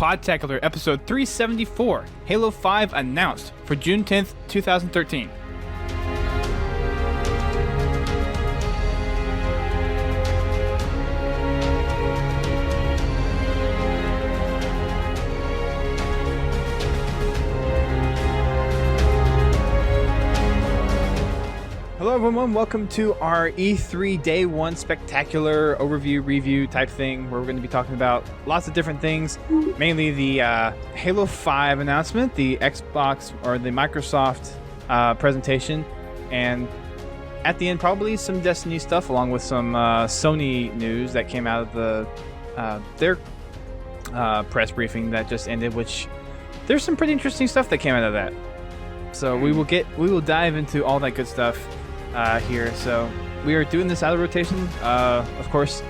Podtacular episode 374, Halo 5 announced for June 10th, 2013. Hello everyone, welcome to our E3 Day 1 Spectacular overview review type thing where we're going to be talking about lots of different things, mainly the Halo 5 announcement, the Xbox or the Microsoft presentation, and at the end probably some Destiny stuff along with some Sony news that came out of their press briefing that just ended, which there's some pretty interesting stuff that came out of that. So we will dive into all that good stuff here. So we are doing this out of rotation. Of course,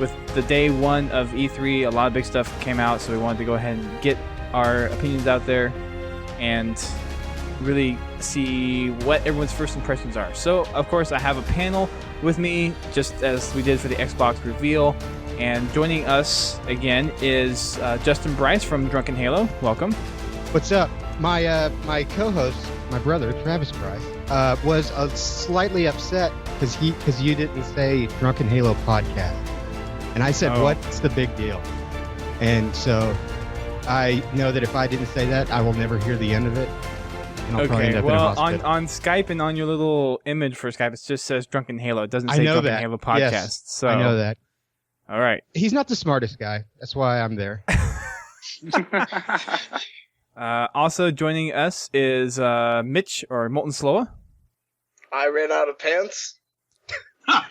with the day one of E3, a lot of big stuff came out, so we wanted to go ahead and get our opinions out there and really see what everyone's first impressions are. So, of course, I have a panel with me, just as we did for the Xbox reveal. And joining us again is Justin Bryce from Drunken Halo. Welcome. What's up? My co-host, my brother, Travis Bryce, was slightly upset because you didn't say Drunken Halo podcast. And I said, What's the big deal? And so I know that if I didn't say that, I will never hear the end of it. And I'll probably end up in a hospital. on Skype and on your little image for Skype, it just says Drunken Halo. It doesn't say Drunken Halo podcast. Yes, so I know that. All right. He's not the smartest guy. That's why I'm there. Also joining us is Mitch, or Molten Slowa. I ran out of pants. I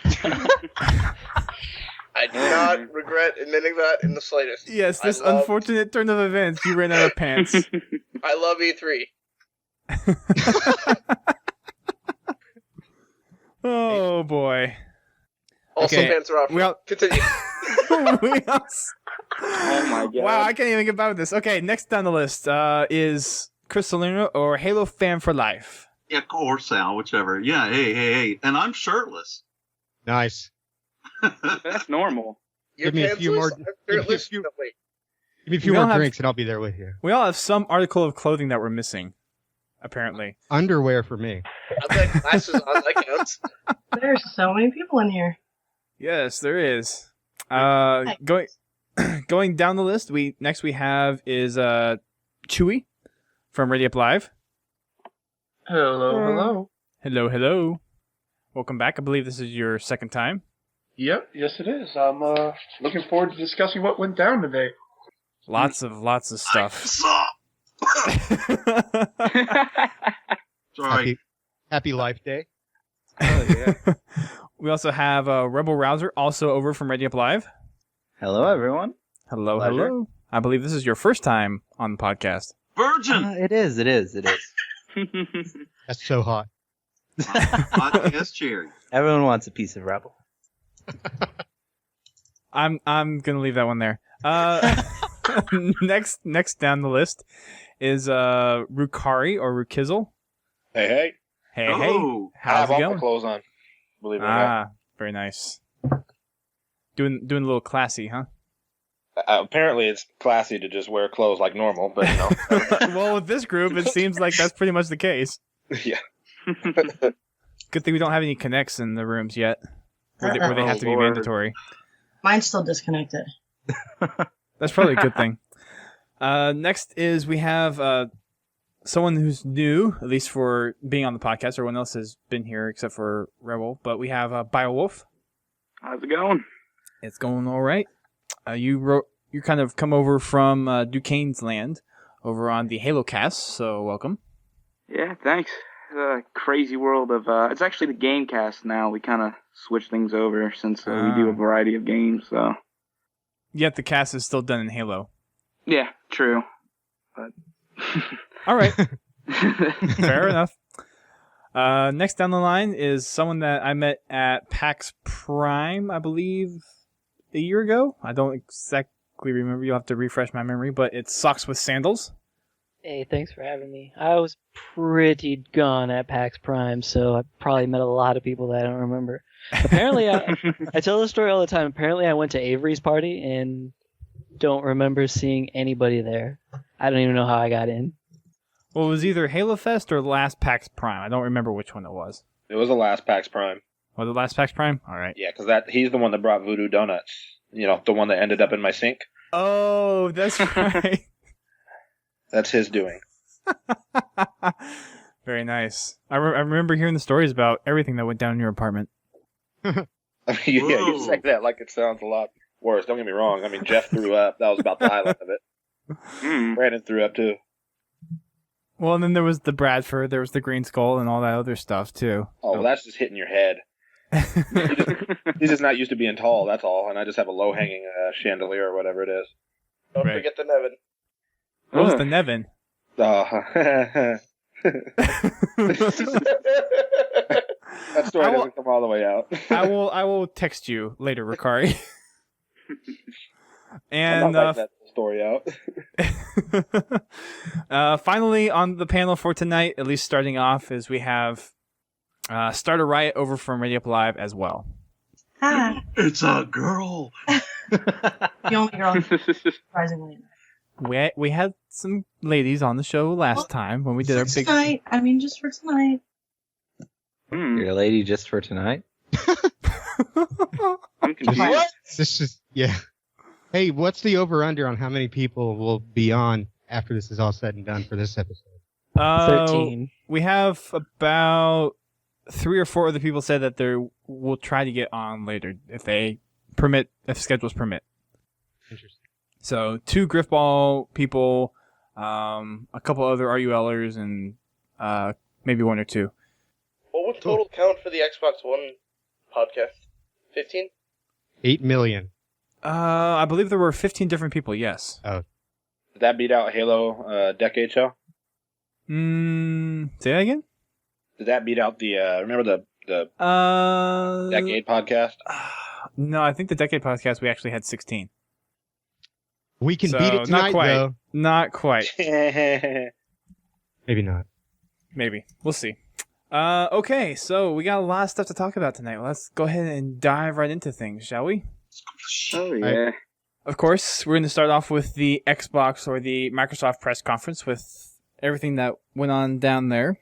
do not regret admitting that in the slightest. Yes, this unfortunate turn of events, you ran out of pants. I love E3. Oh, boy. Also, Okay. pants are off. Continue. Oh my god. Wow, I can't even get by with this. Okay, next down the list is Chris Salino, or HaloFanForLife. Yeah, or Sal, whichever. Yeah, hey. And I'm shirtless. Nice. That's normal. Your Give me a pants few loose? more- I'm give me a shirtless? few- No, wait. Give me a few We more all have- drinks and I'll be there with you. We all have some article of clothing that we're missing, apparently. Underwear for me. I've got glasses on. That counts. There's so many people in here. Yes, there is. Going down the list, next we have is Chewy from Ready Up Live. Hello. Hello. Welcome back. I believe this is your second time. Yep, yes it is. I'm looking forward to discussing what went down today. Lots of stuff. Sorry. Happy Life Day. Oh yeah. We also have Rebel Rouser, also over from Ready Up Live. Hello everyone. Hello. I believe this is your first time on the podcast. Virgin! It is. That's so hot. Podcast cherry. Everyone wants a piece of Rebel. I'm gonna leave that one there. Next down the list is Rukari, or Rukizzle. Hey. Hey. Oh. How's I it have going? clothes on. Believe it or not. Very nice. Doing a little classy, huh? Apparently, it's classy to just wear clothes like normal, but you know. Well, with this group, it seems like that's pretty much the case. Yeah. Good thing we don't have any connects in the rooms yet, where they have to be Lord. mandatory. Mine's still disconnected. That's probably a good thing. Next is we have someone who's new, at least for being on the podcast. Everyone else has been here except for Rebel, but we have Biowolf. How's it going? It's going all right. You kind of come over from Duquesne's land over on the Halo cast, so welcome. Yeah, thanks. Crazy world of it's actually the game cast now. We kind of switch things over since we do a variety of games. So Yet the cast is still done in Halo. yeah, true. But All right. Fair enough. Next down the line is someone that I met at PAX Prime, I believe, a year ago. I don't exactly remember. You'll have to refresh my memory, but it's SockswithSandals. Hey, thanks for having me. I was pretty gone at PAX Prime, so I probably met a lot of people that I don't remember. Apparently, I tell this story all the time. Apparently, I went to Avery's party, and don't remember seeing anybody there. I don't even know how I got in. Well, it was either Halo Fest or Last PAX Prime. I don't remember which one it was. It was the last PAX Prime. Was it Last PAX Prime? All right. Yeah, because he's the one that brought Voodoo Donuts. You know, the one that ended up in my sink. Oh, that's right. That's his doing. Very nice. I remember hearing the stories about everything that went down in your apartment. I mean, yeah, you say that like it sounds a lot worse. Don't get me wrong. I mean, Jeff threw up. That was about the highlight of it. Brandon threw up too. Well, and then there was the Bradford, there was the Green Skull, and all that other stuff too. Oh, well, that's just hitting your head. He's just not used to being tall, that's all. And I just have a low-hanging chandelier or whatever it is. Don't forget the Nevin. What was the Nevin? That story doesn't come all the way out. I will text you later, Rukari. And I'm not that story out. Finally, on the panel for tonight, at least starting off, is we have StartaRiot over from Ready Up Live as well. Hi. It's a girl. The only girl, surprisingly. We had some ladies on the show last time when we did our big. Tonight. I mean, just for tonight. You're a lady just for tonight? I'm confused. What? This is Hey, what's the over/under on how many people will be on after this is all said and done for this episode? 13. We have about 3 or 4 other people said that they will try to get on later if they permit, if schedules permit. Interesting. So 2 Griffball people, a couple other RULers, and maybe 1 or 2. What would total count for the Xbox One podcast? 15? 8 million. I believe there were 15 different people. Yes. Oh. Did that beat out Halo Decade Show? Say that again. Did that beat out the remember the Decade podcast? No, I think the Decade podcast we actually had 16. We can So, beat it tonight, not quite. though. Not quite. Maybe not. Maybe. We'll see. Okay, so we got a lot of stuff to talk about tonight. Let's go ahead and dive right into things, shall we? Oh, yeah. Of course, we're going to start off with the Xbox or the Microsoft press conference with everything that went on down there.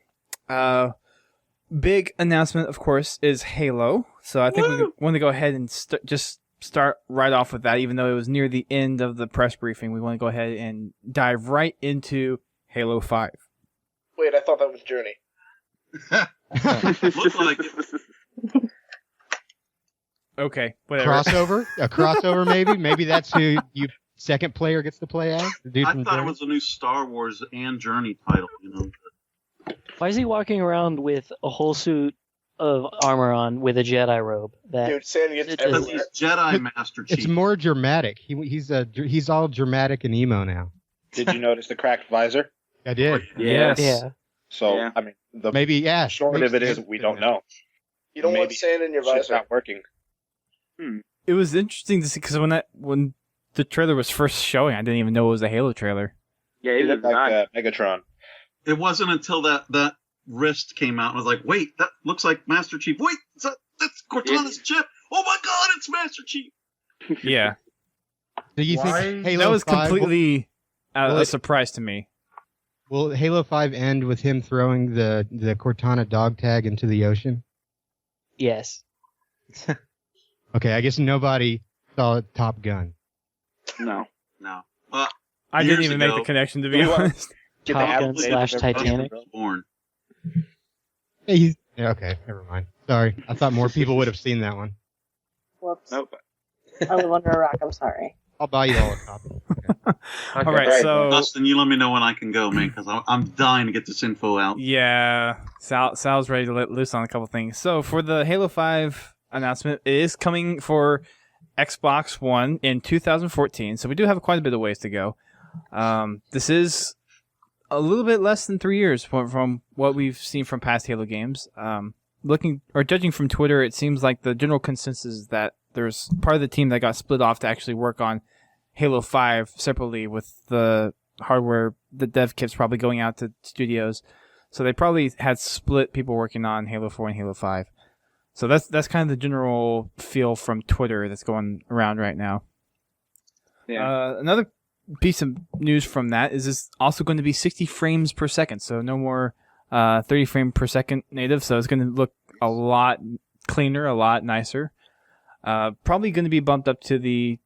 Big announcement, of course, is Halo. So I think we want to go ahead and just start right off with that, even though it was near the end of the press briefing. We want to go ahead and dive right into Halo 5. Wait, I thought that was Journey. Looked like it. Okay, whatever. Crossover? A crossover, maybe? Maybe that's who you second player gets to play as? The dude I from thought it Journey? was a new Star Wars and Journey title, you know. Why is he walking around with a whole suit of armor on with a Jedi robe? Dude, Sandy gets It Because everywhere. he's Jedi Master Chief. It's more dramatic. He's all dramatic and emo now. Did you notice the cracked visor? I did. Yes. Yeah. So Yeah. I mean, the Maybe, yeah. short of it is we don't know. You don't want Maybe sand in your Shit's visor. not working. It was interesting to see because when the trailer was first showing, I didn't even know it was a Halo trailer. Yeah, He he looked looked like Megatron. It wasn't until that wrist came out and was like, wait, that looks like Master Chief. Wait, that's Cortana's chip. Oh my god, it's Master Chief. Yeah, Do you Why- think Halo that was 5 completely Well, a surprise to me. will Halo 5 end with him throwing the Cortana dog tag into the ocean? Yes. Okay, I guess nobody saw Top Gun. No. No. I didn't Years even make ago. the connection, to be You are- honest. Get Top the Gun Avalanche slash of everybody Titanic. else. Born. Yeah, okay, never mind. Sorry, I thought more people would have seen that one. Whoops. Nope. I live under a rock. I'm sorry. I'll buy you all a copy. All right, Right. so Dustin, you let me know when I can go, man, because I'm dying to get this info out. yeah, Sal's ready to let loose on a couple things. So for the Halo 5 announcement, it is coming for Xbox One in 2014. So we do have quite a bit of ways to go. This is a little bit less than 3 years from what we've seen from past Halo games. Judging from Twitter, it seems like the general consensus is that there's part of the team that got split off to actually work on Halo 5 separately, with the hardware, the dev kits probably going out to studios. So they probably had split people working on Halo 4 and Halo 5. So that's kind of the general feel from Twitter that's going around right now. Yeah. Another piece of news from that is it's also going to be 60 frames per second, so no more 30 frame per second native. So it's going to look a lot cleaner, a lot nicer. Probably going to be bumped up to the,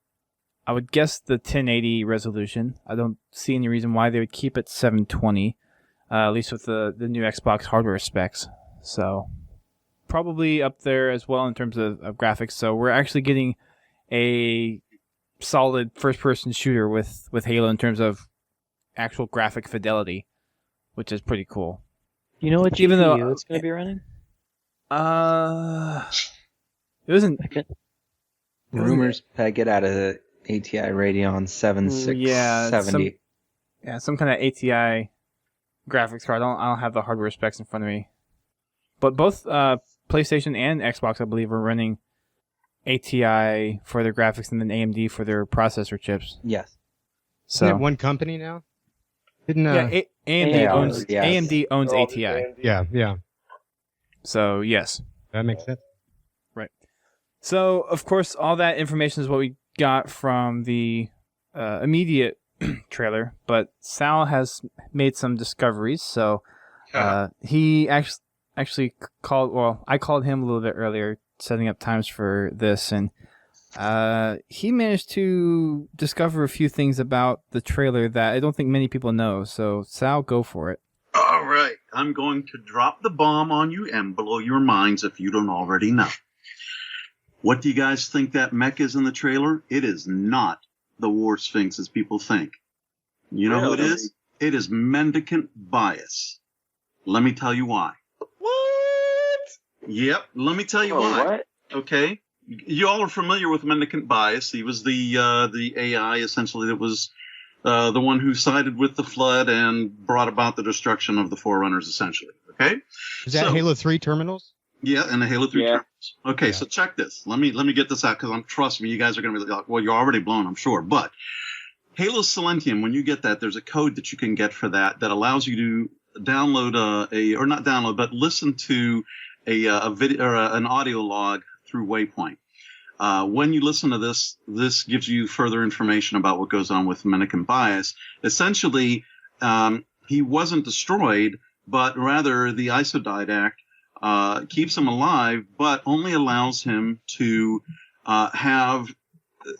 I would guess, the 1080 resolution. I don't see any reason why they would keep it 720, at least with the new Xbox hardware specs. So probably up there as well in terms of graphics. So we're actually getting a solid first-person shooter with Halo in terms of actual graphic fidelity, which is pretty cool. You know what GPU Even though it's going to be running? It wasn't. Rumors peg it at a ATI Radeon 7670. Some kind of ATI graphics card. I don't have the hardware specs in front of me, but both PlayStation and Xbox, I believe, are running ATI for their graphics and then AMD for their processor chips. Yes. So Isn't it one company now? Didn't AMD owns ATI. Yeah. So yes, that makes sense. Right. So of course, all that information is what we got from the immediate trailer. But Sal has made some discoveries. So he actually called. Well, I called him a little bit earlier, setting up times for this, and he managed to discover a few things about the trailer that I don't think many people know. So, Sal, go for it. All right. I'm going to drop the bomb on you and blow your minds if you don't already know. What do you guys think that mech is in the trailer? It is not the War Sphinx as people think. You know who it is? It is Mendicant Bias. Let me tell you why. What? Yep, let me tell you why. What? Okay. You all are familiar with Mendicant Bias. He was the AI, essentially, that was the one who sided with the Flood and brought about the destruction of the Forerunners, essentially. Okay? Is that Halo 3 terminals? Yeah, and the Halo 3 terminals. Okay, so check this. Let me get this out, because trust me, you guys are going to be like, well, you're already blown, I'm sure. But Halo Silentium, when you get that, there's a code that you can get for that allows you to download but listen to a video or an audio log through Waypoint. When you listen to this gives you further information about what goes on with Mendicant Bias. Essentially, he wasn't destroyed, but rather the isodidact keeps him alive, but only allows him to have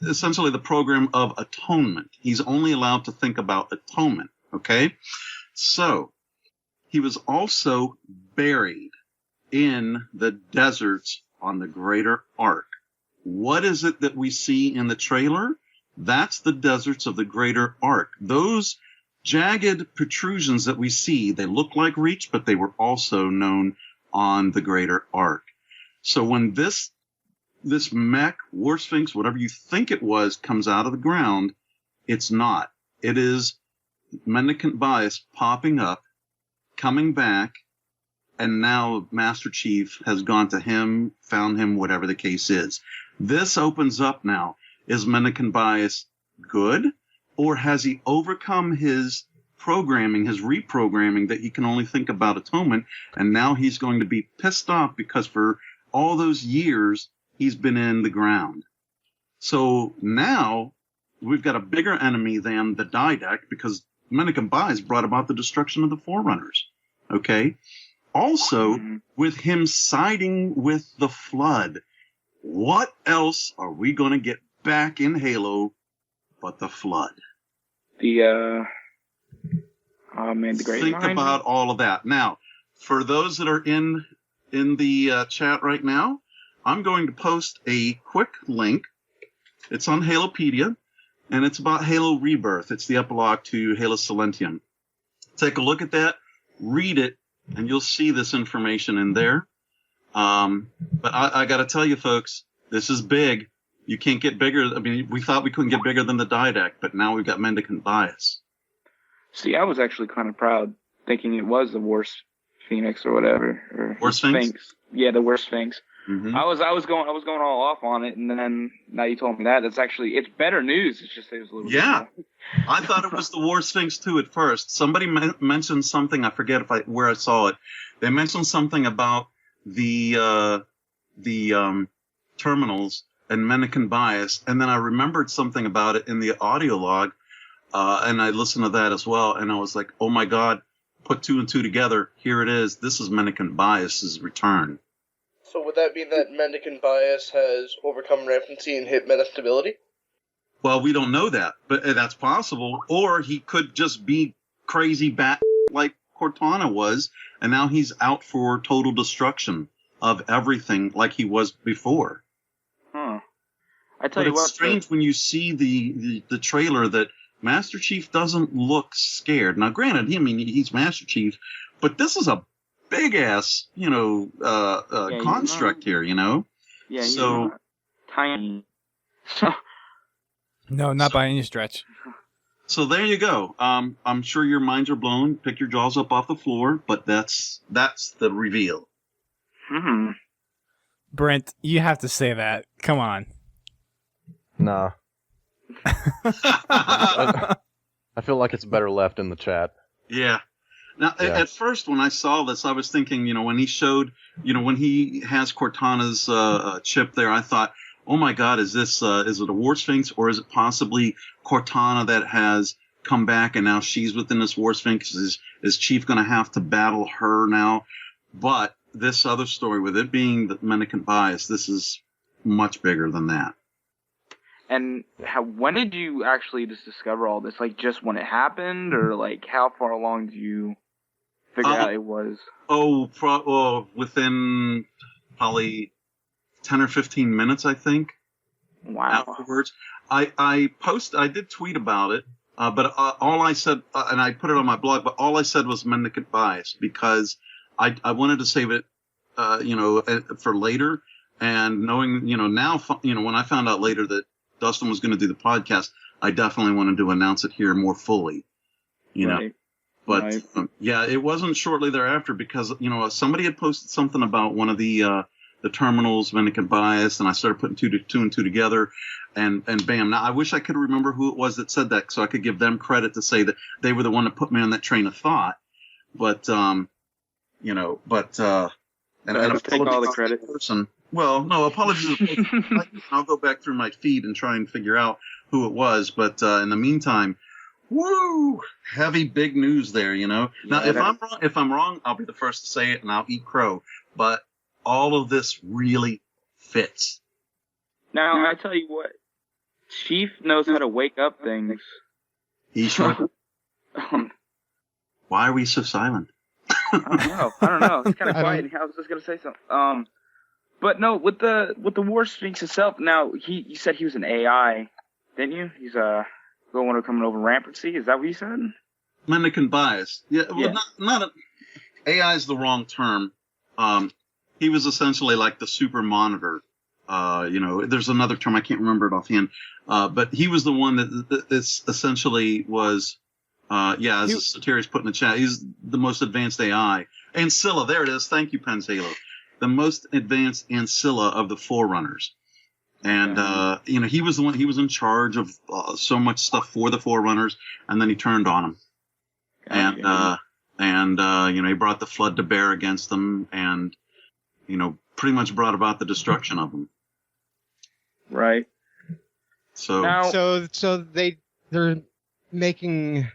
essentially the program of atonement. He's only allowed to think about atonement, okay? So, he was also buried in the deserts on the Greater Ark. What is it that we see in the trailer? That's the deserts of the Greater Ark. Those jagged protrusions that we see, they look like Reach, but they were also known on the Greater Ark. So when this mech, War Sphinx, whatever you think it was, comes out of the ground, it's not. It is Mendicant Bias popping up, coming back, and now Master Chief has gone to him, found him, whatever the case is. This opens up now. Is Mendicant Bias good? Or has he overcome his programming, his reprogramming, that he can only think about atonement, and now he's going to be pissed off because for all those years he's been in the ground. So now we've got a bigger enemy than the Didact because Mendicant Bias brought about the destruction of the Forerunners. Okay? Also, with him siding with the Flood, what else are we going to get back in Halo but the Flood? The Great Think Mind. about all of that. Now, for those that are in the chat right now, I'm going to post a quick link. It's on Halopedia, and it's about Halo Rebirth. It's the epilogue to Halo Silentium. Take a look at that, read it, and you'll see this information in there. But I got to tell you, folks, this is big. You can't get bigger. I mean, we thought we couldn't get bigger than the Didact, but now we've got Mendicant Bias. See, I was actually kind of proud, thinking it was the War Phoenix or whatever. Or War Sphinx? Yeah, the War Sphinx. Mm-hmm. I was going all off on it, and then now you told me that. It's better news. It's just it was a little. Yeah, I thought it was the War Sphinx too at first. Somebody mentioned something. I forget where I saw it. They mentioned something about the terminals and Mendicant Bias, and then I remembered something about it in the audio log, and I listened to that as well, and I was like, oh my God, put 2 and 2 together. Here it is. This is Mendicant Bias's return. So would that mean that Mendicant Bias has overcome rampancy and hit meta stability? Well, we don't know that, but that's possible. Or he could just be crazy bat like Cortana was, and now he's out for total destruction of everything like he was before. Huh. I tell But you what, it's strange when you see the trailer that Master Chief doesn't look scared. Now, granted, he's Master Chief, but this is a big ass, construct here, Yeah, he's not tiny. No, not by any stretch. So there you go. I'm sure your minds are blown. Pick your jaws up off the floor, but that's the reveal. Hmm. Brent, you have to say that. Come on. Nah. I feel like it's better left in the chat. Yeah. Now, at first, when I saw this, I was thinking, when he showed, when he has Cortana's chip there, I thought, oh my God, is it a War Sphinx, or is it possibly Cortana that has come back and now she's within this War Sphinx? Is Chief going to have to battle her now? But this other story, with it being the Mendicant Bias, this is much bigger than that. And when did you actually just discover all this? Like, just when it happened, or like how far along did you figure out it was? Within probably 10 or 15 minutes, I think. Wow. Afterwards, I did tweet about it, but all I said, and I put it on my blog, but all I said was Mendicant Bias, because I wanted to save it, for later. And knowing, now, when I found out later that Dustin was going to do the podcast, I definitely wanted to announce it here more fully, Right. But Right. It wasn't shortly thereafter, because somebody had posted something about one of the terminals, Mendicant Bias, and I started putting two and two together, and bam! Now I wish I could remember who it was that said that, so I could give them credit to say that they were the one that put me on that train of thought. But and take all the credit. Well, no, apologies. I'll go back through my feed and try and figure out who it was. But in the meantime, woo, heavy big news there. Now, if I'm wrong, I'll be the first to say it, and I'll eat crow. But all of this really fits. Now, I tell you what, Chief knows how to wake up things. He sure. Why are we so silent? I don't know. It's kind of quiet. I was just gonna say something. But no, with the War Sphinx itself. Now, you said he was an AI, didn't you? He's the one who coming over rampancy. Is that what you said? Mendicant Bias. Yeah. Well, not AI is the wrong term. He was essentially like the super monitor. There's another term, I can't remember it offhand. But he was the one that essentially was. As Satiri's put in the chat, he's the most advanced AI. Ancilla, there it is. Thank you, Pens Halo. The most advanced Ancilla of the Forerunners. And, he was the one, he was in charge of so much stuff for the Forerunners, and then he turned on them. He brought the Flood to bear against them, and, pretty much brought about the destruction of them. Right. So they're making,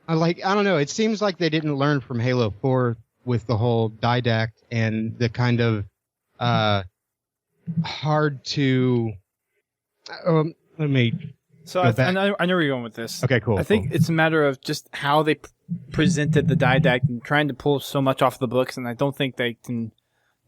I don't know, it seems like they didn't learn from Halo 4 with the whole didact and the kind of hard to. Let me. So I know where you're going with this. Okay, cool. I think it's a matter of just how they presented the didact and trying to pull so much off the books, and I don't think they can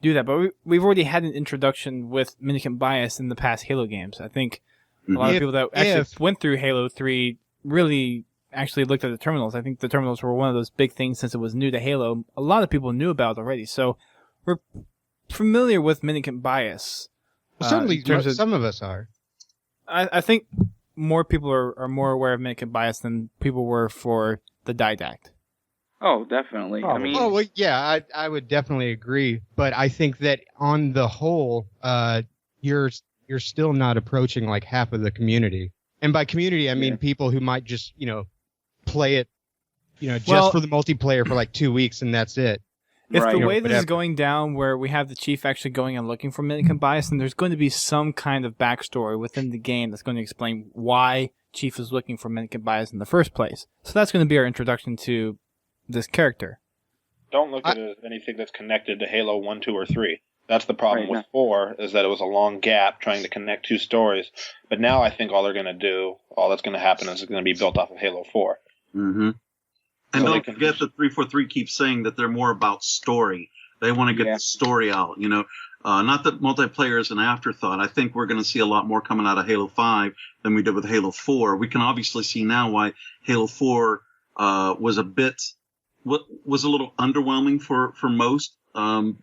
do that. But we've already had an introduction with Mendicant Bias in the past Halo games. I think a lot of people that actually went through Halo 3 really actually looked at the terminals. I think the terminals were one of those big things since it was new to Halo. A lot of people knew about it already, so we're familiar with Mendicant Bias. Well, certainly, some of us are. I think more people are more aware of Mendicant Bias than people were for the didact. Oh, definitely. I mean, I would definitely agree. But I think that on the whole, you're still not approaching like half of the community. And by community, I mean people who might just, play it, just for the multiplayer for like 2 weeks and that's it. If the way this is going down, where we have the chief actually going and looking for Minikin Bias, then there's going to be some kind of backstory within the game that's going to explain why Chief is looking for Minikin Bias in the first place. So that's going to be our introduction to this character. Don't look at it as anything that's connected to Halo 1, 2, or 3. That's the problem with 4, is that it was a long gap trying to connect 2 stories. But now I think all that's going to happen is it's going to be built off of Halo 4. Mm-hmm. And don't forget that 343 keeps saying that they're more about story. They want to get the story out, Not that multiplayer is an afterthought. I think we're going to see a lot more coming out of Halo 5 than we did with Halo 4. We can obviously see now why Halo 4 was a little underwhelming for most,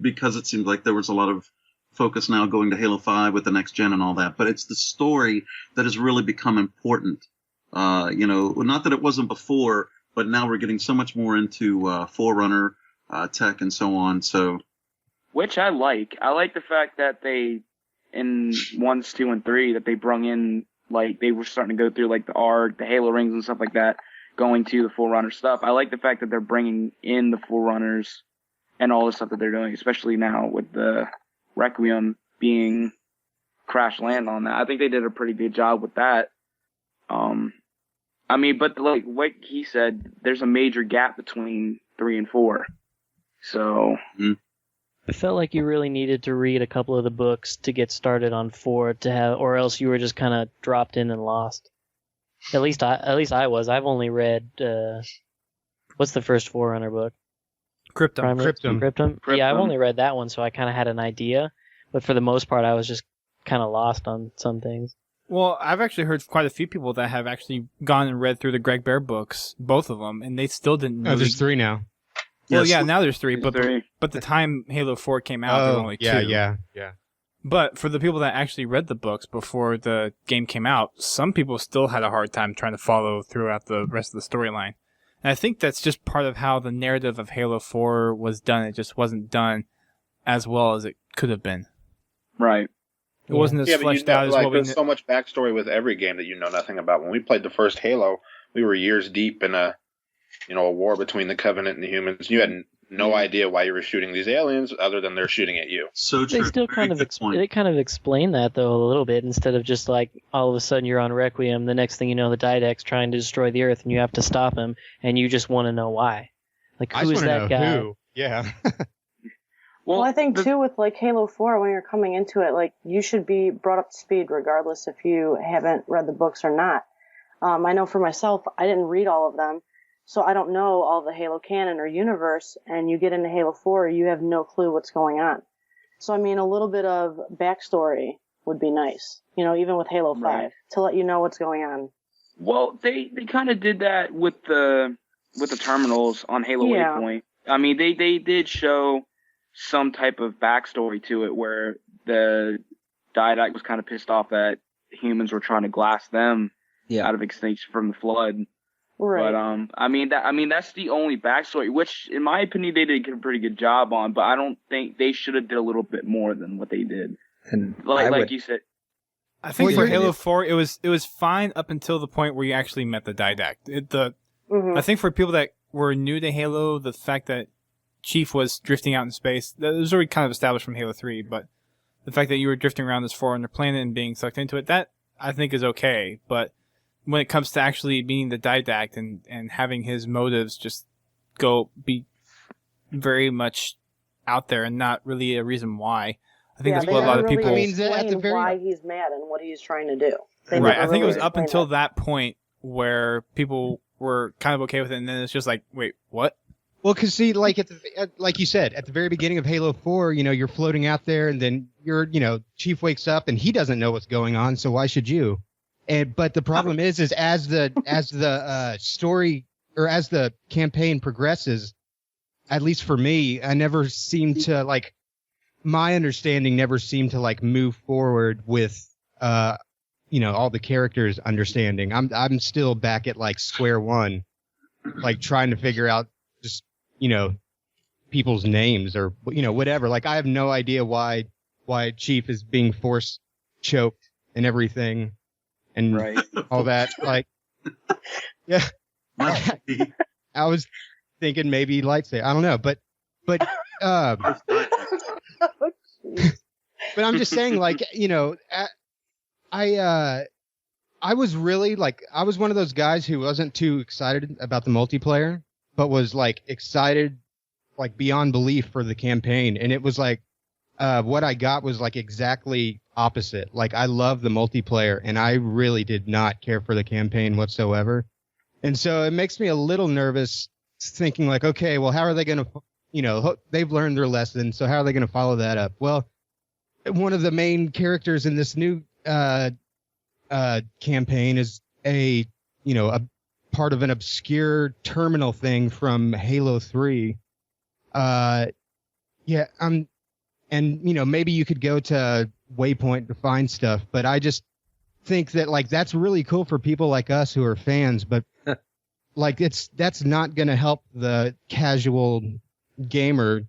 because it seems like there was a lot of focus now going to Halo 5 with the next gen and all that. But it's the story that has really become important. Not that it wasn't before, but now we're getting so much more into forerunner tech and so on. So, which I like. I like the fact that they, in 1, 2, and 3, that they brung in, like, they were starting to go through, like, the ARG, the Halo rings and stuff like that, going to the forerunner stuff. I like the fact that they're bringing in the forerunners and all the stuff that they're doing, especially now with the Requiem being crash land on that. I think they did a pretty good job with that. But like what he said, there's a major gap between 3 and 4. So I felt like you really needed to read a couple of the books to get started on 4 or else you were just kind of dropped in and lost. At least I was. I've only read what's the first Forerunner book? Cryptum. Yeah, I've only read that one, so I kind of had an idea, but for the most part, I was just kind of lost on some things. Well, I've actually heard quite a few people that have actually gone and read through the Greg Bear books, both of them, and they still didn't know. Oh, there's 3 now. Well, yeah, now there's 3, but the time Halo 4 came out, there were only 2. Yeah. But for the people that actually read the books before the game came out, some people still had a hard time trying to follow throughout the rest of the storyline. And I think that's just part of how the narrative of Halo 4 was done. It just wasn't done as well as it could have been. Right. It wasn't as fleshed out as what we There's so much backstory with every game that you know nothing about. When we played the first Halo, we were years deep in a war between the Covenant and the humans. You had no idea why you were shooting these aliens, other than they're shooting at you. So true. They still kind of explain that though a little bit, instead of just like all of a sudden you're on Requiem, the next thing you know the Didact's trying to destroy the Earth and you have to stop him, and you just want to know why. Like, who is that guy? Who? Yeah. Well, I think too with like Halo 4, when you're coming into it, like you should be brought up to speed regardless if you haven't read the books or not. I know for myself, I didn't read all of them, so I don't know all the Halo canon or universe, and you get into Halo 4, you have no clue what's going on. So, I mean, a little bit of backstory would be nice, even with Halo 5, to let you know what's going on. Well, they kind of did that with the terminals on Halo Waypoint. I mean, they did show some type of backstory to it, where the Didact was kind of pissed off that humans were trying to glass them out of extinction from the flood. Right. But that's the only backstory, which in my opinion they did a pretty good job on. But I don't think they should have did a little bit more than what they did. And like you said, I think for Halo 4 it was fine up until the point where you actually met the Didact. I think for people that were new to Halo, the fact that Chief was drifting out in space, that was already kind of established from Halo 3, but the fact that you were drifting around this Forerunner planet and being sucked into it, that I think is okay. But when it comes to actually being the Didact and having his motives just be very much out there and not really a reason why, I think that's what a lot of people... why he's mad and what he's trying to do. Right, I think it was up until that point where people were kind of okay with it, and then it's just like, wait, what? Well, because see, like you said, at the very beginning of Halo 4, you're floating out there, and then Chief wakes up and he doesn't know what's going on, so why should you? But the problem is as the story or as the campaign progresses, at least for me, I never seemed to my understanding never seemed to move forward with all the characters' understanding. I'm still back at square one, trying to figure out just people's names or whatever. I have no idea why Chief is being force choked and everything and all that. Yeah. I was thinking maybe lightsaber. I don't know, but But but I'm just saying, like, you know, I was really like, I was one of those guys who wasn't too excited about the multiplayer, but was like excited, like beyond belief for the campaign. And it was like, what I got was like exactly opposite. Like, I love the multiplayer and I really did not care for the campaign whatsoever. And so it makes me a little nervous thinking like, okay, well, how are they going to, you know, they've learned their lesson. So how are they going to follow that up? Well, one of the main characters in this new campaign is a part of an obscure terminal thing from Halo 3. And you know, maybe you could go to Waypoint to find stuff, but I just think that like that's really cool for people like us who are fans, but like that's not going to help the casual gamer.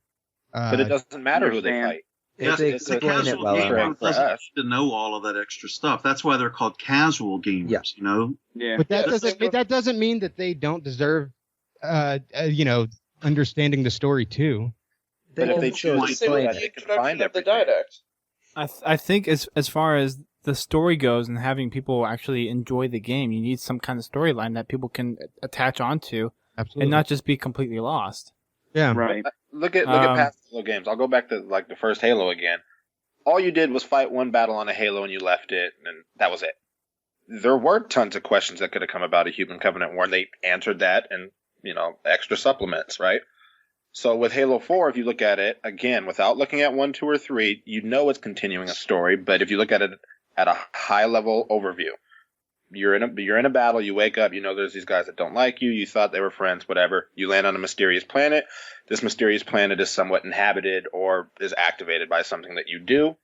But it doesn't matter who they fight. It's a casual gamer doesn't need to know all of that extra stuff. That's why they're called casual gamers, you know? Yeah. But that doesn't mean that they don't deserve, you know, understanding the story too. But if they choose to explain that, they can find everything. I think as far as the story goes and having people actually enjoy the game, you need some kind of storyline that people can attach onto. Absolutely. And not just be completely lost. Yeah. Right. Look at past Halo games. I'll go back to like the first Halo again. All you did was fight one battle on a Halo and you left it, and that was it. There were tons of questions that could have come about a Human Covenant War, and they answered that and, you know, extra supplements, right? So with Halo 4, if you look at it, again, without looking at 1, 2, or 3, you know it's continuing a story, but if you look at it at a high-level overview, you're in a battle, you wake up, you know there's these guys that don't like you, you thought they were friends, whatever. You land on a mysterious planet. This mysterious planet is somewhat inhabited or is activated by something that you do.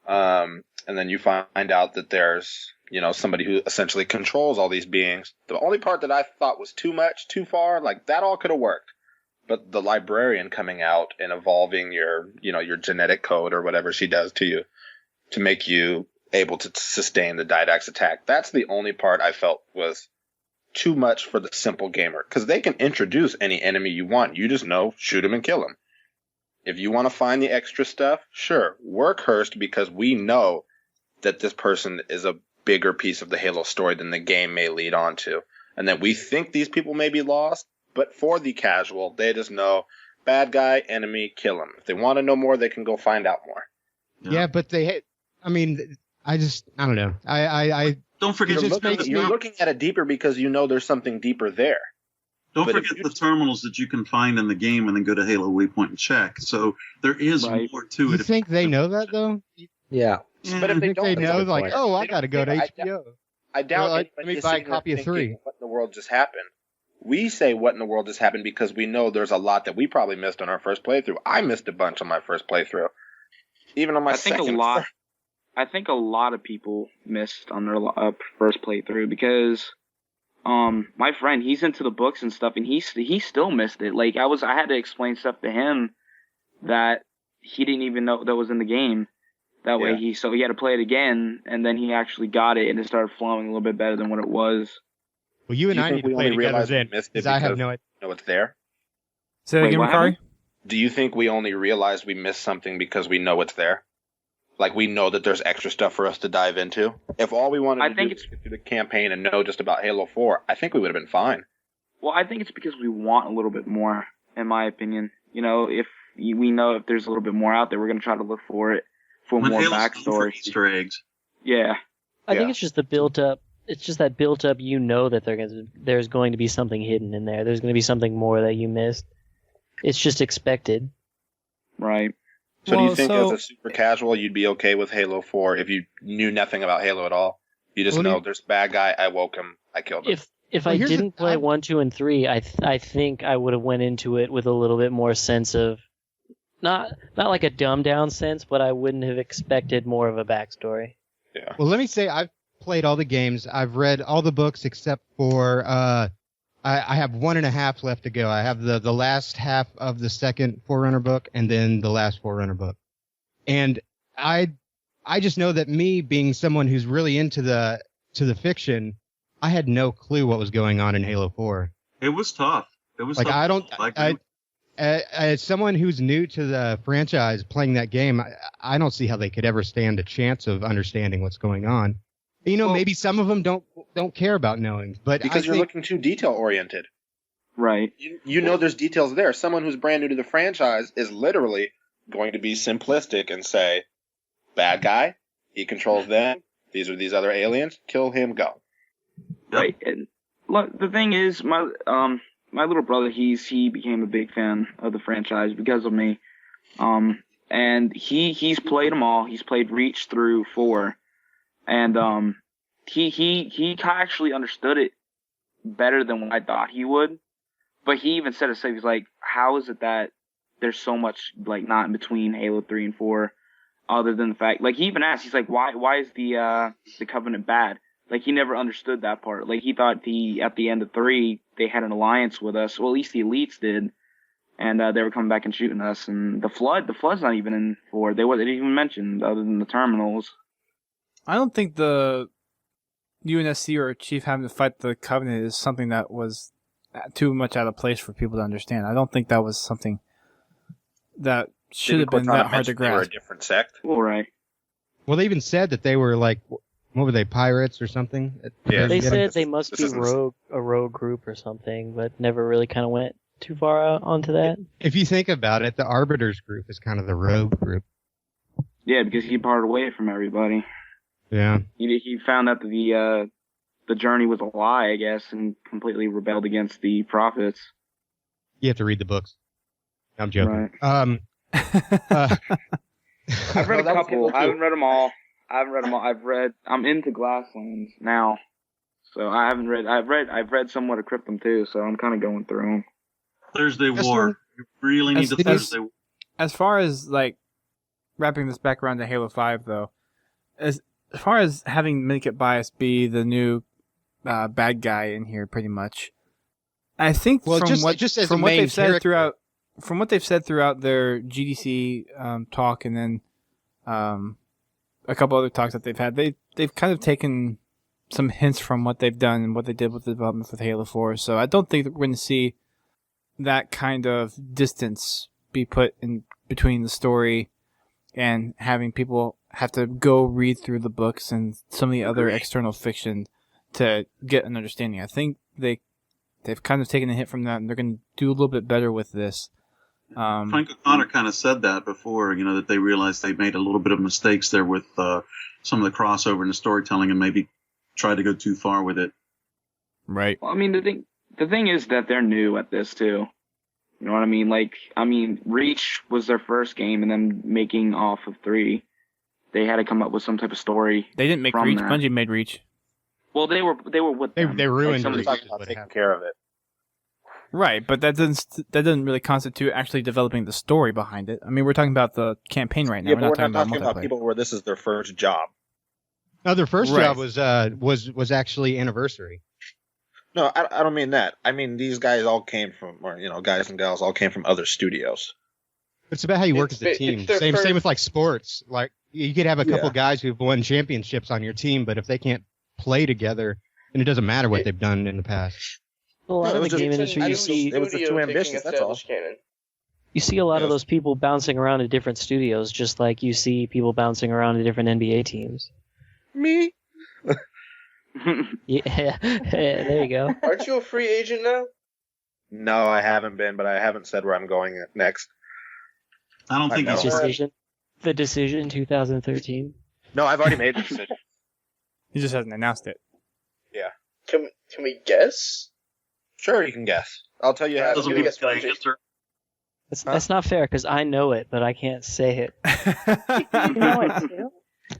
And then you find out that there's, you know, somebody who essentially controls all these beings. The only part that I thought was too much, too far, like that all could have worked. But the librarian coming out and evolving your genetic code or whatever she does to you to make you able to sustain the Didax attack. That's the only part I felt was too much for the simple gamer. Because they can introduce any enemy you want. You just know, shoot him and kill him. If you want to find the extra stuff, sure, work Hurst because we know that this person is a bigger piece of the Halo story than the game may lead on to. And that we think these people may be lost, but for the casual, they just know, bad guy, enemy, kill him. If they want to know more, they can go find out more. Yeah, but I don't know. I don't forget. You're looking at it deeper because you know there's something deeper there. Don't forget the terminals that you can find in the game and then go to Halo Waypoint and check. So there is more to it. You think they know that though? Yeah. But if they know, like, oh, I got to go to HBO. I doubt let me buy a copy of 3. What in the world just happened? We say what in the world just happened because we know there's a lot that we probably missed on our first playthrough. I missed a bunch on my first playthrough. Even on my second. I think a lot of people missed on their first playthrough because my friend, he's into the books and stuff, and he still missed it. Like I had to explain stuff to him that he didn't even know that was in the game. That way he had to play it again, and then he actually got it, and it started flowing a little bit better than what it was. Well, you and I need to play together then, because I have no idea. Know it's there. Say that again, Rukari? Do you think we only realized we missed something because we know it's there? Like, we know that there's extra stuff for us to dive into? If all we wanted to do was get through the campaign and know just about Halo 4, I think we would have been fine. Well, I think it's because we want a little bit more, in my opinion. You know, if we know if there's a little bit more out there, we're going to try to look for it, for more backstory. Easter eggs. Yeah. I think it's just the built-up. It's just that built-up, you know that there's going to be something hidden in there. There's going to be something more that you missed. It's just expected. Right. So do you think as a super casual, you'd be okay with Halo 4 if you knew nothing about Halo at all? You just know there's a bad guy, I woke him, I killed him. If I didn't play 1, 2, and 3, I think I would have went into it with a little bit more sense of, not like a dumbed down sense, but I wouldn't have expected more of a backstory. Yeah. Well, let me say I've played all the games. I've read all the books except for I have 1.5 left to go. I have the last half of the second Forerunner book and then the last Forerunner book. And I just know that me being someone who's really into the fiction, I had no clue what was going on in Halo 4. It was tough. It was like tough. As someone who's new to the franchise playing that game, I don't see how they could ever stand a chance of understanding what's going on. Maybe some of them don't care about knowing, but because you're looking too detail oriented. Right. You know there's details there. Someone who's brand new to the franchise is literally going to be simplistic and say, bad guy, he controls them, these are these other aliens, kill him, go. Right. And look, the thing is, my little brother, he became a big fan of the franchise because of me. And he's played them all. He's played Reach through 4. And he actually understood it better than what I thought he would. But he even said it, he's like, how is it that there's so much, like, not in between Halo 3 and 4, other than the fact, like, he even asked, he's like, why is the Covenant bad? Like, he never understood that part. Like, he thought at the end of 3, they had an alliance with us. Well, at least the elites did. And they were coming back and shooting us. And the Flood's not even in 4. They didn't even mention, other than the terminals. I don't think the UNSC or Chief having to fight the Covenant is something that was too much out of place for people to understand. I don't think that was something that should have been that hard to grasp. They were a different sect. All right. Well, they even said that they were like, what were they, pirates or something? Yeah. They said they must be a rogue group or something, but never really kind of went too far out onto that. If you think about it, the Arbiters group is kind of the rogue group. Yeah, because he parted away from everybody. Yeah. He found out that the journey was a lie, I guess, and completely rebelled against the prophets. You have to read the books. I'm joking. Right. I've read a couple. I haven't read them all. I'm into Glasslands now, so I haven't read. I've read somewhat of Cryptum too, so I'm kind of going through them. Thursday War. You really need to Thursday War. As far as like wrapping this back around to Halo 5, though, as far as having Minikit Bias be the new bad guy in here, pretty much, I think from what they've said throughout their GDC talk, and then a couple other talks that they've had, they've kind of taken some hints from what they've done and what they did with the development with Halo 4. So I don't think that we're going to see that kind of distance be put in between the story and having people have to go read through the books and some of the other external fiction to get an understanding. I think they've kind of taken a hit from that, and they're going to do a little bit better with this. Frank O'Connor kind of said that before, that they realized they made a little bit of mistakes there with some of the crossover and the storytelling, and maybe tried to go too far with it. Right. Well, I mean, the thing is that they're new at this too. You know what I mean? Reach was their first game, and then making off of 3, they had to come up with some type of story. They didn't make Reach. Bungie made Reach. Well, they were with them. They ruined Reach. Taking care of it. Right, but that doesn't really constitute actually developing the story behind it. I mean, we're talking about the campaign right now. Yeah, we're not talking about people where this is their first job. No, their first job was actually Anniversary. No, I don't mean that. I mean these guys all came from, guys and gals all came from other studios. It's about how you work as a team. Same with like sports. Like you could have a couple guys who've won championships on your team, but if they can't play together, then it doesn't matter what they've done in the past. A lot of the game industry, you see, it was too ambitious. That's all. You see a lot of those people bouncing around to different studios, just like you see people bouncing around to different NBA teams. Me? Yeah, there you go. Aren't you a free agent now? No, I haven't been, but I haven't said where I'm going next. I don't think the decision 2013. No, I've already made the decision. He just hasn't announced it. Yeah. Can we guess? Sure, you can guess. I'll tell you how to guess. That's not fair, because I know it, but I can't say it. You know it too?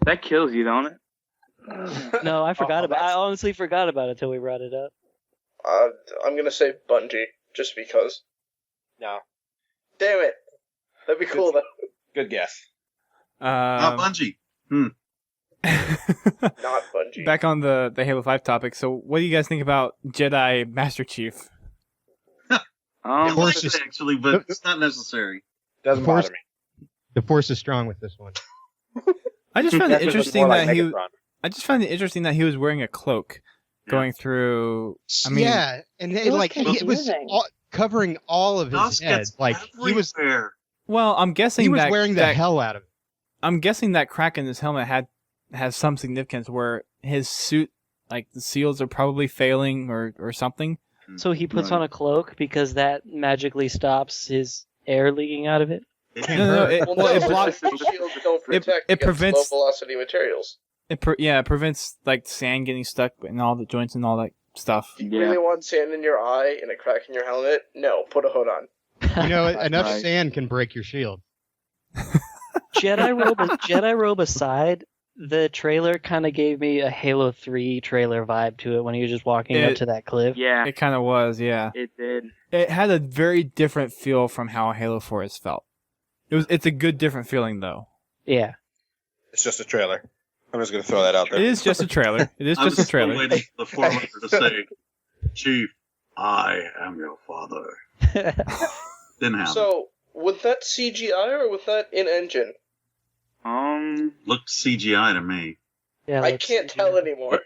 That kills you, don't it? No, I honestly forgot about it until we brought it up. I'm gonna say Bungie, just because. No. Damn it. That'd be cool, though. Good guess. Not Bungie. Not Bungie. Back on the Halo 5 topic, so what do you guys think about Jedi Master Chief? Actually, but it's not necessary. Doesn't bother me. The Force is strong with this one. I just found it interesting that he was wearing a cloak going through. I mean, yeah, and covering all of his Dust head. gets Like he was. everywhere. Well, I'm guessing He was that wearing the hell out of it. I'm guessing that crack in his helmet has some significance where his suit, like the seals, are probably failing or something. So he puts on a cloak because that magically stops his air leaking out of it? No, it blocks. The shields don't protect It prevents low velocity materials. It prevents like sand getting stuck in all the joints and all that stuff. You really want sand in your eye and a crack in your helmet? No, put a hood on. You know, enough sand can break your shield. Jedi robe aside, the trailer kind of gave me a Halo 3 trailer vibe to it when he was just walking up to that cliff. Yeah. It kind of was, yeah. It did. It had a very different feel from how Halo 4 has felt. It's a good different feeling though. Yeah. It's just a trailer. I'm just going to throw that out there. It is just a trailer. It is just a trailer. I'm waiting for the forerunner to say, "Chief, I am your father." Didn't happen. So, was that CGI or was that in engine? Looked CGI to me. Yeah, I can't tell anymore.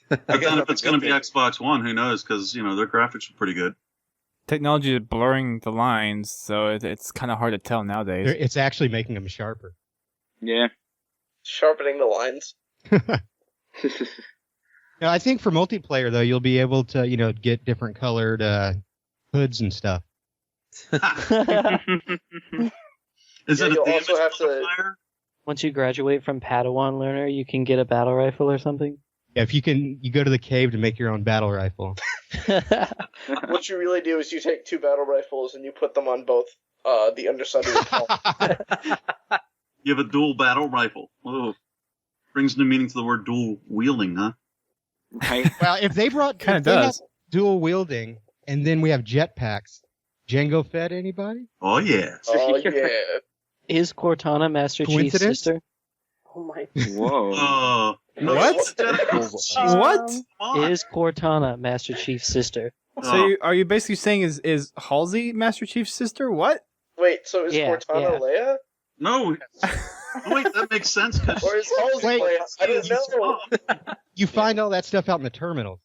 But then if it's going to be Xbox One, who knows? Because their graphics are pretty good. Technology is blurring the lines, so it's kind of hard to tell nowadays. It's actually making them sharper. Yeah. Sharpening the lines. Now, I think for multiplayer though, you'll be able to get different colored hoods and stuff. Is it a you'll damage also have modifier? Once you graduate from Padawan learner, you can get a battle rifle or something. Yeah, if you go to the cave to make your own battle rifle. What you really do is you take two battle rifles and you put them on both the underside of your helmet. You have a dual battle rifle. Oh, brings new meaning to the word dual wielding, huh? Right. Well, if they brought dual wielding, and then we have jetpacks, Jango Fett anybody? Oh yeah. Oh yeah. Is Cortana Master Chief's sister? Oh my. Whoa. What? What? Is Cortana Master Chief's sister? So are you basically saying is Halsey Master Chief's sister? What? Wait, so is Cortana Leia? No. Wait, that makes sense. Or is Halsey Leia? I don't know. You find all that stuff out in the terminals.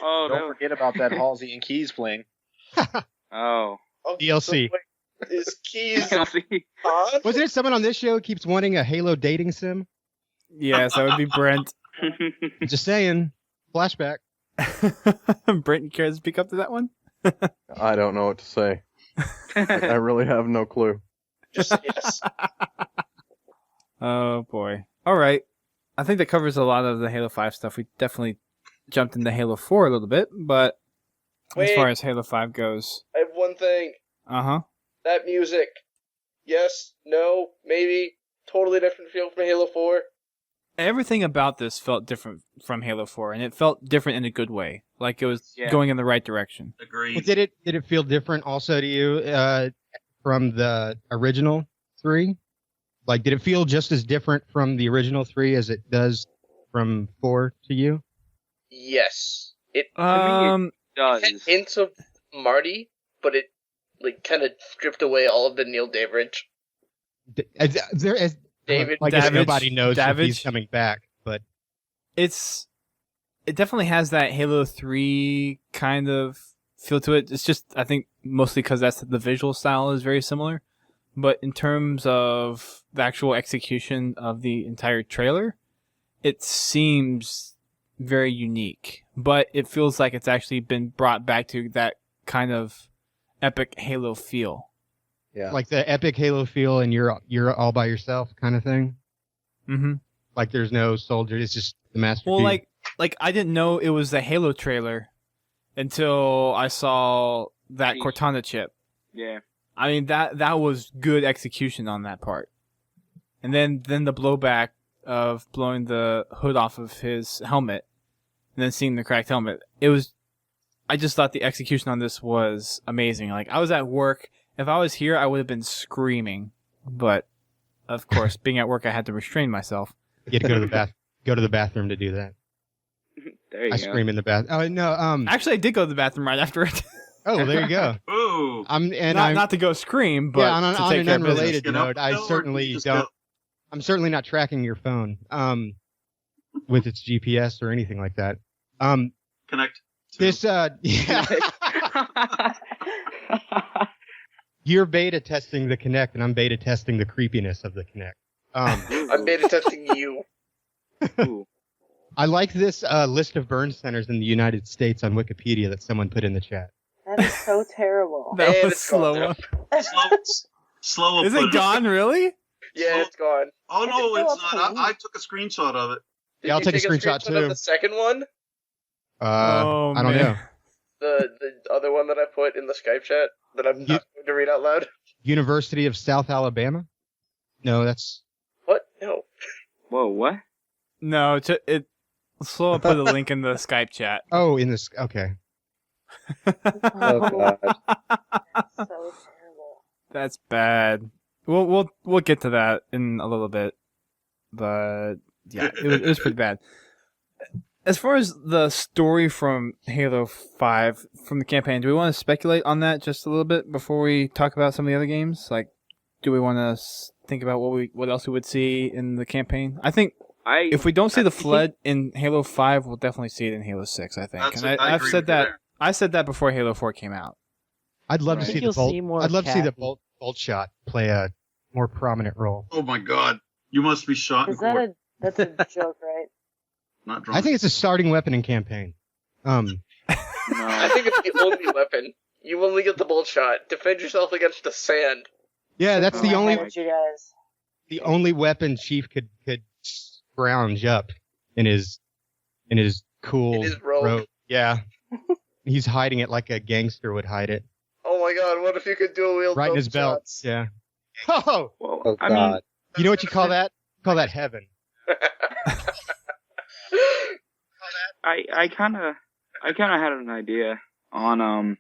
Oh, Don't forget about that Halsey and Keys playing. Oh. DLC. So is Keys on? Wasn't it someone on this show keeps wanting a Halo dating sim? Yes, that would be Brent. Just saying. Flashback. Brent, you care to speak up to that one? I don't know what to say. I really have no clue. Just yes. Oh boy. All right. I think that covers a lot of the Halo 5 stuff. We definitely jumped into Halo 4 a little bit, but as far as Halo 5 goes, I have one thing. Uh-huh. That music. Yes, no, maybe. Totally different feel from Halo 4. Everything about this felt different from Halo 4, and it felt different in a good way. Like it was going in the right direction. Agreed. Well, did it feel different also to you from the original 3? Like, did it feel just as different from the original 3 as it does from 4 to you? Yes. It does. Had hints of Marty, but it kind of stripped away all of the Neil Davidge. David, I guess nobody knows if he's coming back, but it definitely has that Halo 3 kind of feel to it. It's just, I think, mostly because the visual style is very similar. But in terms of the actual execution of the entire trailer, it seems very unique. But it feels like it's actually been brought back to that kind of epic Halo feel. Yeah. Like the epic Halo feel and you're all by yourself kind of thing? Mm-hmm. Like there's no soldier, it's just the Master Well, Chief. like I didn't know it was the Halo trailer until I saw that Cortana chip. Yeah. I mean, that was good execution on that part. And then the blowback of blowing the hood off of his helmet and then seeing the cracked helmet. I just thought the execution on this was amazing. Like, I was at work. If I was here, I would have been screaming. But, of course, being at work, I had to restrain myself. You had to go to the bathroom to do that. There you I go. scream in the bathroom. Oh, no. Actually, I did go to the bathroom right after it. Oh, there you go. Ooh. Not to go scream, but yeah, to on take an care of business. unrelated note, I certainly don't. I'm certainly not tracking your phone with its GPS or anything like that. Connect. This yeah. You're beta testing the Kinect, and I'm beta testing the creepiness of the Kinect. I'm beta testing you. I like this list of burn centers in the United States on Wikipedia that someone put in the chat. That is so terrible. That was Slowa. Slowa. Is it gone, really? Yeah, it's gone. Oh, no, it's not. I took a screenshot of it. Yeah, I'll take a screenshot too. Of the second one? I don't know. The other one that I put in the Skype chat that I'm not going to read out loud. University of South Alabama? No, that's... What? No. Whoa, what? No, Slowa put a link in the Skype chat. Oh, in this... Okay. Oh, God. That's so terrible. That's bad. We'll get to that in a little bit, but yeah, it was pretty bad. As far as the story from Halo 5 from the campaign, do we want to speculate on that just a little bit before we talk about some of the other games? Like, do we want to think about what else we would see in the campaign? I think if we don't see the Flood in Halo 5, we'll definitely see it in Halo 6. I think, I've said that. I said that before Halo 4 came out. I'd love to see the Bolt. I'd love to see the Bolt shot play a more prominent role. Oh my God! You must be shot. Is that that's a joke, right? Not drunk. I think it's a starting weapon in campaign. I think it's the only weapon. You only get the bolt shot. Defend yourself against the sand. Yeah, that's the only. You guys. The only weapon Chief could scrounge up in his cool robe. Yeah, he's hiding it like a gangster would hide it. Oh my God! What if you could dual wield right in his belt? Shots? Yeah. Oh, God! I mean, you know what you call that? Call that heaven. I kind of had an idea on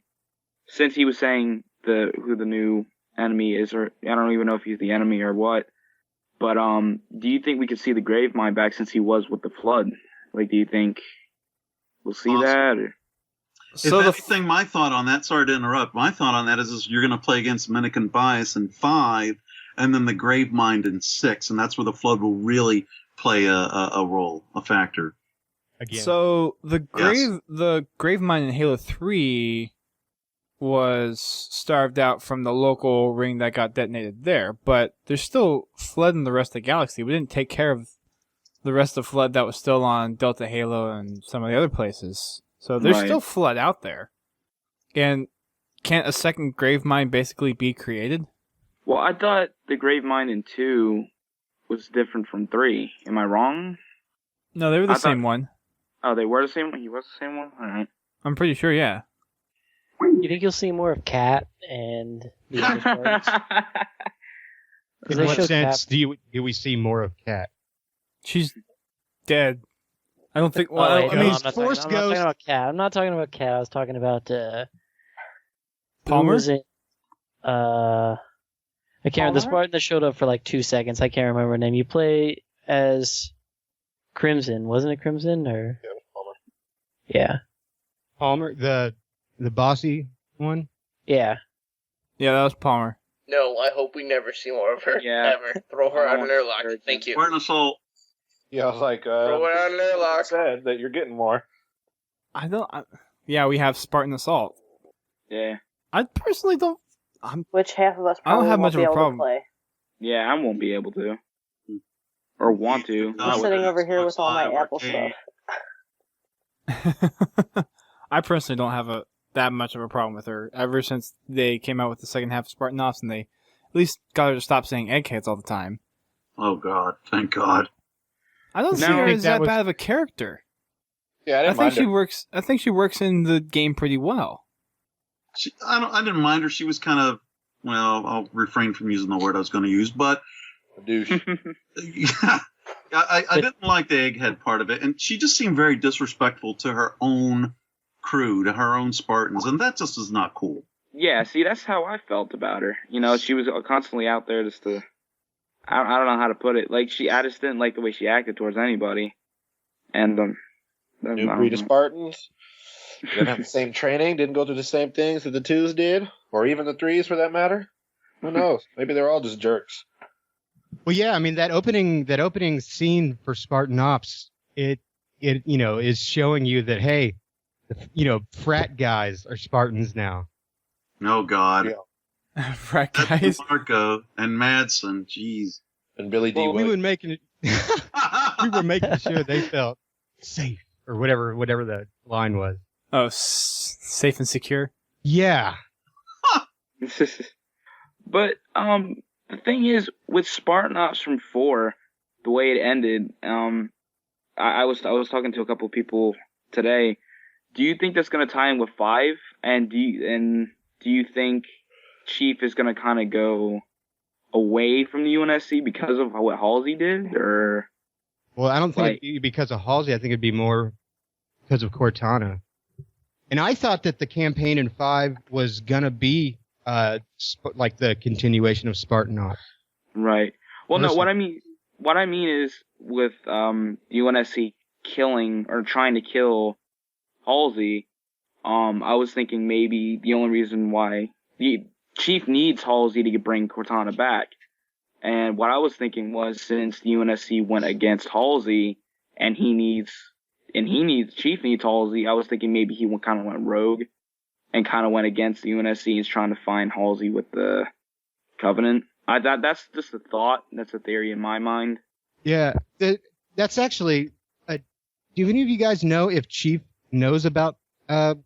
since he was saying who the new enemy is, or I don't even know if he's the enemy or what. But do you think we could see the Gravemind back since he was with the Flood? Like, do you think we'll see that? Or? So my thought on that, sorry to interrupt, my thought on that is you're going to play against Minik and Bias in 5, and then the Gravemind in 6, and that's where the Flood will really play a role, a factor. Again. So the Gravemind in Halo 3 was starved out from the local ring that got detonated there, but there's still Flood in the rest of the galaxy. We didn't take care of the rest of Flood that was still on Delta Halo and some of the other places. So there's still Flood out there. And can't a second Gravemind basically be created? Well, I thought the Gravemind in 2 was different from 3. Am I wrong? No, they were the same one. Oh, they were the same one? He was the same one? Alright. I'm pretty sure, yeah. You think you'll see more of Kat and the other parts? In what sense do we see more of Kat? She's dead. I don't think. Well, I mean, Force I'm not talking about Kat. I'm not talking about Kat. I was talking about Palmer. Who was it? I can't remember. The Spartan that showed up for like 2 seconds. I can't remember her name. You play as Crimson, wasn't it Crimson or? Yeah, Palmer. Yeah. Palmer, the bossy one. Yeah. Yeah, that was Palmer. No, I hope we never see more of her. Yeah. Ever. Throw her out an airlock. Thank you. Spartan Assault. Yeah, I was like, throw her out an airlock. Said that you're getting more. Yeah, we have Spartan Assault. Yeah. I personally don't. Which half of us I don't probably have won't much be of a able problem. to play. Yeah, I won't be able to. Or want to. I'm sitting over here with all my Apple stuff. I personally don't have that much of a problem with her. Ever since they came out with the second half of Spartan Ops, and they at least got her to stop saying eggheads all the time. Oh God! Thank God. I don't see her as that bad of a character. Yeah, I think she works. I think she works in the game pretty well. I didn't mind her. She was kind of, well, I'll refrain from using the word I was going to use, but a douche. Yeah, I didn't like the egghead part of it, and she just seemed very disrespectful to her own crew, to her own Spartans, and that just is not cool. Yeah, see, that's how I felt about her. You know, she was constantly out there just to, I don't know how to put it. Like, I just didn't like the way she acted towards anybody. And, new breed of Spartans. Didn't have the same training, didn't go through the same things that the 2s did, or even the 3s for that matter. Who knows? Maybe they're all just jerks. Well, yeah, I mean that opening scene for Spartan Ops, it it, is showing you that, hey, frat guys are Spartans now. Oh, God. Yeah. Frat guys. Marco and Madsen, jeez. And Billy D. We were making it. We were making sure they felt safe, or whatever the line was. Oh, safe and secure. Yeah. But the thing is, with Spartan Ops from 4, the way it ended, I was talking to a couple of people today. Do you think that's going to tie in with 5? And do you think Chief is going to kind of go away from the UNSC because of what Halsey did, or? Well, I don't think it'd be because of Halsey. I think it'd be more because of Cortana. And I thought that the campaign in 5 was gonna be like the continuation of Spartan Ops. Right. Well, no. What I mean is with UNSC killing or trying to kill Halsey. I was thinking maybe the only reason why the Chief needs Halsey to bring Cortana back. And what I was thinking was, since the UNSC went against Halsey and Chief needs Halsey, I was thinking maybe he kind of went rogue and kind of went against the UNSC and is trying to find Halsey with the Covenant. That's just a thought. That's a theory in my mind. Yeah, that's actually. Do any of you guys know if Chief knows about the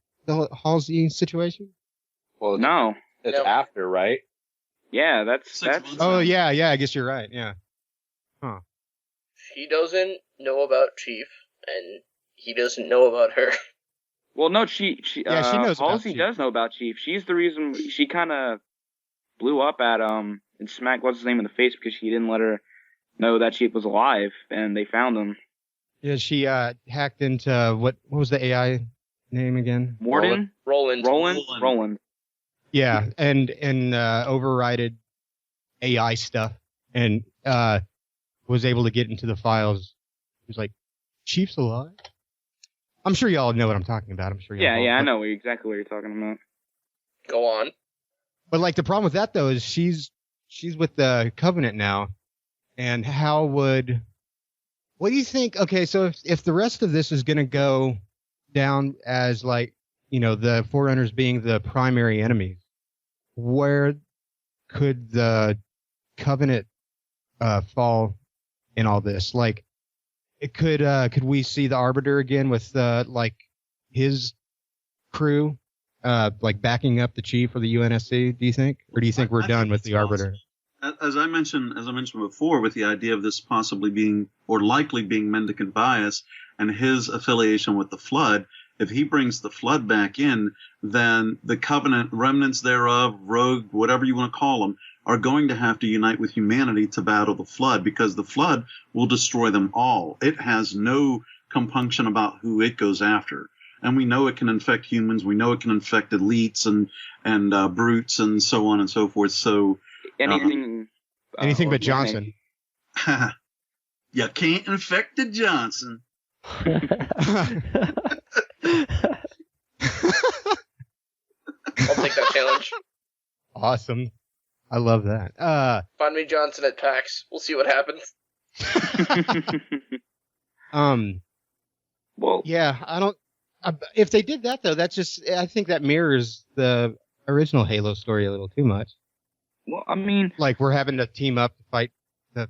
Halsey situation? Well, no. It's after, right? Yeah, that's. Oh yeah. I guess you're right. Yeah. Huh. She doesn't know about Chief, and he doesn't know about her. Well, no, she knows. Halsey does know about Chief. She's the reason she kind of blew up at and smacked what's his name in the face because she didn't let her know that Chief was alive, and they found him. Yeah, she hacked into what was the AI name again? Morden? Roland. Yeah, and overrided AI stuff, and was able to get into the files. He was like, Chief's alive? I'm sure y'all know what I'm talking about. I'm sure y'all Yeah, I know exactly what you're talking about. Go on. But like the problem with that though is she's with the Covenant now, and what do you think? Okay, so if the rest of this is gonna go down as like, the Forerunners being the primary enemies, where could the Covenant fall in all this? Like, it could we see the Arbiter again with like his crew like backing up the Chief or the UNSC? Do you think, or do you think we're done with the Arbiter? As I mentioned before, with the idea of this possibly being or likely being mendicant bias and his affiliation with the Flood, if he brings the Flood back in, then the Covenant, remnants thereof, rogue, whatever you want to call them, are going to have to unite with humanity to battle the Flood, because the Flood will destroy them all. It has no compunction about who it goes after. And we know it can infect humans. We know it can infect elites and brutes and so on and so forth. So anything but Johnson. You can't infect the Johnson. I'll take that challenge. Awesome. I love that. Find me Johnson at PAX. We'll see what happens. Well, yeah, I don't. If they did that though, that's just. I think that mirrors the original Halo story a little too much. Well, I mean, like we're having to team up to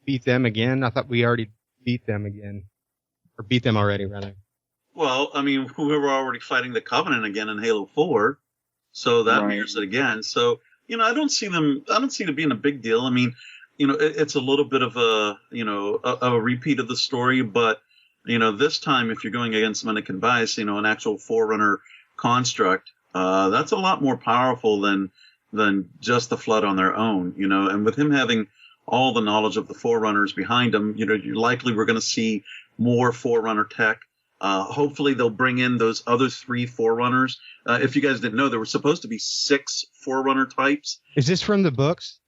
beat them again. I thought we already beat them again, or beat them already, rather. Well, I mean, we were already fighting the Covenant again in Halo 4, so that mirrors it again. So, I don't see it being a big deal. I mean, it's a little bit of a repeat of the story, but, this time if you're going against Mendicant Bias, an actual Forerunner construct, that's a lot more powerful than just the Flood on their own, and with him having all the knowledge of the Forerunners behind him, we're going to see more Forerunner tech. Hopefully they'll bring in those other 3 Forerunners. If you guys didn't know, there were supposed to be 6 Forerunner types. Is this from the books?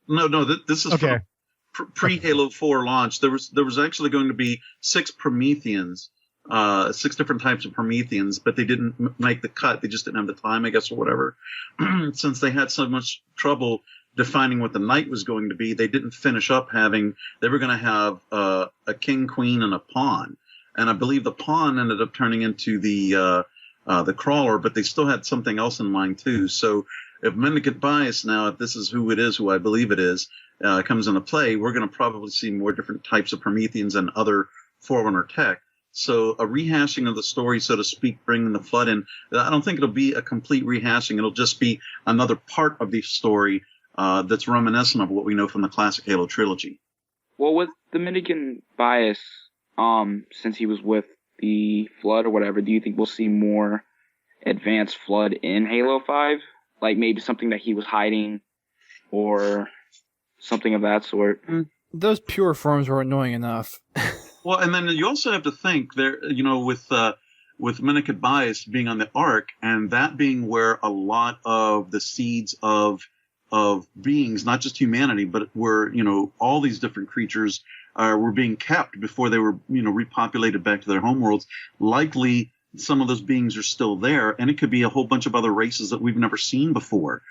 No, this is from pre-Halo 4 launch. There was actually going to be 6 Prometheans, 6 different types of Prometheans, but they didn't make the cut. They just didn't have the time, I guess, or whatever. Since they had so much trouble defining what the knight was going to be, they didn't finish up having. They were going to have a king, queen, and a pawn, and I believe the pawn ended up turning into the crawler, but they still had something else in mind too. So if Mendicant Bias now, if this is who it is, who I believe it is, comes into play, we're going to probably see more different types of Prometheans and other Forerunner tech. So a rehashing of the story, so to speak, bringing the flood in, I don't think it'll be a complete rehashing. It'll just be another part of the story that's reminiscent of what we know from the classic Halo trilogy. Well, with the Mendicant Bias, since he was with the Flood or whatever, do you think we'll see more advanced Flood in Halo 5? Like maybe something that he was hiding or something of that sort? Those pure forms were annoying enough. Well, and then you also have to think there, with Mendicant Bias being on the Ark, and that being where a lot of the seeds of beings, not just humanity, but where, all these different creatures were being kept before they were, repopulated back to their homeworlds. Likely some of those beings are still there, and it could be a whole bunch of other races that we've never seen before.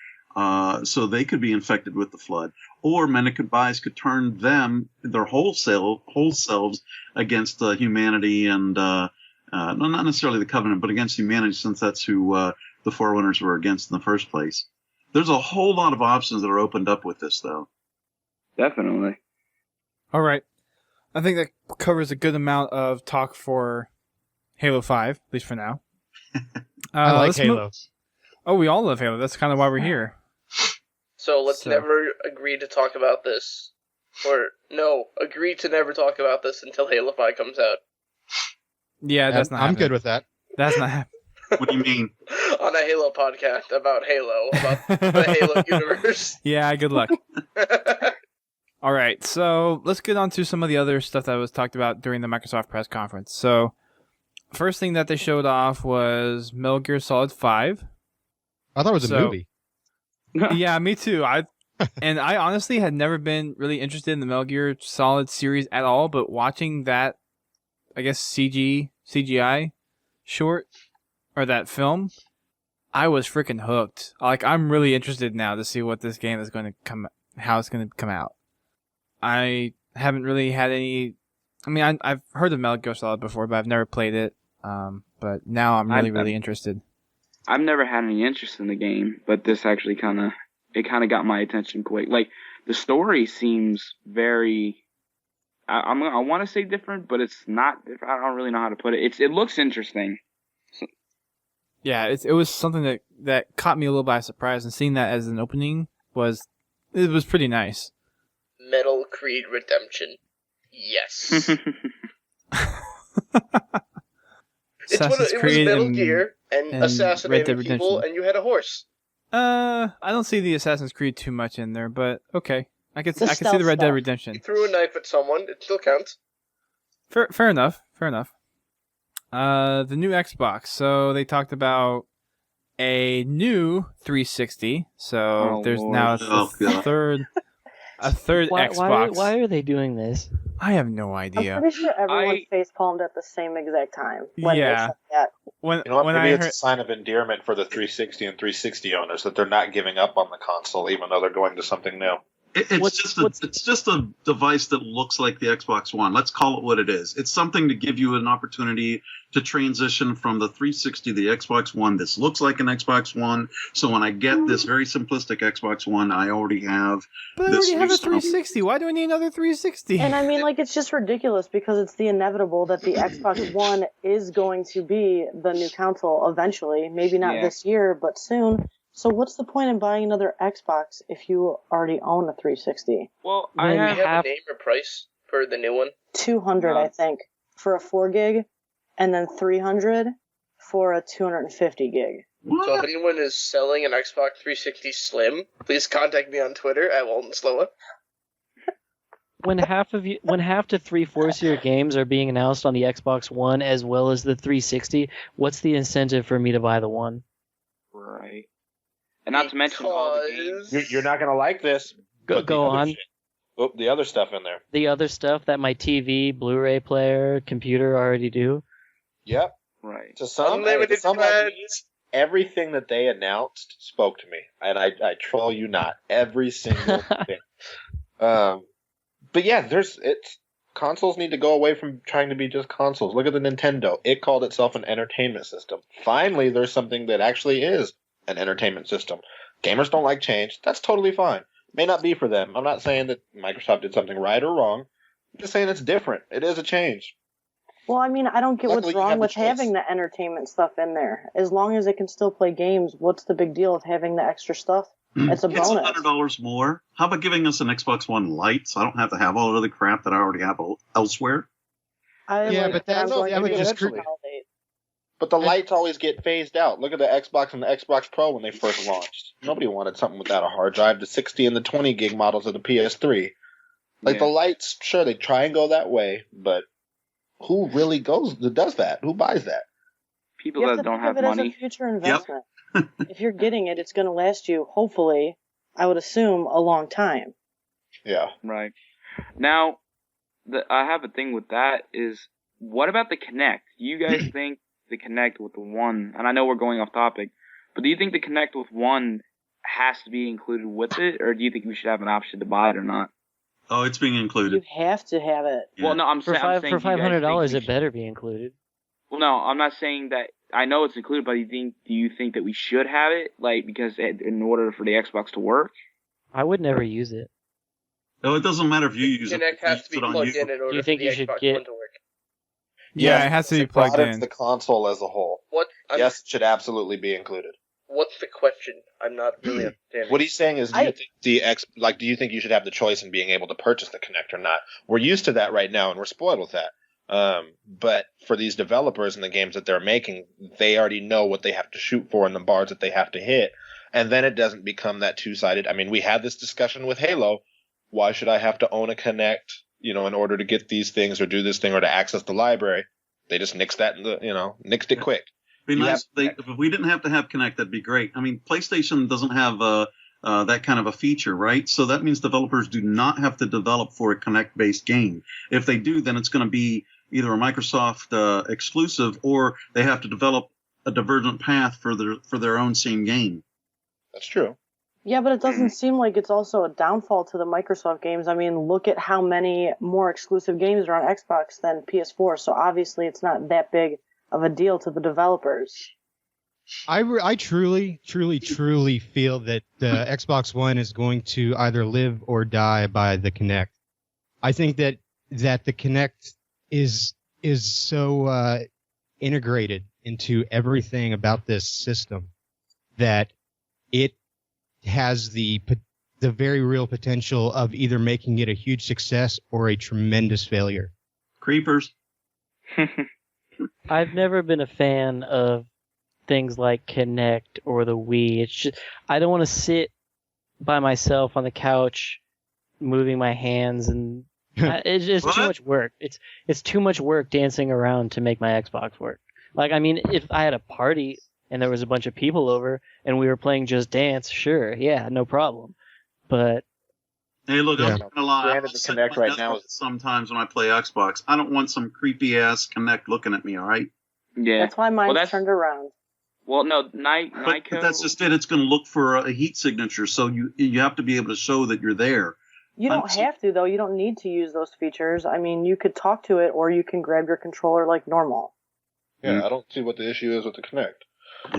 So they could be infected with the flood. Or Mendicant Bias could turn them, their whole selves, against humanity and, not necessarily the Covenant, but against humanity, since that's who the Forerunners were against in the first place. There's a whole lot of options that are opened up with this, though. Definitely. All right. I think that covers a good amount of talk for Halo 5, at least for now. I like Halo. Oh, we all love Halo. That's kind of why we're here. So let's never agree to talk about this. Or, no, agree to never talk about this until Halo 5 comes out. Yeah, that's not I'm happening. good with that. That's not happening. What do you mean? On a Halo podcast about Halo, about the Halo universe. Yeah, good luck. All right, so let's get on to some of the other stuff that was talked about during the Microsoft press conference. So, first thing that they showed off was Metal Gear Solid 5. I thought it was a movie. Yeah, me too. I honestly had never been really interested in the Metal Gear Solid series at all, but watching that, I guess, CGI short, or that film, I was freaking hooked. Like, I'm really interested now to see what this game is going to how it's going to come out. I haven't really had any. I mean, I've heard of Metal Gear Solid before, but I've never played it. But now I'm really interested. I've never had any interest in the game, but this actually kind of got my attention quick. Like, the story seems very. I want to say different, but it's not. I don't really know how to put it. It looks interesting. Yeah, it was something that caught me a little by surprise, and seeing that as an opening was pretty nice. Metal Creed Redemption. Yes. It was Metal Gear and assassinating people, and you had a horse. I don't see the Assassin's Creed too much in there, but okay. I can see the Red Dead Redemption. You threw a knife at someone, it still counts. Fair enough. The new Xbox. So they talked about a new 360. So there's now a third Xbox. Why are they doing this? I have no idea. I'm pretty sure everyone face palmed at the same exact time. When they said that. Maybe it's a sign of endearment for the 360 and 360 owners that they're not giving up on the console, even though they're going to something new. It's just a device that looks like the Xbox One. Let's call it what it is. It's something to give you an opportunity to transition from the 360 to the Xbox One. This looks like an Xbox One, so when I get this very simplistic Xbox One, I already have. But I already have a 360. Why do I need another 360? And I mean, it's just ridiculous because it's the inevitable that the Xbox One is going to be the new console eventually. Maybe not this year, but soon. So what's the point in buying another Xbox if you already own a 360? Well, I have a name or price for the new one. 200, I think, for a 4 gig, and then 300 for a 250 gig. What? So if anyone is selling an Xbox 360 Slim, please contact me on Twitter at Molten Slowa. When half to 3/4 of your games are being announced on the Xbox One as well as the 360, what's the incentive for me to buy the one? Right. And not to mention all the games. You're not going to like this. Go on. Oh, the other stuff in there. The other stuff that my TV, Blu-ray player, computer already do? Yep. Right. Unlimited plans. everything that they announced spoke to me, and I troll you not, every single thing. But yeah, consoles need to go away from trying to be just consoles. Look at the Nintendo. It called itself an entertainment system. Finally, there's something that actually is an entertainment system. Gamers don't like change. That's totally fine. May not be for them. I'm not saying that Microsoft did something right or wrong. I'm just saying it's different. It is a change. Well, I mean, I don't get Luckily, what's wrong with having the entertainment stuff in there. As long as it can still play games, what's the big deal of having the extra stuff? It's a bonus. It's $100 more. How about giving us an Xbox One Lite so I don't have to have all the other crap that I already have elsewhere? But the lights always get phased out. Look at the Xbox and the Xbox Pro when they first launched. Nobody wanted something without a hard drive. The 60 and the 20 gig models of the PS3. The lights, sure, they try and go that way, but who really does that? Who buys that? People that don't have money. You have to think of it as a future investment. If you're getting it, it's going to last you, hopefully, I would assume, a long time. Yeah. Right. Now, I have a thing with that is, what about the Kinect? You guys think the Kinect with the One, and I know we're going off topic, but do you think the Kinect with One has to be included with it, or do you think we should have an option to buy it or not? Oh, it's being included. You have to have it. Yeah. Well, no, I'm saying for $500, it better be included. Well, no, I'm not saying that. I know it's included, but do you think that we should have it, because in order for the Xbox to work? I would never use it. No, it doesn't matter if you use it. Kinect has to be plugged in order do you think for the you should Xbox get... One to work. Yeah, it has to be plugged in. The console as a whole. Yes, it should absolutely be included. What's the question? I'm not really understanding. What he's saying is, do you think you should have the choice in being able to purchase the Kinect or not? We're used to that right now, and we're spoiled with that. But for these developers and the games that they're making, they already know what they have to shoot for and the bars that they have to hit. And then it doesn't become that two-sided. I mean, we had this discussion with Halo. Why should I have to own a Kinect, in order to get these things or do this thing or to access the library? They just nixed that, nixed it quick. It'd be nice if we didn't have to have Kinect, that'd be great. I mean, PlayStation doesn't have that kind of a feature, right? So that means developers do not have to develop for a Kinect-based game. If they do, then it's going to be either a Microsoft exclusive, or they have to develop a divergent path for their own same game. That's true. Yeah, but it doesn't seem like it's also a downfall to the Microsoft games. I mean, look at how many more exclusive games are on Xbox than PS4, so obviously it's not that big of a deal to the developers. I truly feel that the Xbox One is going to either live or die by the Kinect. I think that the Kinect is so integrated into everything about this system that it has the very real potential of either making it a huge success or a tremendous failure. Creepers. I've never been a fan of things like Kinect or the Wii. It's just, I don't want to sit by myself on the couch moving my hands, and it's just too much work. It's too much work dancing around to make my Xbox work. I mean, if I had a party and there was a bunch of people over and we were playing Just Dance, sure, yeah, no problem. But hey, look, I'm not gonna lie. Granted, the Kinect right now sometimes when I play Xbox, I don't want some creepy ass Kinect looking at me. All right. Yeah. That's why mine's turned around. Well, no, but that's just it. It's going to look for a heat signature, so you have to be able to show that you're there. You don't have to, though. You don't need to use those features. I mean, you could talk to it, or you can grab your controller like normal. Yeah, I don't see what the issue is with the Kinect.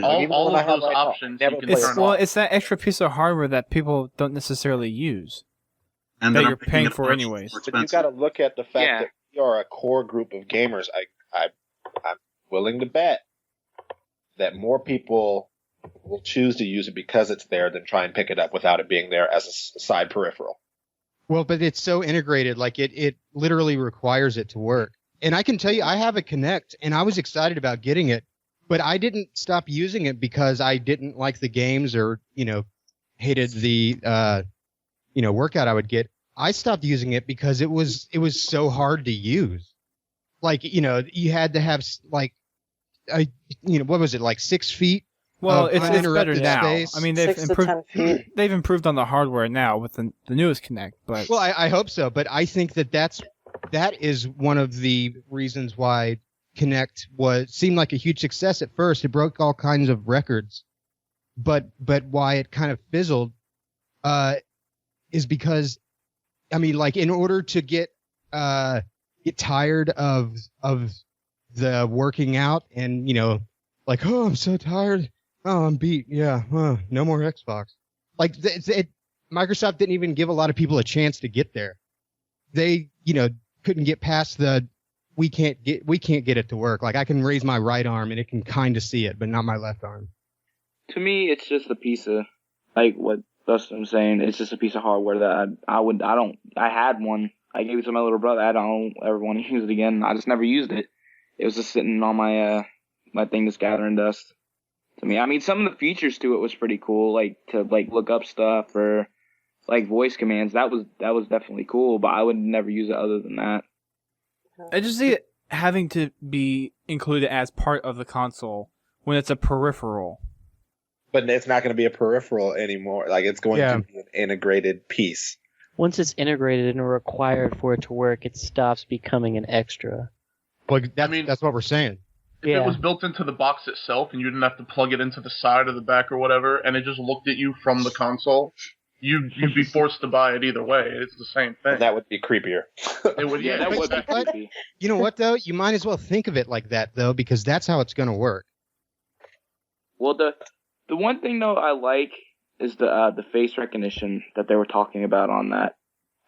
All of those options you can turn on. It's that extra piece of hardware that people don't necessarily use, and that you're paying for anyways. But you got to look at the fact that we are a core group of gamers. I'm willing to bet that more people will choose to use it because it's there than try and pick it up without it being there as a side peripheral. Well, but it's so integrated, it literally requires it to work. And I can tell you, I have a Kinect, and I was excited about getting it, but I didn't stop using it because I didn't like the games or, hated the, workout I would get. I stopped using it because it was so hard to use. You had to have, what was it, 6 feet? Well, it's better now. Space. I mean, they've improved on the hardware now with the newest Kinect. But well, I hope so. But I think that is one of the reasons why Kinect seemed like a huge success at first. It broke all kinds of records, but why it kind of fizzled is because, I mean, like in order to get tired of the working out and, you know, like, oh, I'm so tired. Oh, I'm beat. Yeah. No more Xbox. Like Microsoft didn't even give a lot of people a chance to get there. They, you know, couldn't get past we can't get it to work. Like I can raise my right arm and it can kind of see it, but not my left arm. To me, it's just a piece of, like, that's what I'm saying. It's just a piece of hardware that I had one. I gave it to my little brother. I don't ever want to use it again. I just never used it. It was just sitting on my thing that's gathering dust. To me, I mean, some of the features to it was pretty cool, like to look up stuff or like voice commands. That was definitely cool, but I would never use it other than that. I just see it having to be included as part of the console when it's a peripheral. But it's not going to be a peripheral anymore. Like, it's going to be an integrated piece. Once it's integrated and required for it to work, it stops becoming an extra. Well, that's what we're saying. If it was built into the box itself and you didn't have to plug it into the side or the back or whatever, and it just looked at you from the console, you'd be forced to buy it either way. It's the same thing. That would be creepier. It would, that would be creepy. You know what, though? You might as well think of it like that, though, because that's how it's going to work. Well, the one thing, though, I like is the face recognition that they were talking about on that.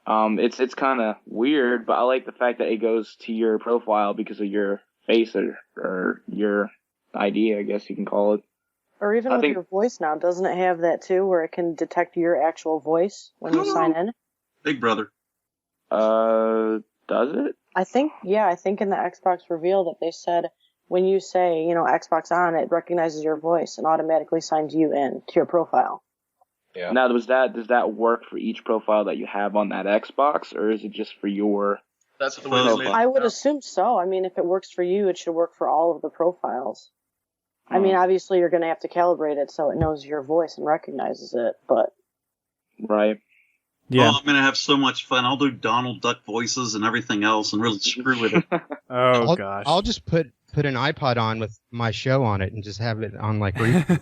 It's kind of weird, but I like the fact that it goes to your profile because of your face or your ID, I guess you can call it. Or even with your voice now, doesn't it have that too, where it can detect your actual voice when you sign in? Big Brother. Does it? I think in the Xbox reveal that they said when you say, you know, Xbox on, it recognizes your voice and automatically signs you in to your profile. Yeah. Now, does that work for each profile that you have on that Xbox, or is it just for your? That's the way they made it. I would assume so. I mean, if it works for you, it should work for all of the profiles. I mean, obviously, you're going to have to calibrate it so it knows your voice and recognizes it, but... Right. Yeah. Oh, I'm going to have so much fun. I'll do Donald Duck voices and everything else and really screw with it. Gosh. I'll just put an iPod on with my show on it and just have it on, like, repeat.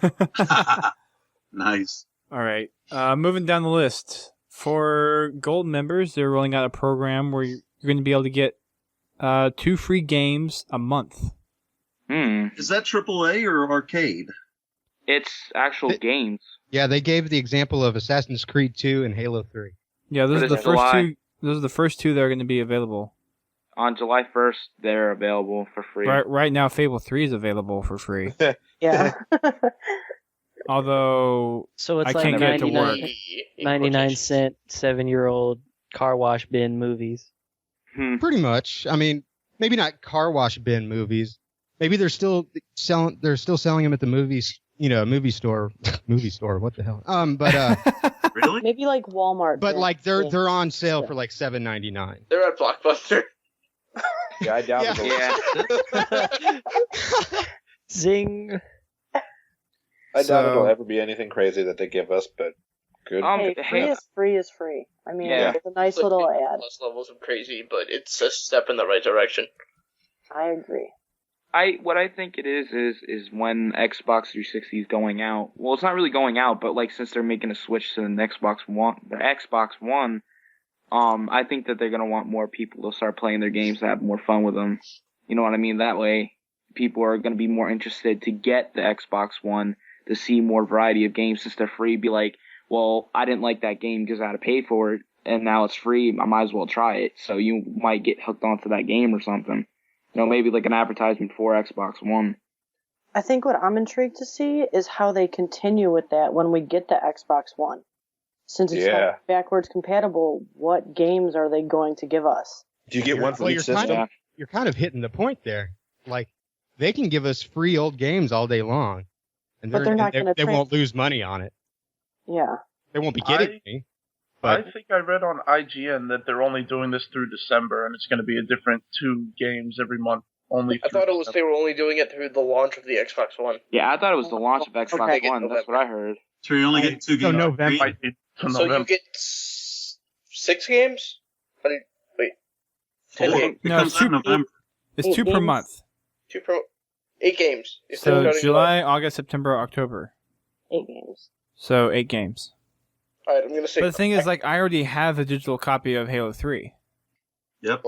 Nice. All right. Moving down the list. For Gold members, they're rolling out a program where you're going to be able to get 2 free games a month. Is that AAA or arcade? It's actual games. Yeah, they gave the example of Assassin's Creed 2 and Halo 3. Yeah, those are the first two. Those are the first 2 that are going to be available. On July 1st, they're available for free. Right now, Fable 3 is available for free. Yeah. Although, so it's I like can't get it to work. 99-cent 7-year-old car wash bin movies. Pretty much. I mean, maybe not car wash bin movies. Maybe they're still selling them at the movies, you know, movie store. Movie store, what the hell? But really? Maybe like Walmart. But like they're on sale for like $7.99. They're at Blockbuster. Yeah, I doubt it. Yeah. Zing. I doubt it'll ever be anything crazy that they give us, but good. Free is free. I mean, it's a nice little ad. Plus levels of crazy, but it's a step in the right direction. I agree. What I think it is when Xbox 360 is going out. Well, it's not really going out, but like since they're making a switch to the Xbox One, I think that they're gonna want more people to start playing their games to have more fun with them. You know what I mean? That way, people are gonna be more interested to get the Xbox One to see more variety of games since they're free. Be like, well, I didn't like that game because I had to pay for it, and now it's free. I might as well try it. So you might get hooked onto that game or something. You know, maybe like an advertisement for Xbox One. I think what I'm intrigued to see is how they continue with that when we get the Xbox One. Since it's not backwards compatible, what games are they going to give us? Do you get one for each system? You're kind of hitting the point there. Like, they can give us free old games all day long. And but they're not going to. They won't lose money on it. Yeah. They won't be getting me. But I think I read on IGN that they're only doing this through December, and it's going to be a different 2 games every month. I thought it was they were only doing it through the launch of the Xbox One. Yeah, I thought it was the launch of Xbox One. That's what I heard. So you only get 2 games. November. So you get 6 games? Wait. 10 games? No, it's 2 per month. 8 games. If So they're counting July, August, September, October. 8 games. So 8 games. All right, I'm gonna say. But the thing is, like, I already have a digital copy of Halo 3. Yep.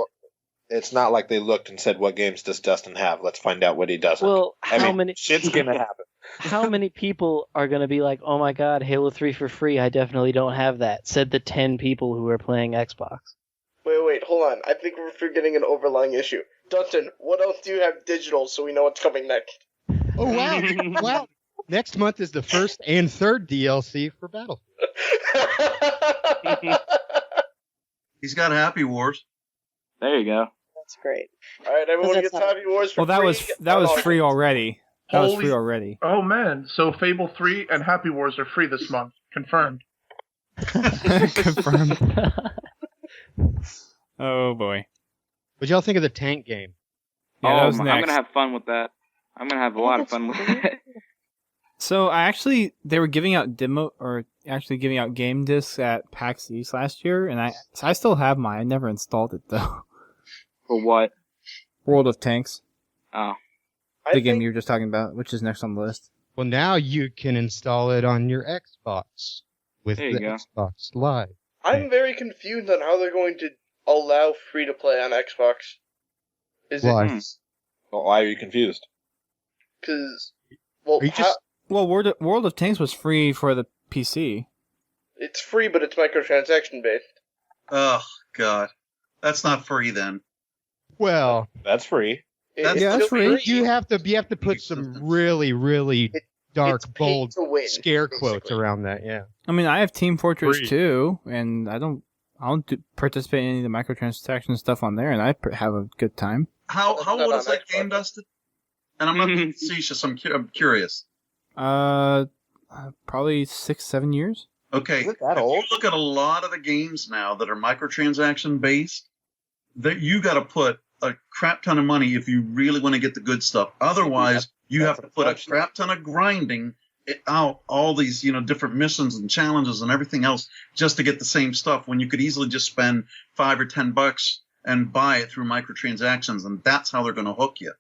It's not like they looked and said, "What games does Dustin have? Let's find out what he doesn't." Well, many shit's gonna happen? How many people are going to be like, "Oh my God, Halo 3 for free? I definitely don't have that." Said the 10 people who are playing Xbox. Wait, hold on. I think we're forgetting an overlying issue. Dustin, what else do you have digital so we know what's coming next? Oh wow! Wow. Next month is the first and third DLC for Battlefield. He's got Happy Wars. There you go. That's great. All right, everyone gets Happy Wars for Well, that free. was free already. That was Holy- free already. Oh man, so Fable 3 and Happy Wars are free this month. Confirmed. Confirmed. Oh boy. What'd y'all think of the tank game? Yeah, that was I'm next. gonna have fun with that. I'm gonna have a lot of fun with it. So they were giving out game discs at PAX East last year, and I still have mine. I never installed it though. For what? World of Tanks, Oh. the game you were just talking about, which is next on the list. Well, now you can install it on your Xbox with There you the go. Xbox Live. I'm very confused on how they're going to allow free to play on Xbox. Is Why? it Well, why are you confused? because well, Are you just- Well, World of Tanks was free for the PC. it's free, but it's microtransaction based. Oh God, that's not free then. Well, That's free. That's It's still you have to put some really, really dark, it's paid bold to win, scare basically. quotes around that. Yeah. I mean, I have Team Fortress Free. 2, and I don't participate in any of the microtransaction stuff on there, and I have a good time. How That's old not is on that Xbox. game, Dustin? And I'm not being facetious. I'm curious. Probably 6-7 years. Okay, Is it that if old? you look at a lot of the games now that are microtransaction based, that you got to put a crap ton of money if you really want to get the good stuff. Otherwise, you have to put a crap ton of grinding out all these different missions and challenges and everything else just to get the same stuff when you could easily just spend $5 or $10 and buy it through microtransactions, and that's how they're going to hook you.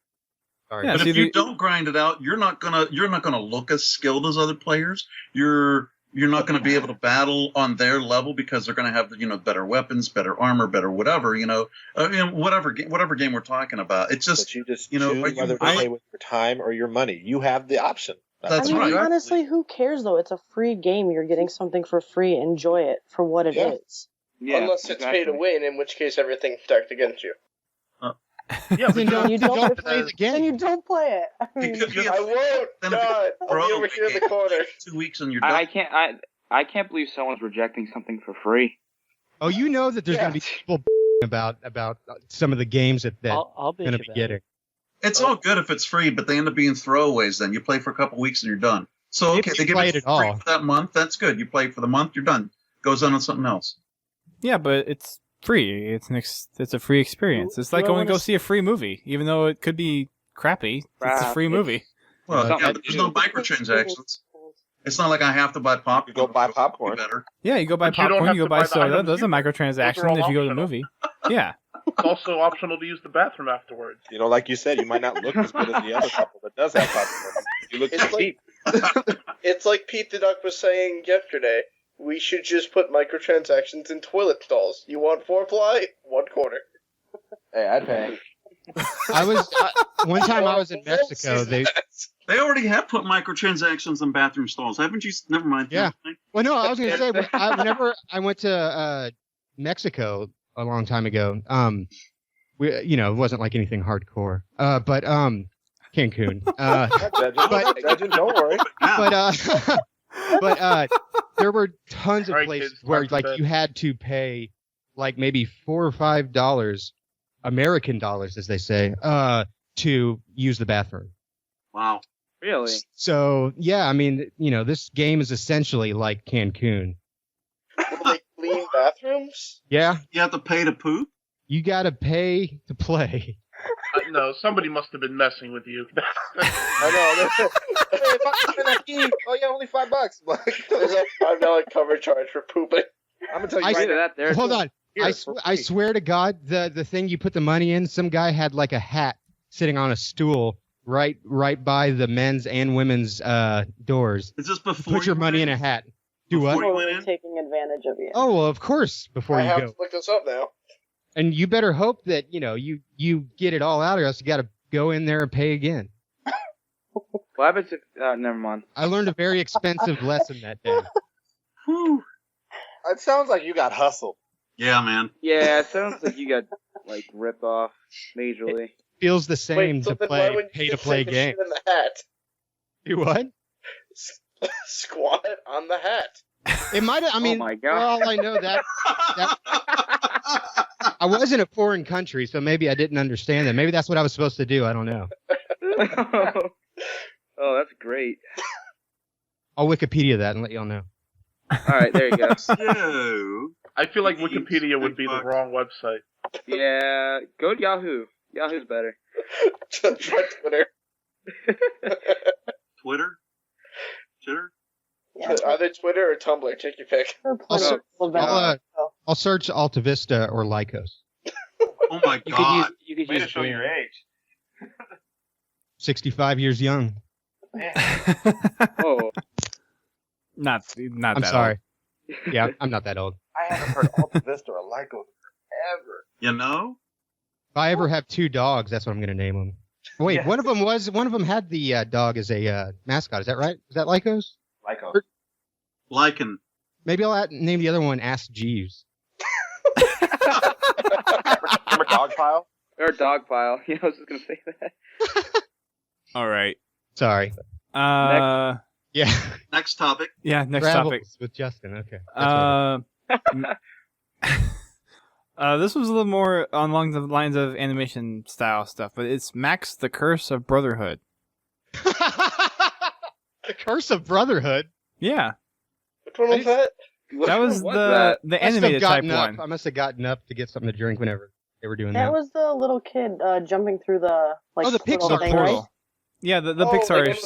Sorry. Yeah, But see, if you don't grind it out, you're not gonna look as skilled as other players. You're not gonna be able to battle on their level because they're gonna have better weapons, better armor, better whatever. Whatever game we're talking about. It's just But you just are choose you whether to really- pay with your time or your money. You have the option. That's I mean, right. honestly, who cares though? It's a free game. You're getting something for free. Enjoy it for what it is. Yeah, Unless it's pay to win, in which case everything's stacked against you. Yeah, Then but don't, you don't don't play the Then you game. don't play it. I mean, It could be I won't. Then if it God, I'll be broke, over here in the corner. 2 weeks and you're done. I can't believe someone's rejecting something for free. Oh, you know that there's going to be people about some of the games that I'll going to bitch be about getting. it. It's all good if it's free, but they end up being throwaways. Then you play for a couple weeks and you're done. So If okay, you they give played it it free all. for that month. That's good. You play for the month, you're done. Goes on something else. Yeah, but it's free. It's a free experience. It's like going to go see a free movie, even though it could be crappy. It's a free movie. Well, Something yeah, but there's no microtransactions. It's not like I have to buy popcorn. You go buy popcorn. Better. Yeah, you go buy But you don't popcorn, have you go to buy buy the soda. items Those are either. microtransactions Those are all if you go to the optional. movie. Yeah. It's also optional to use the bathroom afterwards. Like you said, you might not look as good as the other couple that does have popcorn. You look It's cheap. It's like Pete the Duck was saying yesterday. We should just put microtransactions in toilet stalls. You want 4-ply? $1. Hey, I'd pay. One time I was in Mexico. They already have put microtransactions in bathroom stalls, haven't you? Never mind. Yeah. Well, no, I was going to say whenever I went to Mexico a long time ago. It wasn't like anything hardcore. But Cancun. Don't worry. But there were tons of All right, places kids, where time for like bed. you had to pay like maybe $4 or $5 American dollars, as they say, to use the bathroom. Wow. Really? So yeah, I mean, this game is essentially like Cancun. Will they clean bathrooms? Yeah, You have to pay to poop? you gotta pay to play. No, somebody must have been messing with you. I know. Oh yeah, only $5. There's a $5 cover charge for pooping. I'm gonna tell you I right said now. that there. Hold on. Here, I for free. swear to God, the thing you put the money in, some guy had like a hat sitting on a stool right by the men's and women's doors. Is this before Put your money in a hat. Do what? Taking advantage of you. Oh, well, of course. Before I you have go, to look this up now. and you better hope that you get it all out, or else you got to go in there and pay again. What happens if? Never mind. I learned a very expensive lesson that day. Whew. It sounds like you got hustled. Yeah, man. Yeah, it sounds like you got like ripped off majorly. It feels the same Wait, so to then play why wouldn't pay you to just play take the game. shit in the hat? Do what? Squat on the hat. It might have. I mean, oh my for God. all I know, that I was in a foreign country, so maybe I didn't understand that. Maybe that's what I was supposed to do. I don't know. Oh, that's great. I'll Wikipedia that and let y'all know. All right, there you go. So, I feel like Wikipedia would be the wrong website. Yeah, go to Yahoo. Yahoo's better. Try Twitter. Twitter? Twitter? Yeah. Either Twitter or Tumblr. Take your pick. I'll search Alta Vista or Lycos. Oh my God. You could Way to use show your age. 65 years young. Oh, Not I'm that sorry. Yeah, I'm not that old. I haven't heard Alta Vista or Lycos ever. You know? If I ever have two dogs, that's what I'm going to name them. Wait, Yeah. one of them had the dog as a mascot. Is that right? Is that Lycos? Lycos. Lycan. Maybe I'll name the other one Ask Jeeves. Remember Dogpile? or Dogpile. Yeah, I was just gonna say that. All right. Sorry. Yeah. Next topic. Yeah. Next Travels topic. with Justin. Okay. This was a little more along the lines of animation style stuff, but it's Max: The Curse of Brotherhood. The Curse of Brotherhood. Yeah. Which one was that? That was the animated type one. I must have gotten up to get something to drink whenever they were doing That that. was the little kid jumping through the the little Pixar thing, portal. right? Yeah, the Oh, Pixar. like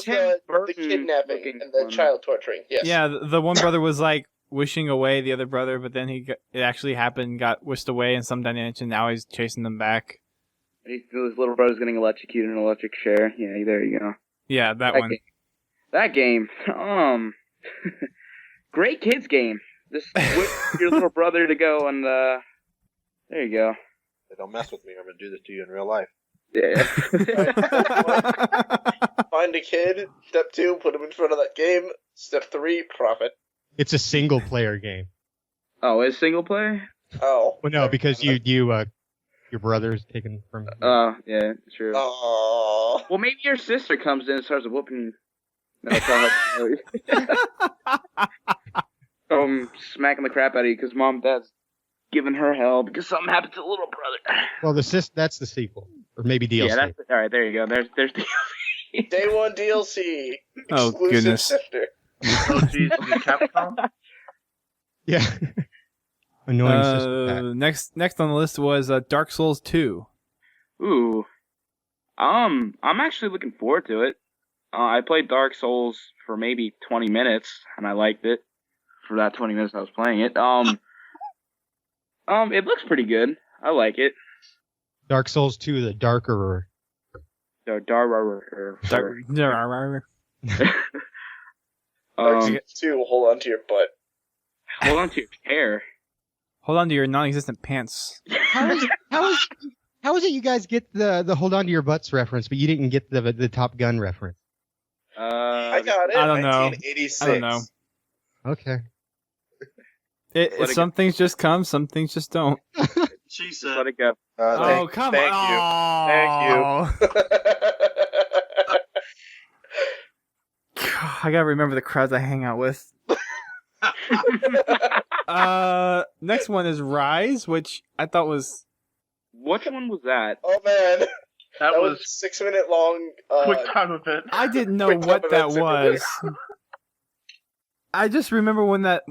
the kidnapping looking and the one. child torturing. Yes. Yeah, the one brother was like wishing away the other brother, but then it actually happened, got wished away in some dimension. Now he's chasing them back. His little brother's getting electrocuted in an electric chair. Yeah, there you go. Yeah, that one. That game. Great kids game. Just whip your little brother to go and there you go. Hey, don't mess with me. I'm gonna do this to you in real life. Yeah. Find a kid. Step 2, put him in front of that game. Step 3, profit. It's a single player game. Oh, is single player? Oh. Well, no, because your brother is taken from. Oh, yeah, true. Oh. Well, maybe your sister comes in and starts whooping you. No, it's not smacking the crap out of you because mom and dad's giving her hell because something happened to the little brother. Well, that's the sequel, or maybe DLC. Yeah, all right. There you go. There's the Day 1 DLC. Oh, Exclusive goodness. Sifter. Oh, geez, Capcom? Yeah. Annoying system. Next on the list was Dark Souls 2. Ooh. I'm actually looking forward to it. I played Dark Souls for maybe 20 minutes, and I liked it. For that 20 minutes I was playing it. It looks pretty good. I like it. Dark Souls 2, the darker. Dark Souls 2, hold on to your butt. Hold on to your hair. Hold on to your non-existent pants. How is it you guys get the hold on to your butts reference, but you didn't get the Top Gun reference? I got it. I don't know. 1986. I don't know. Okay. Some things just come, some things just don't. She said. Let it go. Come thank on. Thank you. I gotta remember the crowds I hang out with. Next one is Ryse, which I thought was... Which one was that? Oh man. That was a 6-minute long quick time event. I didn't know what that was. I just remember when that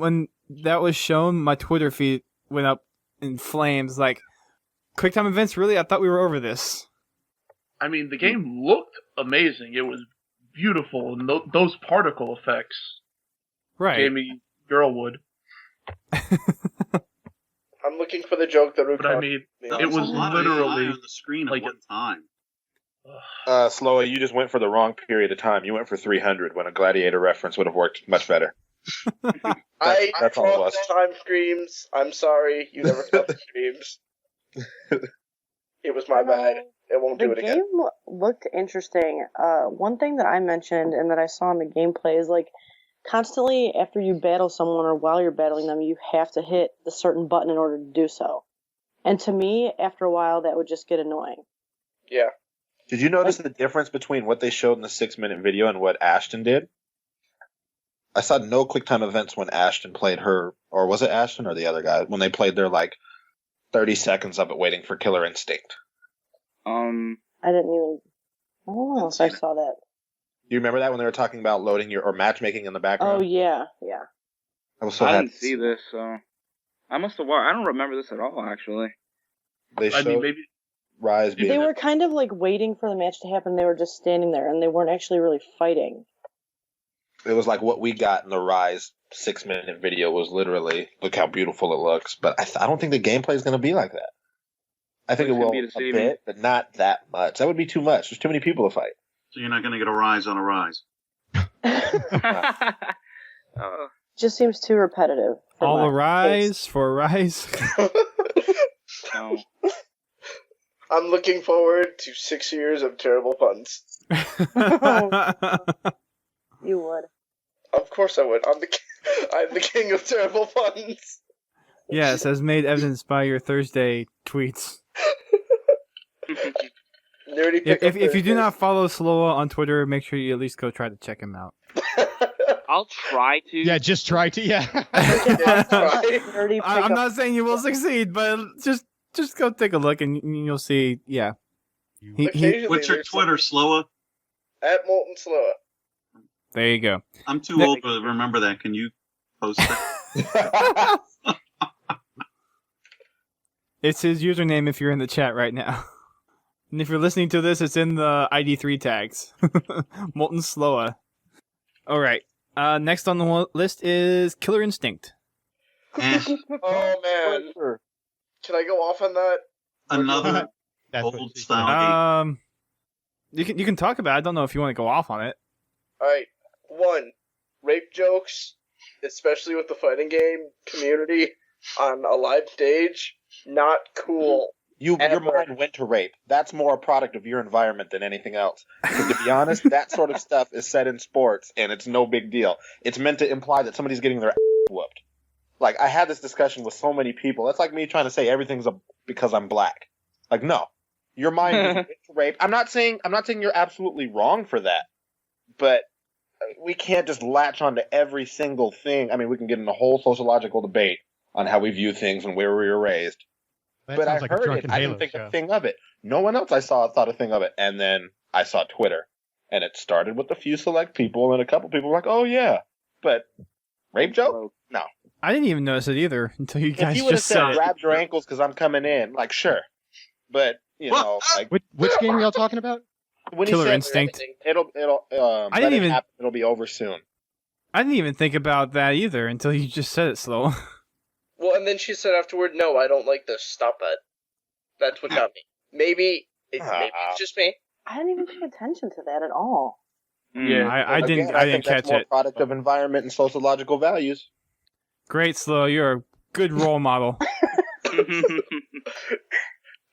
was shown, my Twitter feed went up in flames. Like, QuickTime events, really? I thought we were over this. I mean, the game looked amazing. It was beautiful, and those particle effects gave me girlwood. I'm looking for the joke that Rukari But I mean, made. it was a lot of AI literally on the screen at like one time. Slowa, you just went for the wrong period of time. You went for 300 when a Gladiator reference would have worked much better. That's all it was. Time streams. I'm sorry, you never cut the streams. It was my bad. I won't do it again. The game looked interesting. One thing that I mentioned and that I saw in the gameplay is like constantly after you battle someone or while you're battling them, you have to hit the certain button in order to do so. And to me, after a while, that would just get annoying. Yeah. Did you notice the difference between what they showed in the 6-minute video and what Ashton did? I saw no QuickTime events when Ashton played her, or was it Ashton or the other guy, when they played their, 30 seconds of it waiting for Killer Instinct. I don't know if I saw that. Do you remember that when they were talking about loading or matchmaking in the background? Oh, yeah. I was so I happy. didn't see this, so I must have watched. I don't remember this at all, actually. They showed maybe Ryse being... They were kind of waiting for the match to happen. They were just standing there, and they weren't actually really fighting. It was like what we got in the Ryse 6-minute video was literally, look how beautiful it looks. But I don't think the gameplay is going to be like that. I think it will a bit, but not that much. That would be too much. There's too many people to fight. So you're not going to get a Ryse on a Ryse. Just seems too repetitive. All a Ryse for a Ryse. No. I'm looking forward to 6 years of terrible puns. You would. Of course I would. I'm the king of terrible puns. Yes, as made evidenced by your Thursday tweets. If you do not follow Slowa on Twitter, make sure you at least go try to check him out. I'll try to. Yeah, just try to. Yeah. I'm not saying you will succeed, but just go take a look and you'll see. Yeah. What's your Twitter, Slowa? At Molten Slowa. There you go. I'm too old to remember that. Can you post that? It's his username if you're in the chat right now. And if you're listening to this, it's in the ID3 tags. Molten Slowa. All right. Next on the list is Killer Instinct. Oh, man. Can I go off on that? Another old style game. You can talk about it. I don't know if you want to go off on it. Alright. 1. Rape jokes, especially with the fighting game community on a live stage, not cool. Your mind went to rape. That's more a product of your environment than anything else. Because to be honest, that sort of stuff is said in sports, and it's no big deal. It's meant to imply that somebody's getting their ass whooped. Like, I had this discussion with so many people. That's like me trying to say everything's because I'm black. Like, no. Your mind went to rape. I'm not saying you're absolutely wrong for that. But we can't just latch onto every single thing. I mean, we can get in a whole sociological debate on how we view things and where we were raised. But I heard it. I didn't think a thing of it. No one else I saw thought a thing of it. And then I saw Twitter. And it started with a few select people, and a couple people were like, oh, yeah. But rape joke? No. I didn't even notice it either until you guys just just said it. Grab your ankles because I'm coming in. Like, sure. But, like... Which game are y'all talking about? When Killer Instinct. It'll it'll be over soon. I didn't even think about that either until you just said it, Slow. Well, and then she said afterward, no, I don't like this. Stop that. That's what got me. Maybe it's just me. I didn't even pay attention to that at all. Yeah, I didn't catch that's more it. Product of environment and sociological values. Great, Slow. You're a good role model.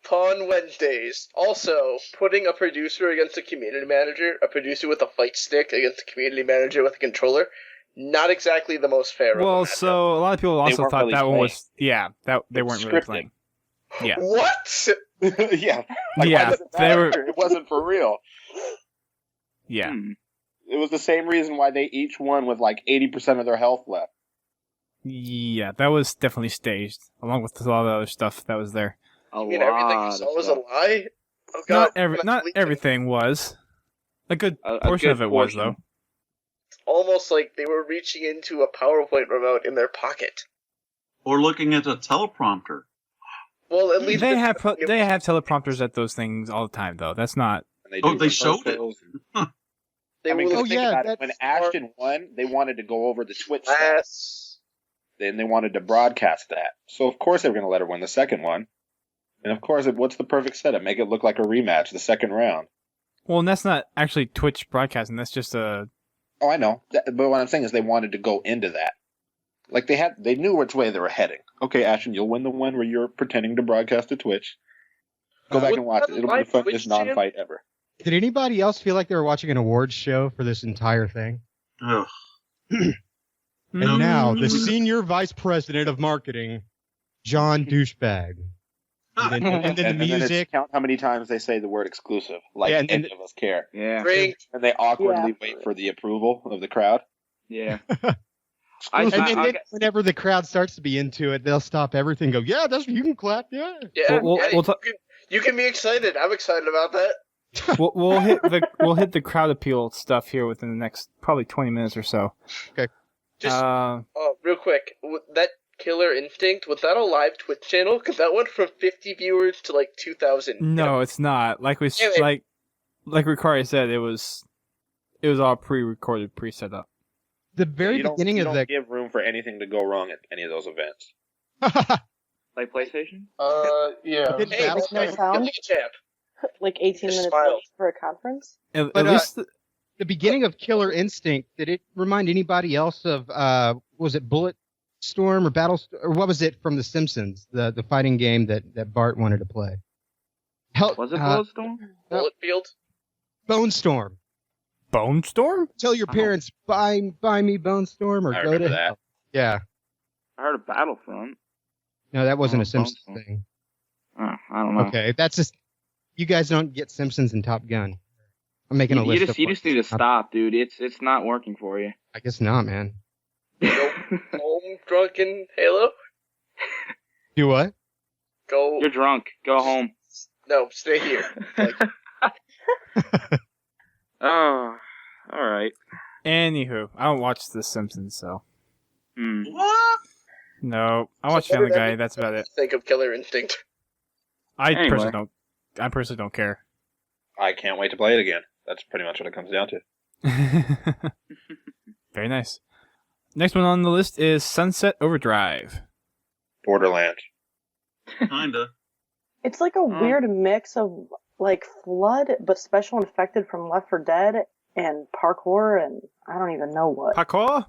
Pawn Wednesdays. Also, putting a producer against a community manager, a producer with a fight stick against a community manager with a controller, not exactly the most fair. Well, so a lot of people also thought that one was, that they weren't really playing. Yeah. What? Yeah. It wasn't for real. Yeah. It was the same reason why they each won with like 80% of their health left. Yeah, that was definitely staged, along with all the other stuff that was there. Everything you saw was a lie? Oh, God, not everything was. A good portion of it was, though. It's almost like they were reaching into a PowerPoint remote in their pocket. Or looking at a teleprompter. Well, at least they have teleprompters at those things all the time, though. That's not. They showed it. When Ashton won, they wanted to go over the Twitch stuff. Then they wanted to broadcast that. So of course they were going to let her win the second one. And of course, what's the perfect setup? Make it look like a rematch, the second round. Well, and that's not actually Twitch broadcasting. That's just a... Oh, I know. But what I'm saying is they wanted to go into that. Like, they knew which way they were heading. Okay, Ashton, you'll win the one where you're pretending to broadcast to Twitch. Go back and watch it. It'll be the funniest non-fight ever. Did anybody else feel like they were watching an awards show for this entire thing? Ugh. And now, the senior vice president of marketing, John Douchebag. And then the music. Count how many times they say the word exclusive. Like, any of us care. Yeah. And they awkwardly wait for the approval of the crowd. Yeah. And then whenever the crowd starts to be into it, they'll stop everything and go, yeah, you can clap, yeah. Yeah, you can be excited. I'm excited about that. we'll hit the crowd appeal stuff here within the next probably 20 minutes or so. Okay. Just real quick, that Killer Instinct, was that a live Twitch channel? Because that went from 50 viewers to like 2,000. No, it's not. Like Rukari said, it was all pre-recorded, pre-set up. The very beginning of the... You don't give room for anything to go wrong at any of those events. Like PlayStation? Yeah. Hey, no sound? Like 18 minutes late for a conference? At least the beginning of Killer Instinct, did it remind anybody else of, was it Bulletstorm or Battlestorm? Or what was it from The Simpsons, the fighting game that Bart wanted to play? Was it Bulletstorm? Bulletfield? Bone Storm. Bone Storm? Tell your parents, buy me Bone Storm or go to that. hell. Yeah. I heard of Battlefront. No, that wasn't a Simpsons thing. I don't know. Okay, that's just... You guys don't get Simpsons and Top Gun. I'm making a list. You just need to stop, dude. It's not working for you. I guess not, man. Go home, Drunken Halo? Do what? Go... You're drunk. Go home. No, stay here. Oh, alright. Anywho, I don't watch The Simpsons, so... What? No, I watch Family Guy, that's about it. Think of Killer Instinct. I personally don't care. I can't wait to play it again. That's pretty much what it comes down to. Very nice. Next one on the list is Sunset Overdrive. Borderlands. Kinda. It's like a weird mix of like Flood, but special infected from Left 4 Dead and parkour, and I don't even know what. Parkour.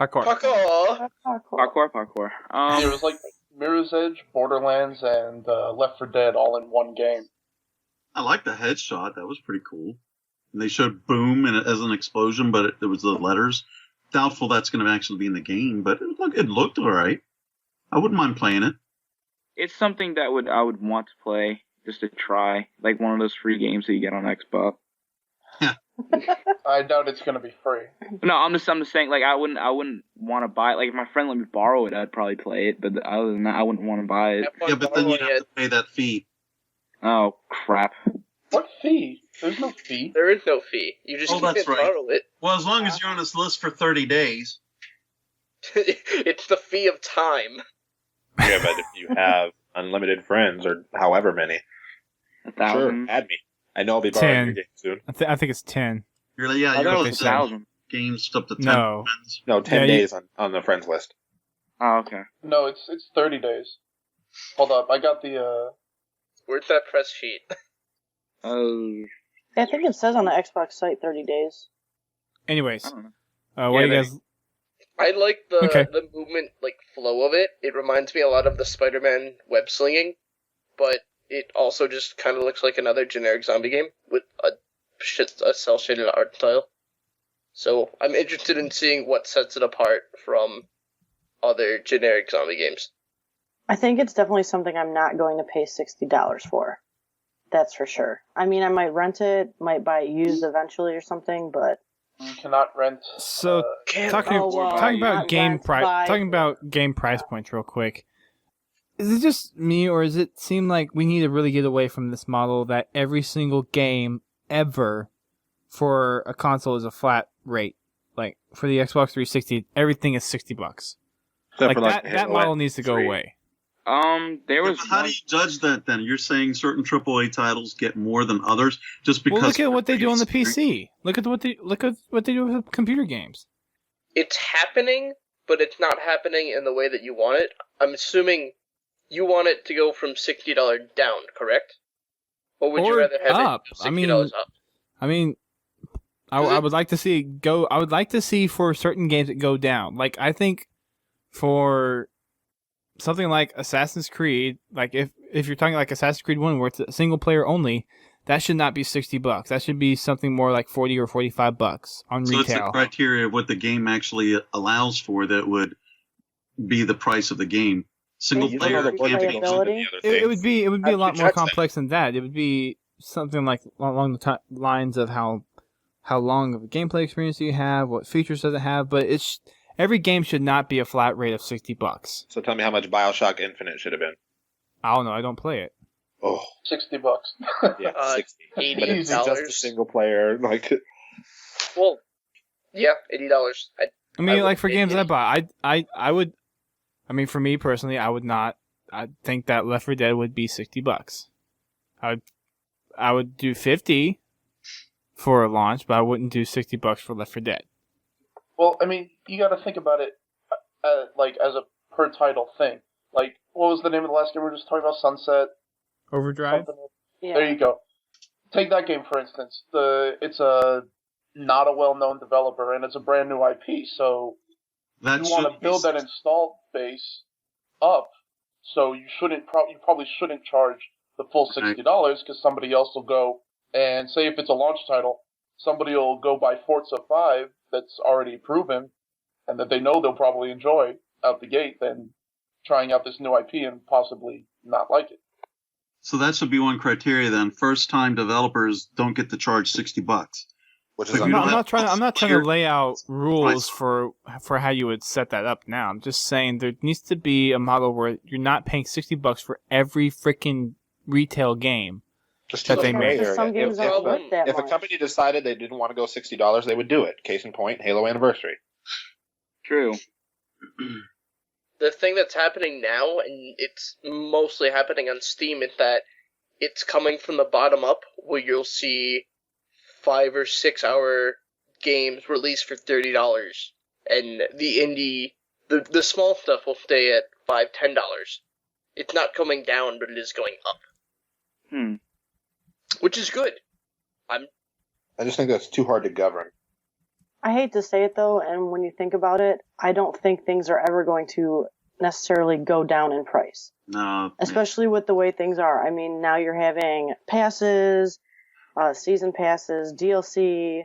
It was like Mirror's Edge, Borderlands, and Left 4 Dead all in one game. I like the headshot. That was pretty cool. And they showed boom as an explosion, but it was the letters. Doubtful that's going to actually be in the game, but it looked all right. I wouldn't mind playing it. It's something that I would want to play just to try, like one of those free games that you get on Xbox. I doubt it's going to be free. No, I'm just saying, like I wouldn't want to buy it. Like if my friend let me borrow it, I'd probably play it. But other than that, I wouldn't want to buy it. Yeah, but then you'd have to pay that fee. Oh crap! What fee? There's no fee. There is no fee. You just can't borrow it. Well, as long as you're on this list for 30 days. It's the fee of time. Yeah, but if you have unlimited friends or however many, 1,000. Sure, add me. I know I'll be borrowing your game soon. I think it's 10. Really? Yeah, I thought it was 1,000. Games up to 10 No. friends. No, 10 days on the friends list. Oh, okay. No, it's 30 days. Hold up, I got the Where's that press sheet? I think it says on the Xbox site 30 days. Anyways, I don't know. what do you guys... I like the movement, like, flow of it. It reminds me a lot of the Spider-Man web slinging, but it also just kind of looks like another generic zombie game with a cel-shaded art style. So I'm interested in seeing what sets it apart from other generic zombie games. I think it's definitely something I'm not going to pay $60 for. That's for sure. I mean, I might rent it, might buy it used eventually or something, but... You cannot rent... So, talking about game price points real quick. Is it just me, or does it seem like we need to really get away from this model that every single game ever for a console is a flat rate? Like, for the Xbox 360, everything is $60. Except that model needs to go away. There was. How do you judge that then? You're saying certain AAA titles get more than others just because. Well, look at what they do on the PC. Look at what they do with computer games. It's happening, but it's not happening in the way that you want it. I'm assuming you want it to go from $60 down, correct? Or would you rather have up. it $60 up? I would like to see it go. I would like to see for certain games it go down. Like I think for something like Assassin's Creed, like if you're talking like Assassin's Creed 1 where it's a single player only, that should not be $60. That should be something more like $40 or $45 on retail. So it's the criteria of what the game actually allows for that would be the price of the game. Single player. It would be a lot more complex than that. It would be something like along the lines of how long of a gameplay experience do you have, what features does it have, but every game should not be a flat rate of $60. So tell me how much BioShock Infinite should have been. I don't know. I don't play it. Oh, $60. Yeah, 60. $80. But it's just a single player, like. Well, yeah, $80. I mean, like for games that I bought, I would. I mean, for me personally, I would not. I think that Left 4 Dead would be $60. I would do $50 for a launch, but I wouldn't do $60 for Left 4 Dead. Well, I mean, you got to think about it, like as a per title thing. Like, what was the name of the last game we were just talking about? Sunset Overdrive. Yeah. There you go. Take that game for instance. It's a not a well-known developer, and it's a brand new IP. So you want to build that install base up. So you probably shouldn't charge the full $60 because somebody else will go and say if it's a launch title, somebody will go buy Forza 5 that's already proven and that they know they'll probably enjoy out the gate than trying out this new IP and possibly not like it. So that should be one criteria then. First-time developers don't get to charge $60. Which is I'm not trying to lay out rules for how you would set that up now. I'm just saying there needs to be a model where you're not paying $60 for every freaking retail game. Just that they make. If a company decided they didn't want to go $60, they would do it. Case in point, Halo Anniversary. True. The thing that's happening now, and it's mostly happening on Steam, is that it's coming from the bottom up, where you'll see 5 or 6 hour games released for $30, and the indie, the small stuff will stay at $5, $10. It's not coming down, but it is going up. Which is good. I just think that's too hard to govern. I hate to say it though, and when you think about it, I don't think things are ever going to necessarily go down in price. No. Especially with the way things are. I mean, now you're having passes, season passes, DLC,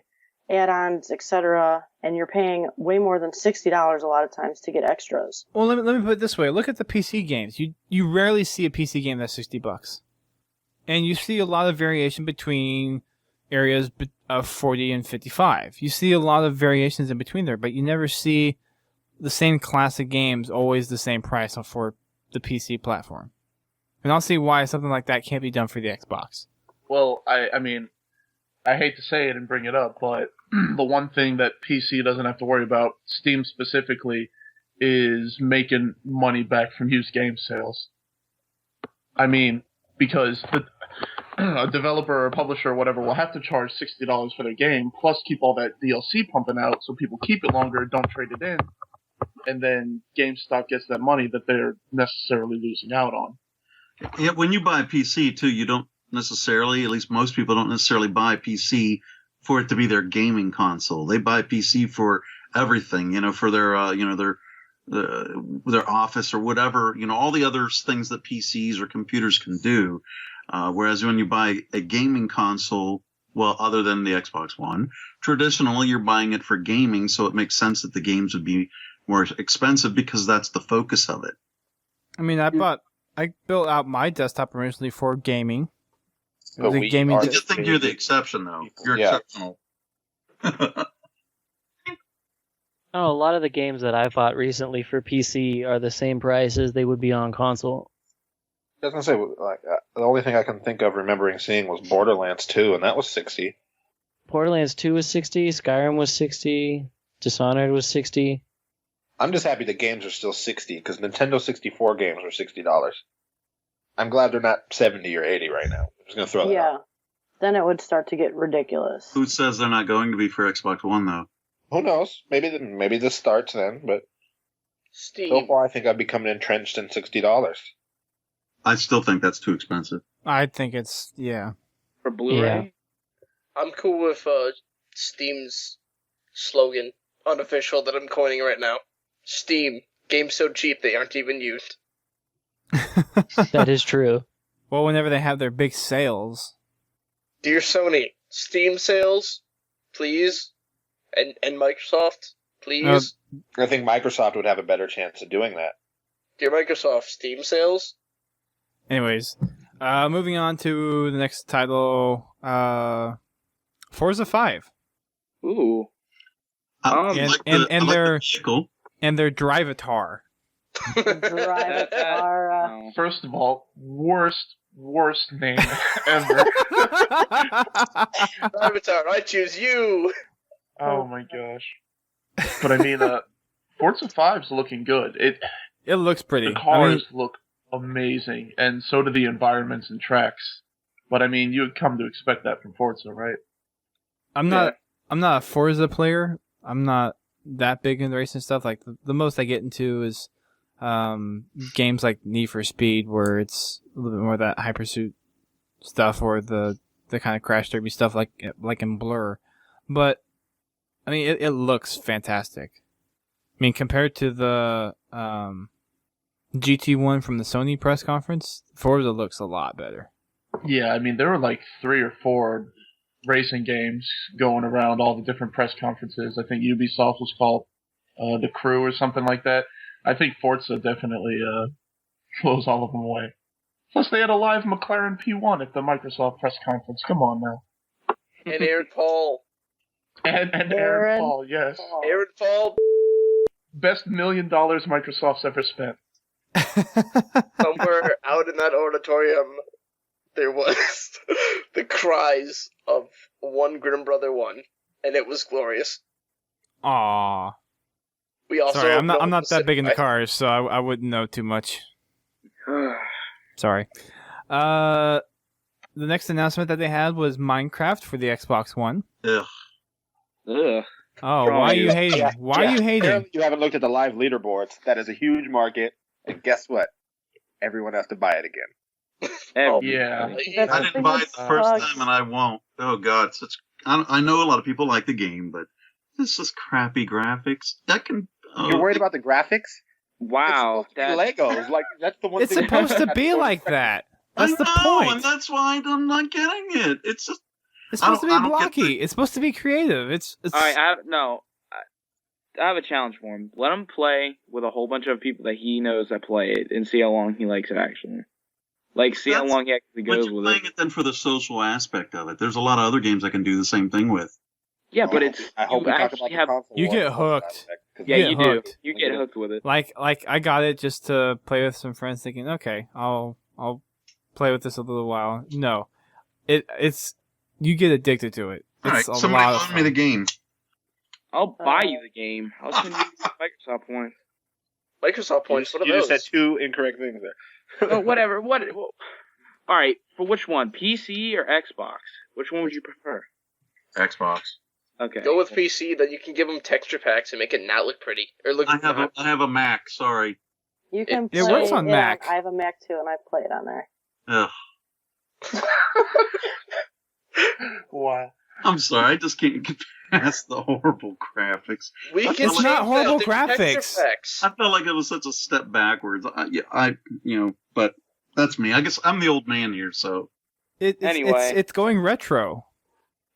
add-ons, etc., and you're paying way more than $60 a lot of times to get extras. Well, let me put it this way. Look at the PC games. You rarely see a PC game that's $60. And you see a lot of variation between areas of 40 and 55. You see a lot of variations in between there, but you never see the same classic games always the same price for the PC platform. And I'll see why something like that can't be done for the Xbox. Well, I mean, I hate to say it and bring it up, but the one thing that PC doesn't have to worry about, Steam specifically, is making money back from used game sales. I mean, because a developer or a publisher or whatever will have to charge $60 for their game, plus keep all that DLC pumping out so people keep it longer, don't trade it in, and then GameStop gets that money that they're necessarily losing out on. Yeah, when you buy a PC, too, you don't necessarily, at least most people don't necessarily buy a PC for it to be their gaming console. They buy a PC for everything, for their, their office or whatever, all the other things that PCs or computers can do. Whereas when you buy a gaming console, well, other than the Xbox One, traditionally you're buying it for gaming, so it makes sense that the games would be more expensive because that's the focus of it. I mean, I built out my desktop originally for gaming. I just think you're the exception, though. You're exceptional. A lot of the games that I bought recently for PC are the same price as they would be on console. I was gonna say, the only thing I can think of remembering seeing was Borderlands 2, and that was $60. Borderlands 2 was $60, Skyrim was $60, Dishonored was $60. I'm just happy the games are still $60, because Nintendo 64 games were $60. I'm glad they're not $70 or $80 right now. I'm just gonna throw that out. Then it would start to get ridiculous. Who says they're not going to be for Xbox One, though? Who knows? Maybe this starts then, but Steve. So far I think I've become entrenched in $60. I still think that's too expensive. I think it's, yeah. For Blu-ray? Yeah. I'm cool with Steam's slogan, unofficial, that I'm coining right now. Steam, games so cheap they aren't even used. That is true. Well, whenever they have their big sales. Dear Sony, Steam sales, please, and Microsoft, please. I think Microsoft would have a better chance of doing that. Dear Microsoft, Steam sales. Anyways, moving on to the next title, Forza 5. Ooh. And their Drivatar. Drivatar. First of all, worst name ever. Drivatar, I choose you. Oh my gosh. But I mean, Forza 5's looking good. It looks pretty. The cars look amazing, and so do the environments and tracks. But I mean, you would come to expect that from Forza, right? I'm not a Forza player. I'm not that big into racing stuff. Like the most I get into is games like Need for Speed, where it's a little bit more of that high pursuit stuff, or the kind of crash derby stuff like in Blur. But I mean, it looks fantastic. I mean, compared to the GT1 from the Sony press conference, Forza looks a lot better. Yeah, I mean, there were like 3 or 4 racing games going around all the different press conferences. I think Ubisoft was called The Crew or something like that. I think Forza definitely blows all of them away. Plus, they had a live McLaren P1 at the Microsoft press conference. Come on now. And Aaron Paul. And Aaron Paul, yes. Aaron Paul. Best $1 million Microsoft's ever spent. Somewhere out in that auditorium, there was the cries of one Grimm Brother 1, and it was glorious. Aww. We also Sorry, I'm not that big into cars, so I wouldn't know too much. Sorry. The next announcement that they had was Minecraft for the Xbox One. Ugh. Ugh. Oh, why are you hating? Why are you hating? Apparently you haven't looked at the live leaderboards. That is a huge market, and guess what? Everyone has to buy it again. Yeah. I didn't buy it the first time, and I won't. Oh God, I know a lot of people like the game, but this is crappy graphics. You're worried about the graphics? Wow, that's Legos. Like that's the one. It's supposed to be like that. That's the point. And that's why I'm not getting it. It's just. It's supposed to be blocky. It's supposed to be creative. It's... All right, I have a challenge for him. Let him play with a whole bunch of people that he knows that play it, and see how long he likes it actually. Like, see how long he actually goes with it. But you're playing it then for the social aspect of it. There's a lot of other games I can do the same thing with. Yeah, but it's... I hope we talk about the console. You get hooked. Yeah, you do. You get hooked with it. Like I got it just to play with some friends, thinking, okay, I'll play with this a little while. No, it's you get addicted to it. All right, somebody loan me the game. I'll buy you the game. I'll send you Microsoft points. Microsoft points. What are you those? You just said 2 incorrect things there. Oh, whatever. All right, for which one? PC or Xbox? Which one would you prefer? Xbox. Okay. Go with PC, then you can give them texture packs and make it not look pretty. Or look. I have a Mac. Sorry. You can. It works on Mac. I have a Mac too, and I play it on there. Ugh. Wow. I'm sorry, I just can't get past the horrible graphics. It's not horrible graphics. I felt like it was such a step backwards. But that's me. I guess I'm the old man here, so. Anyway, it's going retro.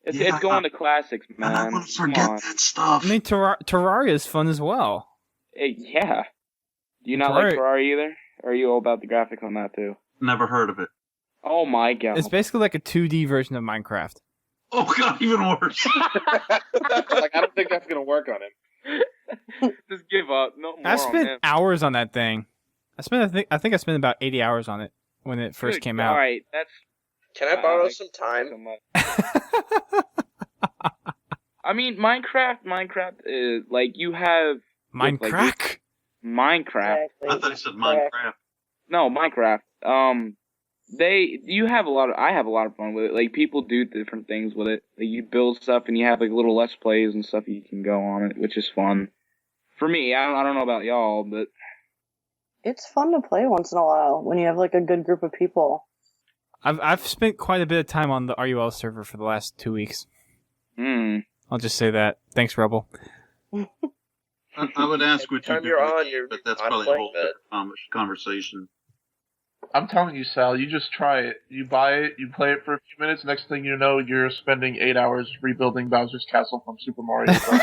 It's going to classics, man. I want to forget that stuff. I mean, Terraria is fun as well. Yeah. Do you not like Terraria either? Or are you all about the graphics on that too? Never heard of it. Oh my god. It's basically like a 2D version of Minecraft. Oh god, even worse. Like, I don't think that's going to work on him. Just give up. No more. I spent hours on that thing. I think I spent about 80 hours on it when it first came out. Alright, that's... Can I borrow some time? I mean, Minecraft is, like, you have... Minecraft? Minecraft. Exactly. I thought you said Minecraft. No, Minecraft. I have a lot of fun with it. Like, people do different things with it. Like, you build stuff and you have, like, little Let's Plays and stuff you can go on it, which is fun. For me, I don't know about y'all, but... It's fun to play once in a while when you have, like, a good group of people. I've spent quite a bit of time on the RUL server for the last 2 weeks. I'll just say that. Thanks, Rebel. I would ask what Every time you're you're doing, on, but that's I'm probably a playing whole different conversation. I'm telling you, Sal, you just try it. You buy it, you play it for a few minutes, next thing you know, you're spending 8 hours rebuilding Bowser's Castle from Super Mario Bros.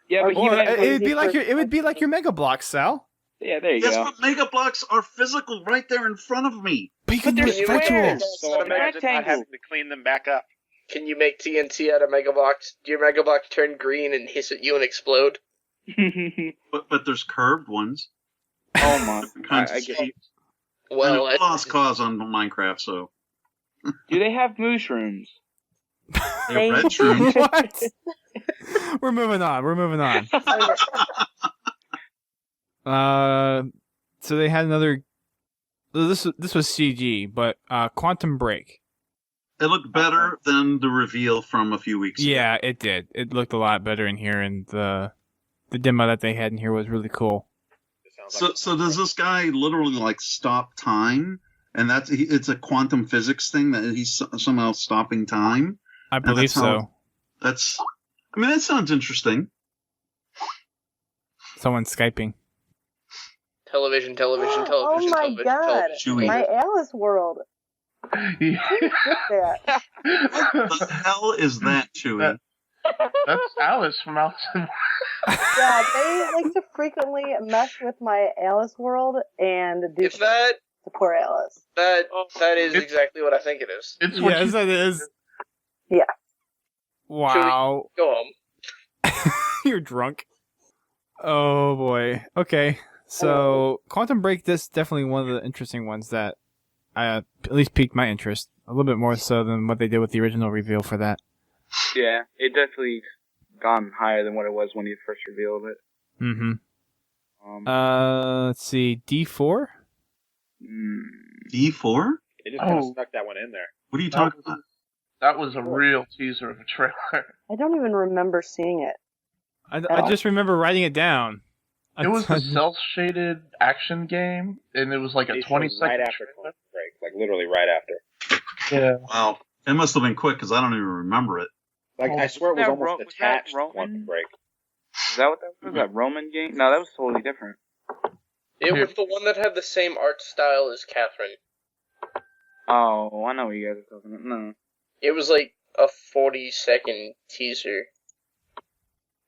Yeah, but it would be like your Mega Bloks, Sal. Yeah, there you Yes, go. but Mega Bloks are physical right there in front of me. But you can do it virtual. So imagine not having to clean them back up. Can you make TNT out of Mega Bloks? Do your Mega Bloks turn green and hiss at you and explode? But there's curved ones. Oh my! I get it. Well, and lost cause on Minecraft, so. Do they have mushrooms? They're red shrooms. What? We're moving on. So they had another. This was CG, but Quantum Break. It looked better than the reveal from a few weeks ago. Yeah, it did. It looked a lot better in here, and the demo that they had in here was really cool. So does this guy literally like stop time? And it's a quantum physics thing that he's somehow stopping time? I believe so. That sounds interesting. Oh Television. my god! Chewy. My Alice World. Yeah. What the hell is that, Chewy? That's Alice from Alice in Yeah, they like to frequently mess with my Alice World and do that to poor Alice. That is exactly what I think it is. It's yes, it is. Yeah. Wow. Go home. You're drunk. Oh boy. Okay. So Quantum Break, this is definitely one of the interesting ones that at least piqued my interest a little bit more so than what they did with the original reveal for that. Yeah, it definitely gone higher than what it was when you first revealed it. Mm-hmm. Let's see, D4? D4? They just kind of stuck that one in there. What are you talking about? That was a real teaser of a trailer. I don't even remember seeing it. I just remember writing it down. It was a cel-shaded action game, and it was like a 20-second right after Quantum Break, like literally right after. Yeah. Wow. It must have been quick because I don't even remember it. Like I swear it was almost attached to Quantum Break. Is that what that was? That Roman game? No, that was totally different. It was the one that had the same art style as Catherine. Oh, I know what you guys are talking about. No. It was like a 40-second teaser.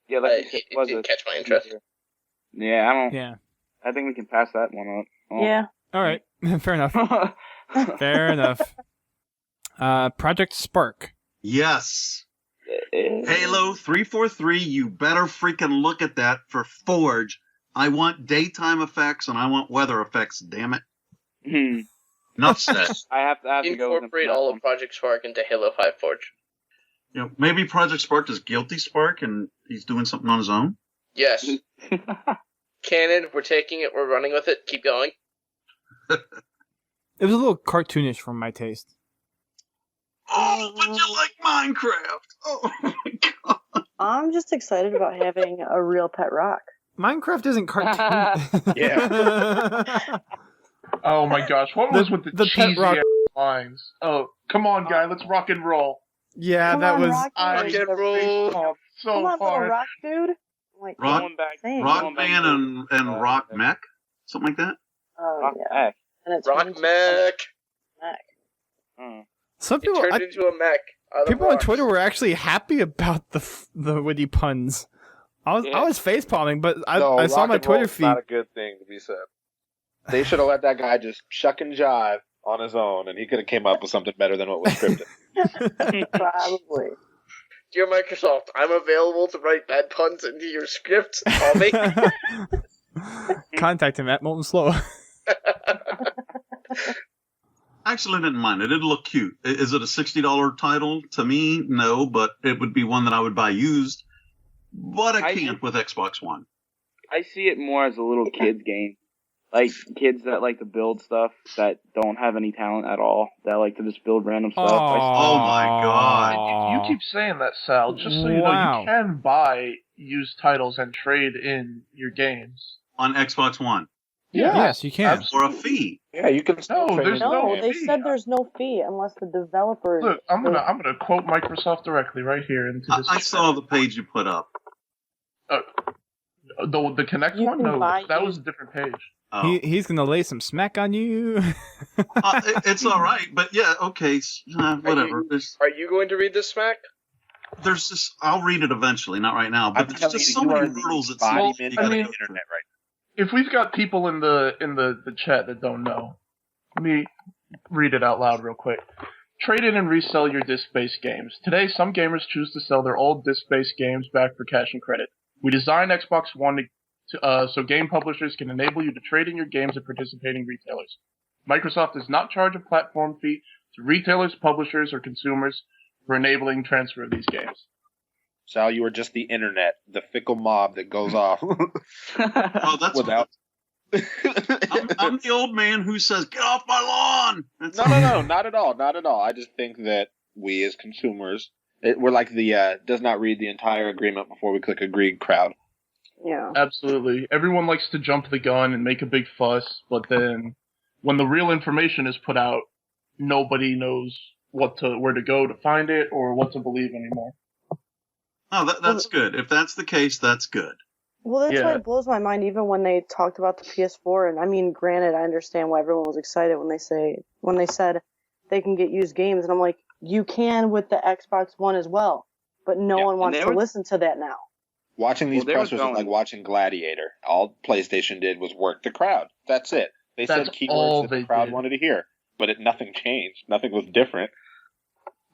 Yeah, like it didn't catch my interest. Yeah, I don't. Yeah. I think we can pass that one up. Oh. Yeah. All right. Fair enough. Fair enough. Project Spark. Yes. Halo 343, you better freaking look at that for Forge. I want daytime effects and I want weather effects, damn it. Enough said. I have to incorporate all of Project Spark into Halo 5 Forge. You know, maybe Project Spark is Guilty Spark and he's doing something on his own? Yes. Canon, we're taking it, we're running with it, keep going. It was a little cartoonish for my taste. Oh, but you like Minecraft! Oh my god. I'm just excited about having a real pet rock. Minecraft isn't cartoon. Yeah. Oh my gosh, what was with the pet cheesy rock lines? Oh, come on, guy, let's rock and roll. Yeah, Come that on, was. Rocky, I like, get roll. So Come on, hard. little rock dude. Like, Rock, insane. Rock Band and Rock Mech? Something like that? Oh, Rock yeah. Mech. And it's Rock Mech. Some It people, turned into a mech. people on Twitter were actually happy about the witty puns. I was face palming, but I saw my Twitter feed. Not a good thing to be said. They should have let that guy just shuck and jive on his own, and he could have came up with something better than what was scripted. Probably. Dear Microsoft, I'm available to write bad puns into your script. Call me. Contact him at Molten Slowa. Actually, I didn't mind. It did look cute. Is it a $60 title? To me, no, but it would be one that I would buy used. But I can't with Xbox One. I see it more as a little kids game. Like, kids that like to build stuff that don't have any talent at all. That like to just build random stuff. Oh my god. You keep saying that, Sal. Just so you know, you can buy used titles and trade in your games. On Xbox One. Yeah. Yes, you can. For a fee. Yeah, you can still trade. No, they said there's no fee unless the developer. Look, I'm gonna quote Microsoft directly right here into this. I saw the page you put up. The Connect one? No, that was a different page. Oh. He's gonna lay some smack on you. It's all right, but yeah, okay, whatever. Are you going to read this smack? There's this. I'll read it eventually, not right now. But there's just so many hurdles. It's internet right. If we've got people in the chat that don't know, let me read it out loud real quick. Trade in and resell your disc-based games. Today, some gamers choose to sell their old disc-based games back for cash and credit. We designed Xbox One so game publishers can enable you to trade in your games at participating retailers. Microsoft does not charge a platform fee to retailers, publishers, or consumers for enabling transfer of these games. Sal, you are just the internet, the fickle mob that goes off. That's without. I'm the old man who says, "Get off my lawn." No, not at all, not at all. I just think that we as consumers, we're like the does not read the entire agreement before we click agree crowd. Yeah, absolutely. Everyone likes to jump the gun and make a big fuss, but then when the real information is put out, nobody knows where to go to find it or what to believe anymore. Oh, that's good. If that's the case, that's good. Well, that's why it blows my mind. Even when they talked about the PS4, and I mean, granted, I understand why everyone was excited when they said they can get used games, and I'm like, you can with the Xbox One as well, but no one wants to listen to that now. Watching these pressers is like watching Gladiator. All PlayStation did was work the crowd. That's it. They said keywords that the crowd wanted to hear, but nothing changed. Nothing was different.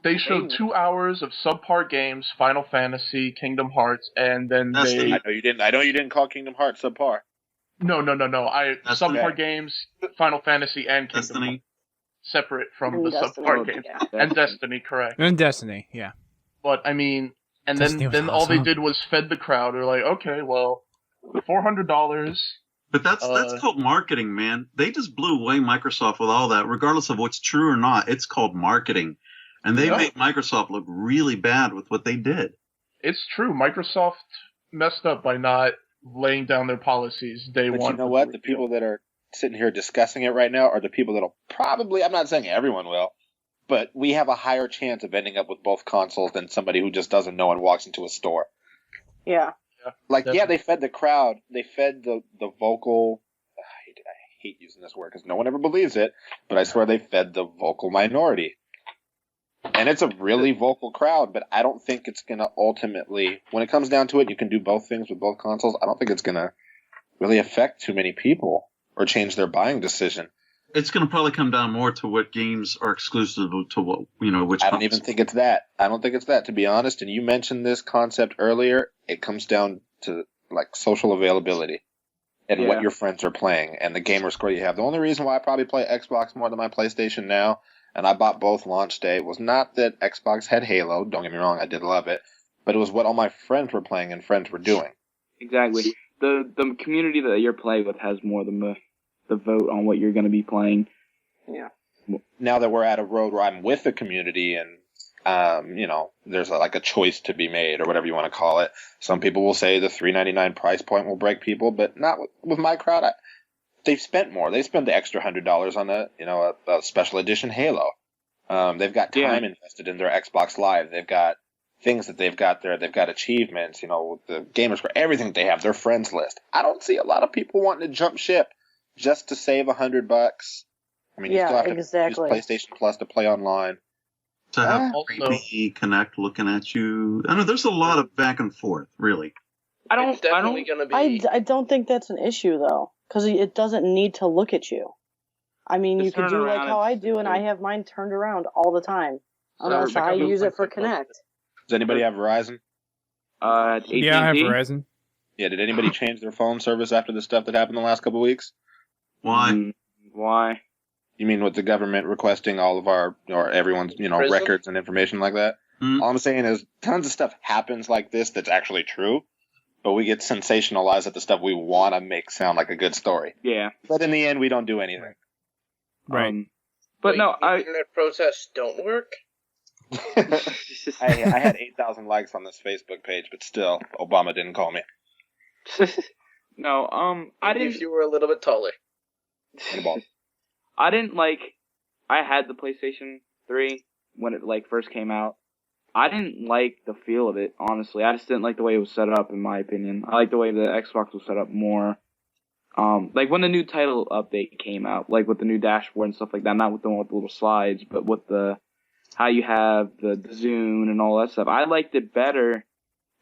They showed 2 hours of subpar games, Final Fantasy, Kingdom Hearts, and then I know you didn't call Kingdom Hearts subpar. No. Subpar games, Final Fantasy, and Kingdom Hearts. Separate from the subpar games. Yeah. And Destiny, correct. And Destiny, yeah. But, I mean, and then all they did was fed the crowd. They're like, okay, well, $400. But that's called marketing, man. They just blew away Microsoft with all that, regardless of what's true or not. It's called marketing. And they made Microsoft look really bad with what they did. It's true. Microsoft messed up by not laying down their policies day one. But you know what? The people that are sitting here discussing it right now are the people that'll probably, I'm not saying everyone will, but we have a higher chance of ending up with both consoles than somebody who just doesn't know and walks into a store. Yeah. Like, they fed the crowd. They fed the vocal. I hate using this word because no one ever believes it, but I swear they fed the vocal minority. And it's a really vocal crowd, but I don't think it's going to ultimately, when it comes down to it, you can do both things with both consoles. I don't think it's going to really affect too many people or change their buying decision. It's going to probably come down more to what games are exclusive to what, which I don't even think it's that. I don't think it's that, to be honest. And you mentioned this concept earlier. It comes down to, like, social availability and what your friends are playing and the gamer score you have. The only reason why I probably play Xbox more than my PlayStation now, and I bought both launch day, was not that Xbox had Halo. Don't get me wrong, I did love it. But it was what all my friends were playing and friends were doing. Exactly. The community that you're playing with has more than the vote on what you're going to be playing. Yeah. Now that we're at a road where I'm with the community and, there's a choice to be made or whatever you want to call it. Some people will say the $3.99 price point will break people, but not with my crowd. They've spent more. They spent the extra $100 on a special edition Halo. They've got time invested in their Xbox Live. They've got things that they've got there. They've got achievements, the gamers score, everything that they have, their friends list. I don't see a lot of people wanting to jump ship just to save $100. I mean, you still have to use PlayStation Plus to play online. To have creepy Connect looking at you. I know there's a lot of back and forth, really. I don't think that's an issue though, because it doesn't need to look at you. I mean, you could do like how I do, and I have mine turned around all the time, unless I use it for Connect. Does anybody have Verizon? AT&T? Yeah, I have Verizon. Yeah, did anybody change their phone service after the stuff that happened the last couple of weeks? Why? Why? You mean with the government requesting all of our, or everyone's, records and information like that? Mm-hmm. All I'm saying is tons of stuff happens like this that's actually true, but we get sensationalized at the stuff we want to make sound like a good story. Yeah. But in the end, we don't do anything. Right. But no, internet protests don't work? I had 8,000 likes on this Facebook page, but still, Obama didn't call me. No, I didn't. If you were a little bit taller. I didn't like. I had the PlayStation 3 when it like first came out. I didn't like the feel of it, honestly. I just didn't like the way it was set up, in my opinion. I like the way the Xbox was set up more. Like when the new title update came out, like with the new dashboard and stuff like that, not with the one with the little slides, but with how you have the zoom and all that stuff. I liked it better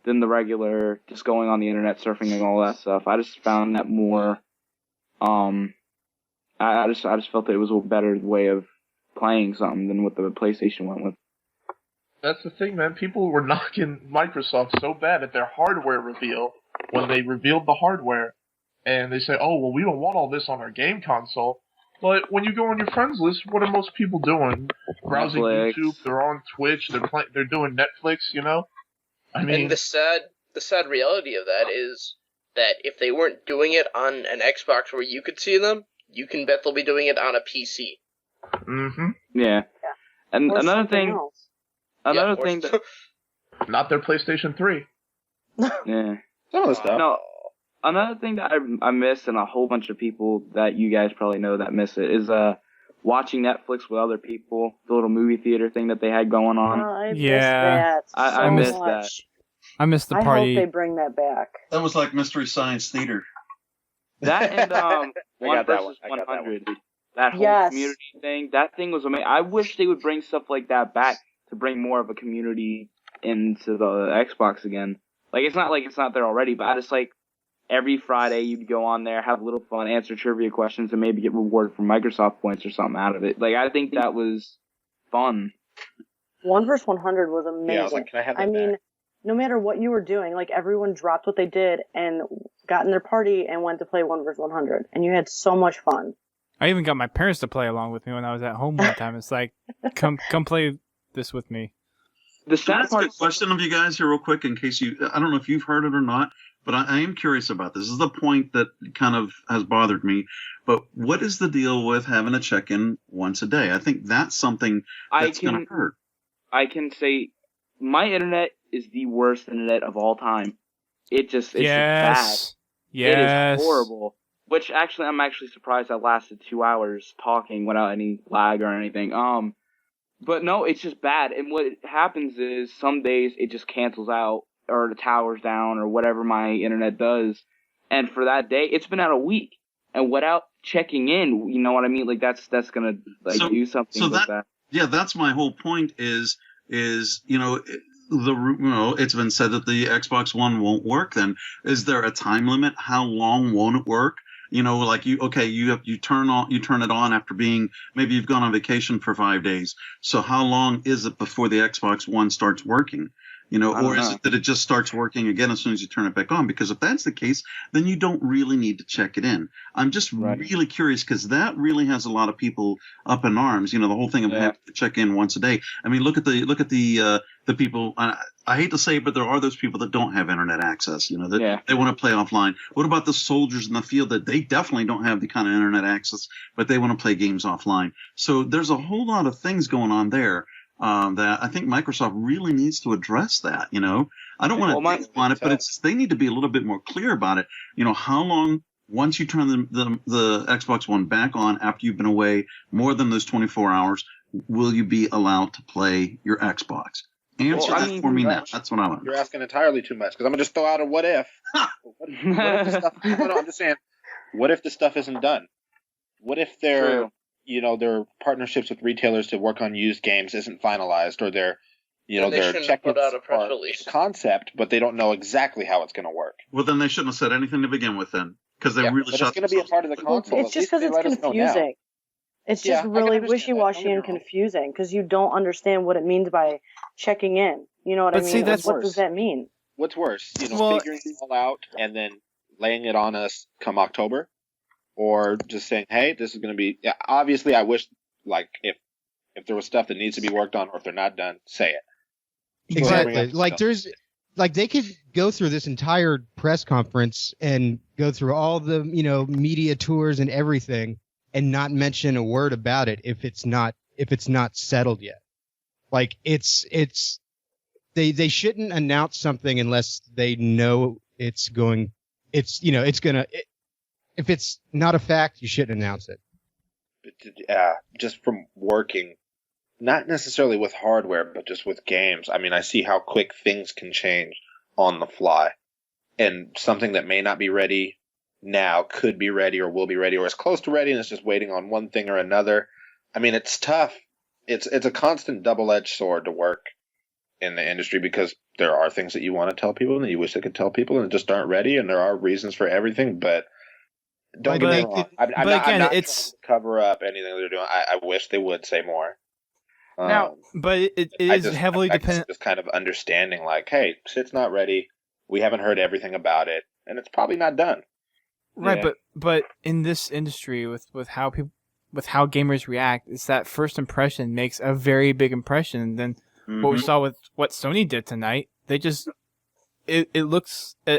than the regular just going on the internet surfing and all that stuff. I just found that more. I just felt that it was a better way of playing something than what the PlayStation went with. That's the thing, man. People were knocking Microsoft so bad at their hardware reveal when they revealed the hardware, and they say, "Oh, well, we don't want all this on our game console." But when you go on your friends list, what are most people doing? Browsing Netflix. YouTube. They're on Twitch. They're doing Netflix. You know. I mean, and the sad reality of that is that if they weren't doing it on an Xbox where you could see them, you can bet they'll be doing it on a PC. Mm-hmm. Yeah. And Or another something thing. else. Another thing that. Not their PlayStation 3. Yeah. Some of the stuff. No. Another thing that I miss, and a whole bunch of people that you guys probably know that miss it, is watching Netflix with other people. The little movie theater thing that they had going on. I missed that. I missed much. that. I missed the I party. hope they bring that back. That was like Mystery Science Theater. That and I 1 got that versus one. I got that 100. That whole Yes. community thing. That thing was amazing. I wish they would bring stuff like that back to bring more of a community into the Xbox again. Like it's not there already, but I just like every Friday you'd go on there, have a little fun, answer trivia questions, and maybe get rewarded for Microsoft points or something out of it. Like I think that was fun. 1 vs 100 was amazing. Yeah, I was like, can I have that mean, back? no matter what you were doing, like everyone dropped what they did and got in their party and went to play 1 vs 100, and you had so much fun. I even got my parents to play along with me when I was at home one time. It's like, come play this with me. The Can I sad ask part. a question of you guys here real quick in case I don't know if you've heard it or not, but I am curious about this. This is the point that kind of has bothered me. But what is the deal with having a check-in once a day? I think that's something that's going to hurt. I can say my internet is the worst internet of all time. It's just bad. It is horrible. Which actually, I'm actually surprised I lasted 2 hours talking without any lag or anything. But no, it's just bad. And what happens is some days it just cancels out, or the tower's down, or whatever my internet does. And for that day, it's been out a week. And without checking in, you know what I mean? Like that's gonna do something with that. Yeah, that's my whole point. Is it's been said that the Xbox One won't work. Then is there a time limit? How long won't it work? You know, like you turn it on after maybe you've gone on vacation for 5 days. So how long is it before the Xbox One starts working? You know, or is it that it just starts working again as soon as you turn it back on? Because if that's the case, then you don't really need to check it in. I'm just really curious because that really has a lot of people up in arms. You know, the whole thing of having to check in once a day. I mean, look at the people. I hate to say it, but there are those people that don't have internet access. You know, that they want to play offline. What about the soldiers in the field that they definitely don't have the kind of internet access, but they want to play games offline? So there's a whole lot of things going on there. That I think Microsoft really needs to address that. You know, I don't want to on it, but they need to be a little bit more clear about it. You know, how long once you turn the Xbox One back on after you've been away more than those 24 hours, will you be allowed to play your Xbox? Answer that for me now. That's what I want. You're asking entirely too much because I'm gonna just throw out a what if. What if the stuff? No, I'm just saying. What if the stuff isn't done? What if their partnerships with retailers to work on used games isn't finalized, or their check-ins are concept, but they don't know exactly how it's going to work? Well, then they shouldn't have said anything to begin with, then, because they really. But it's going to be a part of the console. It's just because it's confusing. It's just really wishy-washy and confusing because you don't understand what it means by checking in. You know what I mean? See, that's what worse. does that mean? What's worse? Figuring it all out and then laying it on us come October? Or just saying, hey, this is going to be... Yeah, obviously, I wish, like, if there was stuff that needs to be worked on or if they're not done, say it. Exactly. Like, they could go through this entire press conference and go through all the, media tours and everything and not mention a word about it if it's not settled yet. Like, they shouldn't announce something unless they know if it's not a fact, you shouldn't announce it. Just from working, not necessarily with hardware, but just with games. I mean, I see how quick things can change on the fly. And something that may not be ready now could be ready or will be ready or is close to ready and it's just waiting on one thing or another. I mean, it's tough. It's a constant double-edged sword to work in the industry because there are things that you want to tell people and that you wish they could tell people and just aren't ready, and there are reasons for everything, but don't get me wrong. I'm not trying to cover up anything they're doing. I wish they would say more. But it is heavily dependent. Just kind of understanding, like, hey, shit's not ready. We haven't heard everything about it, and it's probably not done. Right, but in this industry, with how gamers react, it's that first impression makes a very big impression. And then what we saw with what Sony did tonight, they just it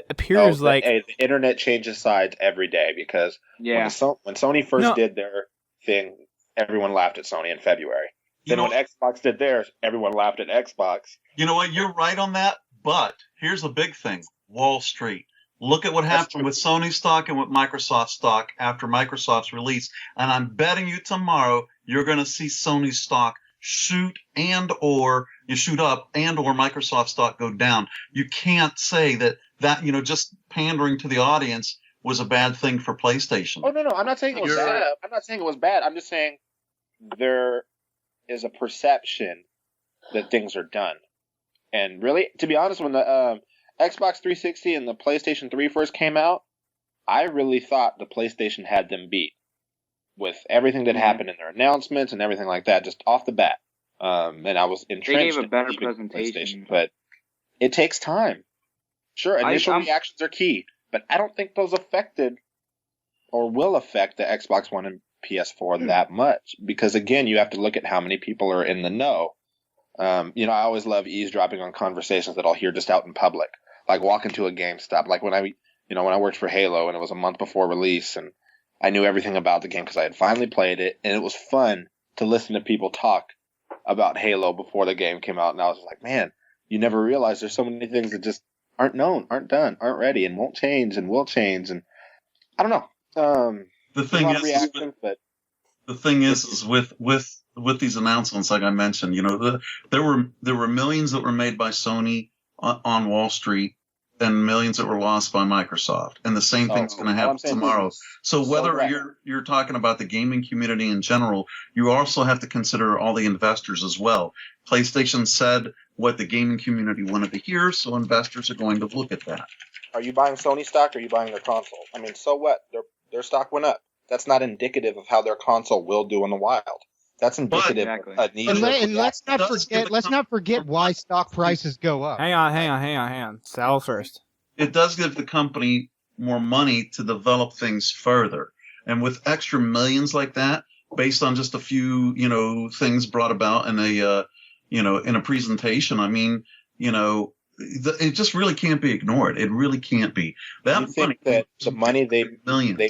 appears like the internet changes sides every day because when Sony first did their thing, everyone laughed at Sony in February. Then when Xbox did theirs, everyone laughed at Xbox. You know what? You're right on that. But here's the big thing: Wall Street. Look at what happened with Sony stock and with Microsoft stock after Microsoft's release. And I'm betting you tomorrow you're going to see Sony stock shoot up and or Microsoft stock go down. You can't say that just pandering to the audience was a bad thing for PlayStation. Oh, no. I'm not saying it was bad. I'm not saying it was bad. I'm just saying there is a perception that things are done. And really, to be honest, when the Xbox 360 and the PlayStation 3 first came out, I really thought the PlayStation had them beat with everything that happened in their announcements and everything like that, just off the bat. And I was entrenched. They gave a better presentation, but it takes time. Sure, initial reactions are key, but I don't think those affected or will affect the Xbox One and PS4 that much because, again, you have to look at how many people are in the know. I always love eavesdropping on conversations that I'll hear just out in public, like walking to a GameStop. Like when I worked for Halo and it was a month before release and I knew everything about the game because I had finally played it, and it was fun to listen to people talk about Halo before the game came out. And I was like, man, you never realize there's so many things that just aren't known, aren't done, aren't ready, and won't change and will change. And I don't know. The thing is with these announcements, like I mentioned, there were millions that were made by Sony on Wall Street and millions that were lost by Microsoft, and the same thing's going to happen tomorrow. So whether you're talking about the gaming community in general, you also have to consider all the investors as well. PlayStation said what the gaming community wanted to hear, so investors are going to look at that. Are you buying Sony stock or are you buying their console? I mean, so what? Their stock went up. That's not indicative of how their console will do in the wild. That's indicative of a need. And let's not forget why stock prices go up. Hang on. Sal first. It does give the company more money to develop things further. And with extra millions like that, based on just a few, things brought about in a presentation, I mean, it just really can't be ignored. It really can't be. Do you think that the money they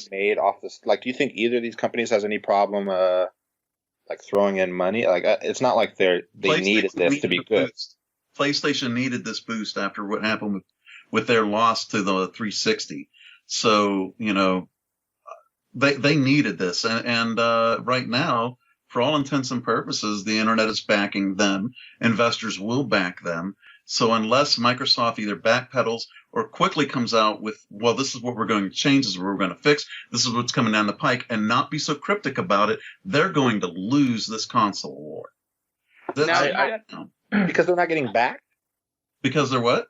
made off this, like, do you think either of these companies has any problem, throwing in money? Like, it's not like they needed this to be good. PlayStation needed this boost after what happened with their loss to the 360. So, they needed this. And right now, for all intents and purposes, the internet is backing them. Investors will back them. So unless Microsoft either backpedals or quickly comes out with, well, this is what we're going to change, this is what we're going to fix, this is what's coming down the pike, and not be so cryptic about it, they're going to lose this console war. Because they're not getting backed? Because they're what?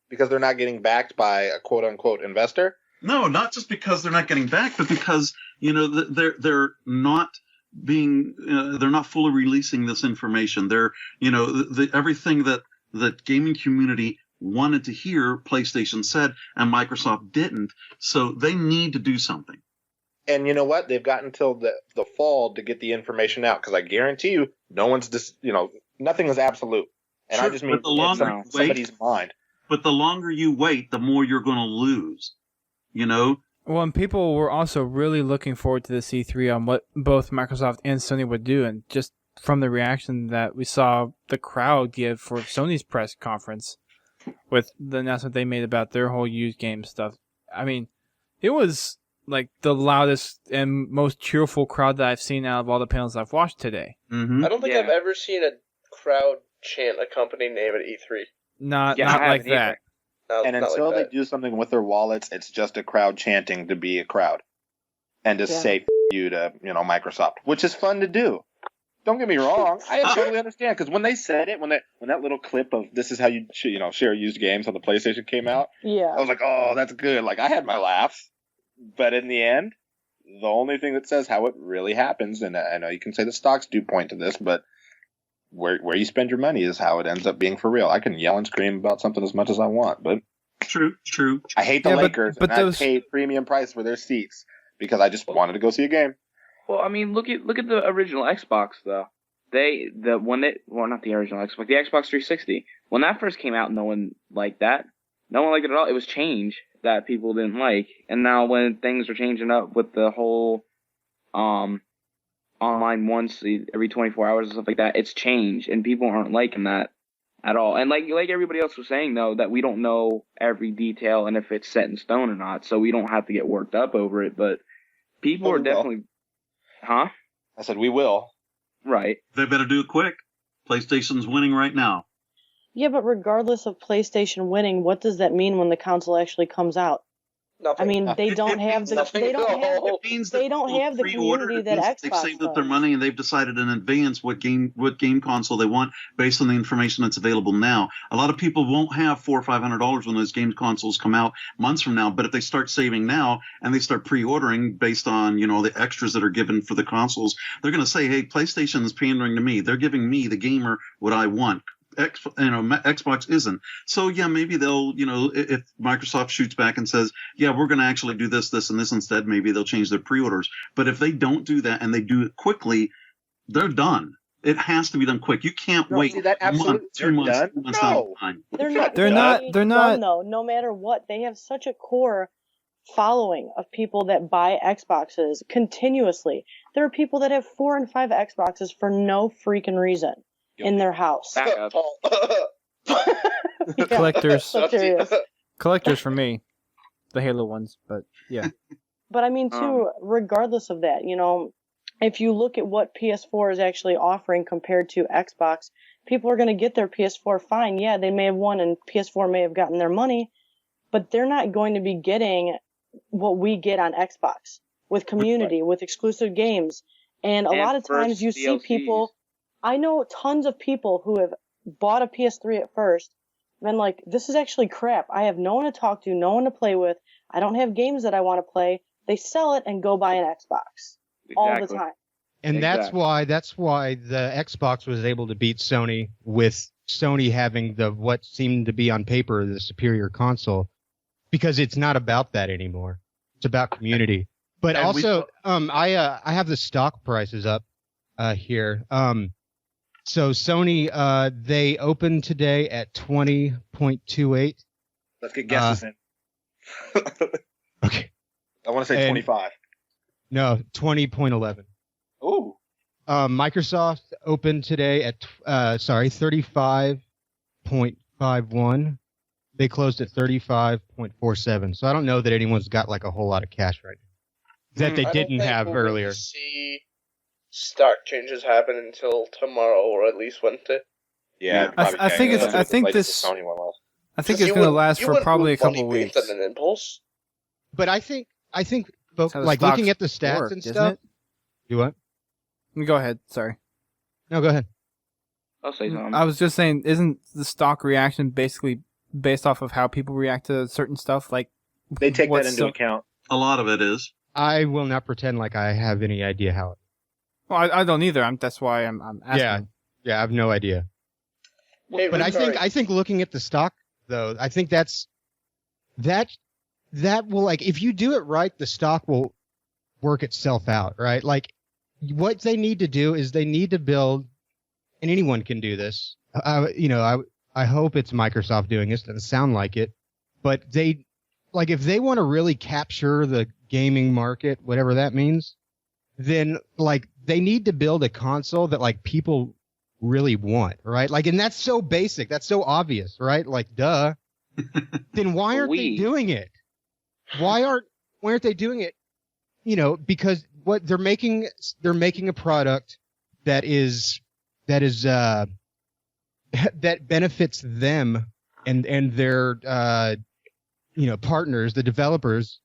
Because they're not getting backed by a quote-unquote investor? No, not just because they're not getting backed, but because, they're not being, they're not fully releasing this information. They're, everything that the gaming community wanted to hear, PlayStation said, and Microsoft didn't. So they need to do something. And you know what? They've got until the fall to get the information out, because I guarantee you, nothing is absolute. And sure, I just mean somebody's mind. But the longer you wait, the more you're going to lose. Well, and people were also really looking forward to the C3 on what both Microsoft and Sony would do, and just from the reaction that we saw the crowd give for Sony's press conference with the announcement they made about their whole used game stuff. I mean, it was like the loudest and most cheerful crowd that I've seen out of all the panels I've watched today. Mm-hmm. I don't think I've ever seen a crowd chant a company name at E3. Not like that. And until they do something with their wallets, it's just a crowd chanting to be a crowd. And to say F you to, Microsoft, which is fun to do. Don't get me wrong. I totally understand, because when they said it, when that little clip of this is how you share used games on the PlayStation came out, I was like, oh, that's good. Like, I had my laughs. But in the end, the only thing that says how it really happens, and I know you can say the stocks do point to this, but where you spend your money is how it ends up being for real. I can yell and scream about something as much as I want, but true. I hate the Lakers, and I paid premium price for their seats because I just wanted to go see a game. Well, I mean, look at the original Xbox though. Not the original Xbox, the Xbox 360. When that first came out, no one liked that. No one liked it at all. It was change that people didn't like, and now when things are changing up with the whole online once every 24 hours and stuff like that, it's changed, and people aren't liking that at all. And like everybody else was saying though, that we don't know every detail and if it's set in stone or not, so we don't have to get worked up over it. But people are definitely, I said we will. Right. They better do it quick. PlayStation's winning right now. Yeah, but regardless of PlayStation winning, what does that mean when the console actually comes out? Nothing. I mean, they don't have the community that Xbox They've saved up their money and they've decided in advance what game console they want based on the information that's available now. A lot of people won't have $400 or $500 when those game consoles come out months from now, but if they start saving now and they start pre-ordering based on the extras that are given for the consoles, they're going to say, hey, PlayStation is pandering to me. They're giving me, the gamer, what I want. Xbox isn't. So yeah, maybe they'll, if Microsoft shoots back and says, yeah, we're going to actually do this, and this instead, maybe they'll change their pre-orders. But if they don't do that and they do it quickly, they're done. It has to be done quick. You can't wait a month, 2 months, 2 months down the line. They're not done, though. No matter what, they have such a core following of people that buy Xboxes continuously. There are people that have 4 and 5 Xboxes for no freaking reason. In their house. Collectors for me, the Halo ones, but yeah. But I mean, too, regardless of that, if you look at what PS4 is actually offering compared to Xbox, people are going to get their PS4 fine. Yeah, they may have won and PS4 may have gotten their money, but they're not going to be getting what we get on Xbox with community, with exclusive games. And a lot of times you see people... I know tons of people who have bought a PS3 at first, been like, this is actually crap. I have no one to talk to, no one to play with. I don't have games that I want to play. They sell it and go buy an Xbox all the time. And that's why the Xbox was able to beat Sony, with Sony having what seemed to be on paper the superior console, because it's not about that anymore. It's about community. But and also, I have the stock prices up here. So Sony, they opened today at 20.28. Let's get guesses in. Okay. I want to say 25. No, 20.11. Ooh. Microsoft opened today at 35.51. They closed at 35.47. So I don't know that anyone's got like a whole lot of cash right now that they didn't have earlier. See stock changes happen until tomorrow or at least Wednesday. Yeah, I think it's going to last for probably a couple of weeks. An impulse. But I think like looking at the stats and stuff. You what? Go ahead. Sorry. No, go ahead. I'll say something. I was just saying, isn't the stock reaction basically based off of how people react to certain stuff? Like they take that into account. A lot of it is. I will not pretend like I have any idea how it. Well, I don't either. That's why I'm asking. Yeah, I have no idea. Hey, but I think looking at the stock though, I think that will, like, if you do it right, the stock will work itself out, right? Like, what they need to do is they need to build, and anyone can do this. I hope it's Microsoft doing this. Doesn't sound like it, but if they want to really capture the gaming market, whatever that means, then like they need to build a console that like people really want, right? Like, and that's so basic, that's so obvious, right? Like, duh. Then why aren't they doing it? Why aren't they doing it? because what they're making a product that benefits them and their partners, the developers,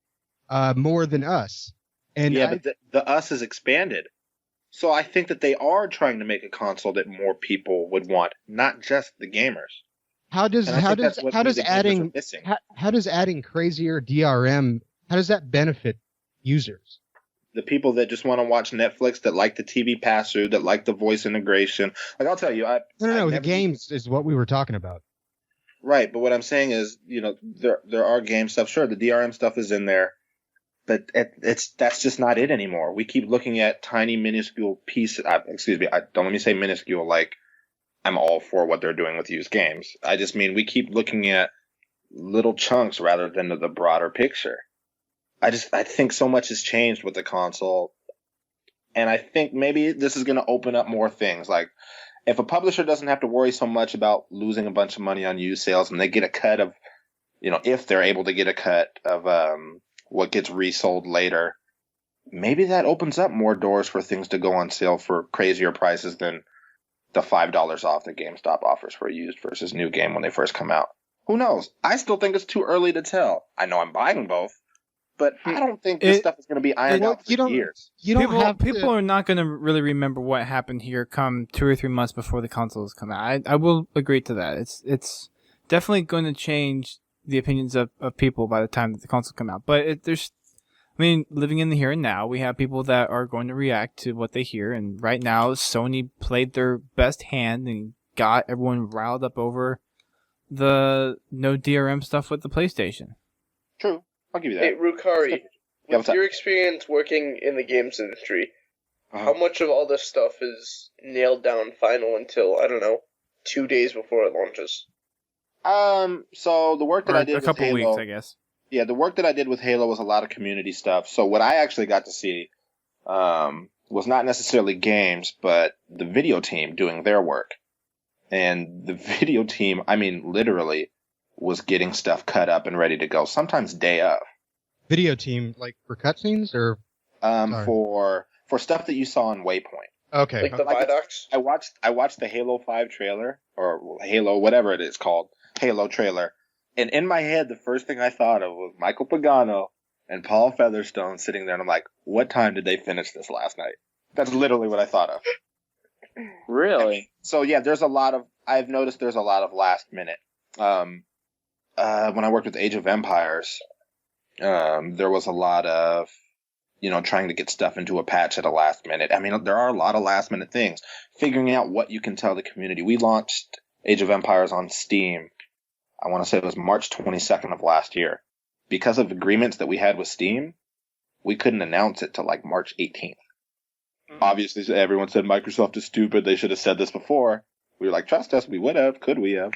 more than us. And but the us is expanded. So I think that they are trying to make a console that more people would want, not just the gamers. How does adding crazier DRM, how does that benefit users? The people that just want to watch Netflix, that like the TV pass-through, that like the voice integration. Like, I'll tell you, the games is what we were talking about. Right, but what I'm saying is, there are game stuff. Sure, the DRM stuff is in there, but that's just not it anymore. We keep looking at tiny, minuscule pieces. Don't let me say minuscule. Like, I'm all for what they're doing with used games. I just mean we keep looking at little chunks rather than the broader picture. I think so much has changed with the console, and I think maybe this is going to open up more things. Like, if a publisher doesn't have to worry so much about losing a bunch of money on used sales, and they get a cut of, if they're able to get a cut of what gets resold later, maybe that opens up more doors for things to go on sale for crazier prices than the $5 off that GameStop offers for a used versus new game when they first come out. Who knows? I still think it's too early to tell. I know I'm buying both, but I don't think this stuff is going to be ironed out for years. People are not going to really remember what happened here come 2 or 3 months before the consoles come out. I will agree to that. It's definitely going to change the opinions of people by the time that the consoles come out. But living in the here and now, we have people that are going to react to what they hear. And right now, Sony played their best hand and got everyone riled up over the no DRM stuff with the PlayStation. True. I'll give you that. Hey, Rukari, with your experience working in the games industry, how much of all this stuff is nailed down final until, 2 days before it launches? So the work that I did with Halo... a couple weeks, I guess. Yeah, the work that I did with Halo was a lot of community stuff. So what I actually got to see was not necessarily games, but the video team doing their work. And the video team, literally, was getting stuff cut up and ready to go, sometimes day of. Video team, like for cutscenes or? For stuff that you saw on Waypoint. Okay. Like the Vidocs? I watched the Halo 5 trailer, or Halo, whatever it is called, Halo trailer. And in my head, the first thing I thought of was Michael Pagano and Paul Featherstone sitting there, and I'm like, what time did they finish this last night? That's literally what I thought of. Really? So yeah, I've noticed there's a lot of last minute. When I worked with Age of Empires, there was a lot of, trying to get stuff into a patch at a last minute. There are a lot of last minute things. Figuring out what you can tell the community. We launched Age of Empires on Steam, I want to say it was March 22nd of last year. Because of agreements that we had with Steam, we couldn't announce it till like March 18th. Obviously, everyone said Microsoft is stupid. They should have said this before. We were like, trust us, we would have, could we have,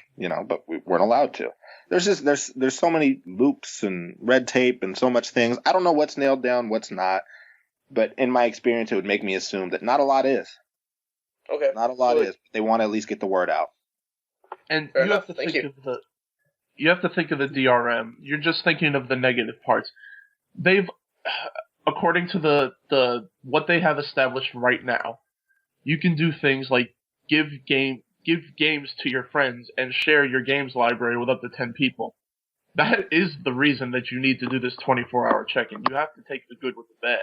but we weren't allowed to. There's so many loops and red tape and so much things. I don't know what's nailed down, what's not. But in my experience, it would make me assume that not a lot is. Okay. Not a lot is. They want to at least get the word out. And you have to think of the DRM. You're just thinking of the negative parts. They've, according to the what they have established right now, you can do things like give games to your friends and share your games library with up to 10 people. That is the reason that you need to do this 24-hour check-in. You have to take the good with the bad.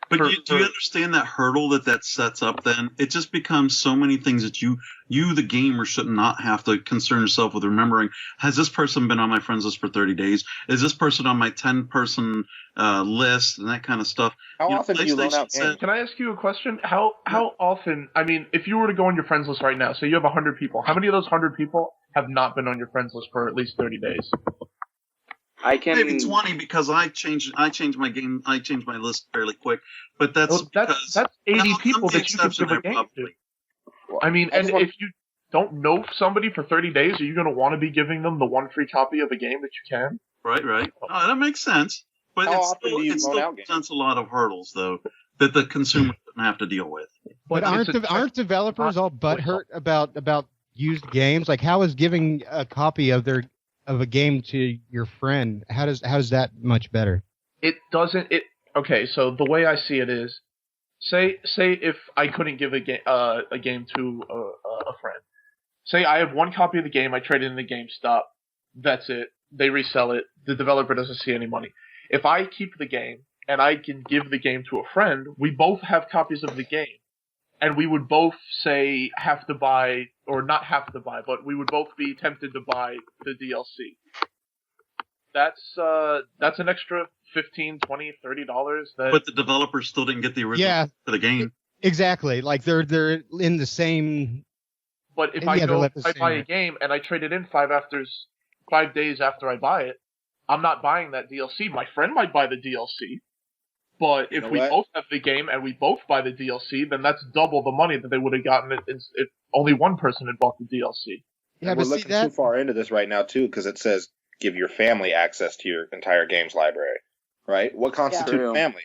But do you understand that hurdle that sets up then? It just becomes so many things that you, the gamer, should not have to concern yourself with remembering. Has this person been on my friends list for 30 days? Is this person on my 10-person list and that kind of stuff? How often do you loan out games? Can I ask you a question? How often, if you were to go on your friends list right now, say you have 100 people, how many of those 100 people have not been on your friends list for at least 30 days? Maybe 20 because I change my list fairly quick, but that's 80 people that you can give a game to. And if you don't know somebody for 30 days, are you going to want to be giving them the one free copy of a game that you can? Right. Oh, that makes sense, but it still presents a lot of hurdles though that the consumer doesn't have to deal with. But aren't developers all butthurt about used games? Like, how is giving a copy of a game to your friend, how does that much better? It doesn't. okay, so the way I see it is, say if I couldn't give a game to a friend. Say I have one copy of the game, I trade it in the GameStop. That's it. They resell it. The developer doesn't see any money. If I keep the game and I can give the game to a friend, we both have copies of the game. And we would both say have to buy, or not have to buy, but we would both be tempted to buy the DLC. That's an extra $15, $20, $30. But the developers still didn't get the original for the game. Exactly. Like they're in the same. But if I buy a game and I trade it in 5 days after I buy it, I'm not buying that DLC. My friend might buy the DLC. But if we both have the game and we both buy the DLC, then that's double the money that they would have gotten if only one person had bought the DLC. Yeah, but we're looking too far into this right now, too, because it says give your family access to your entire games library, right? What constitutes family?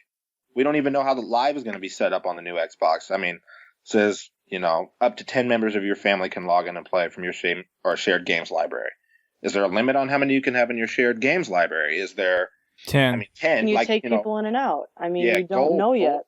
We don't even know how the live is going to be set up on the new Xbox. I mean, it says, up to 10 members of your family can log in and play from your shared games library. Is there a limit on how many you can have in your shared games library? Is there 10? I mean, 10. Can you take people in and out? I mean, yeah, you don't know yet.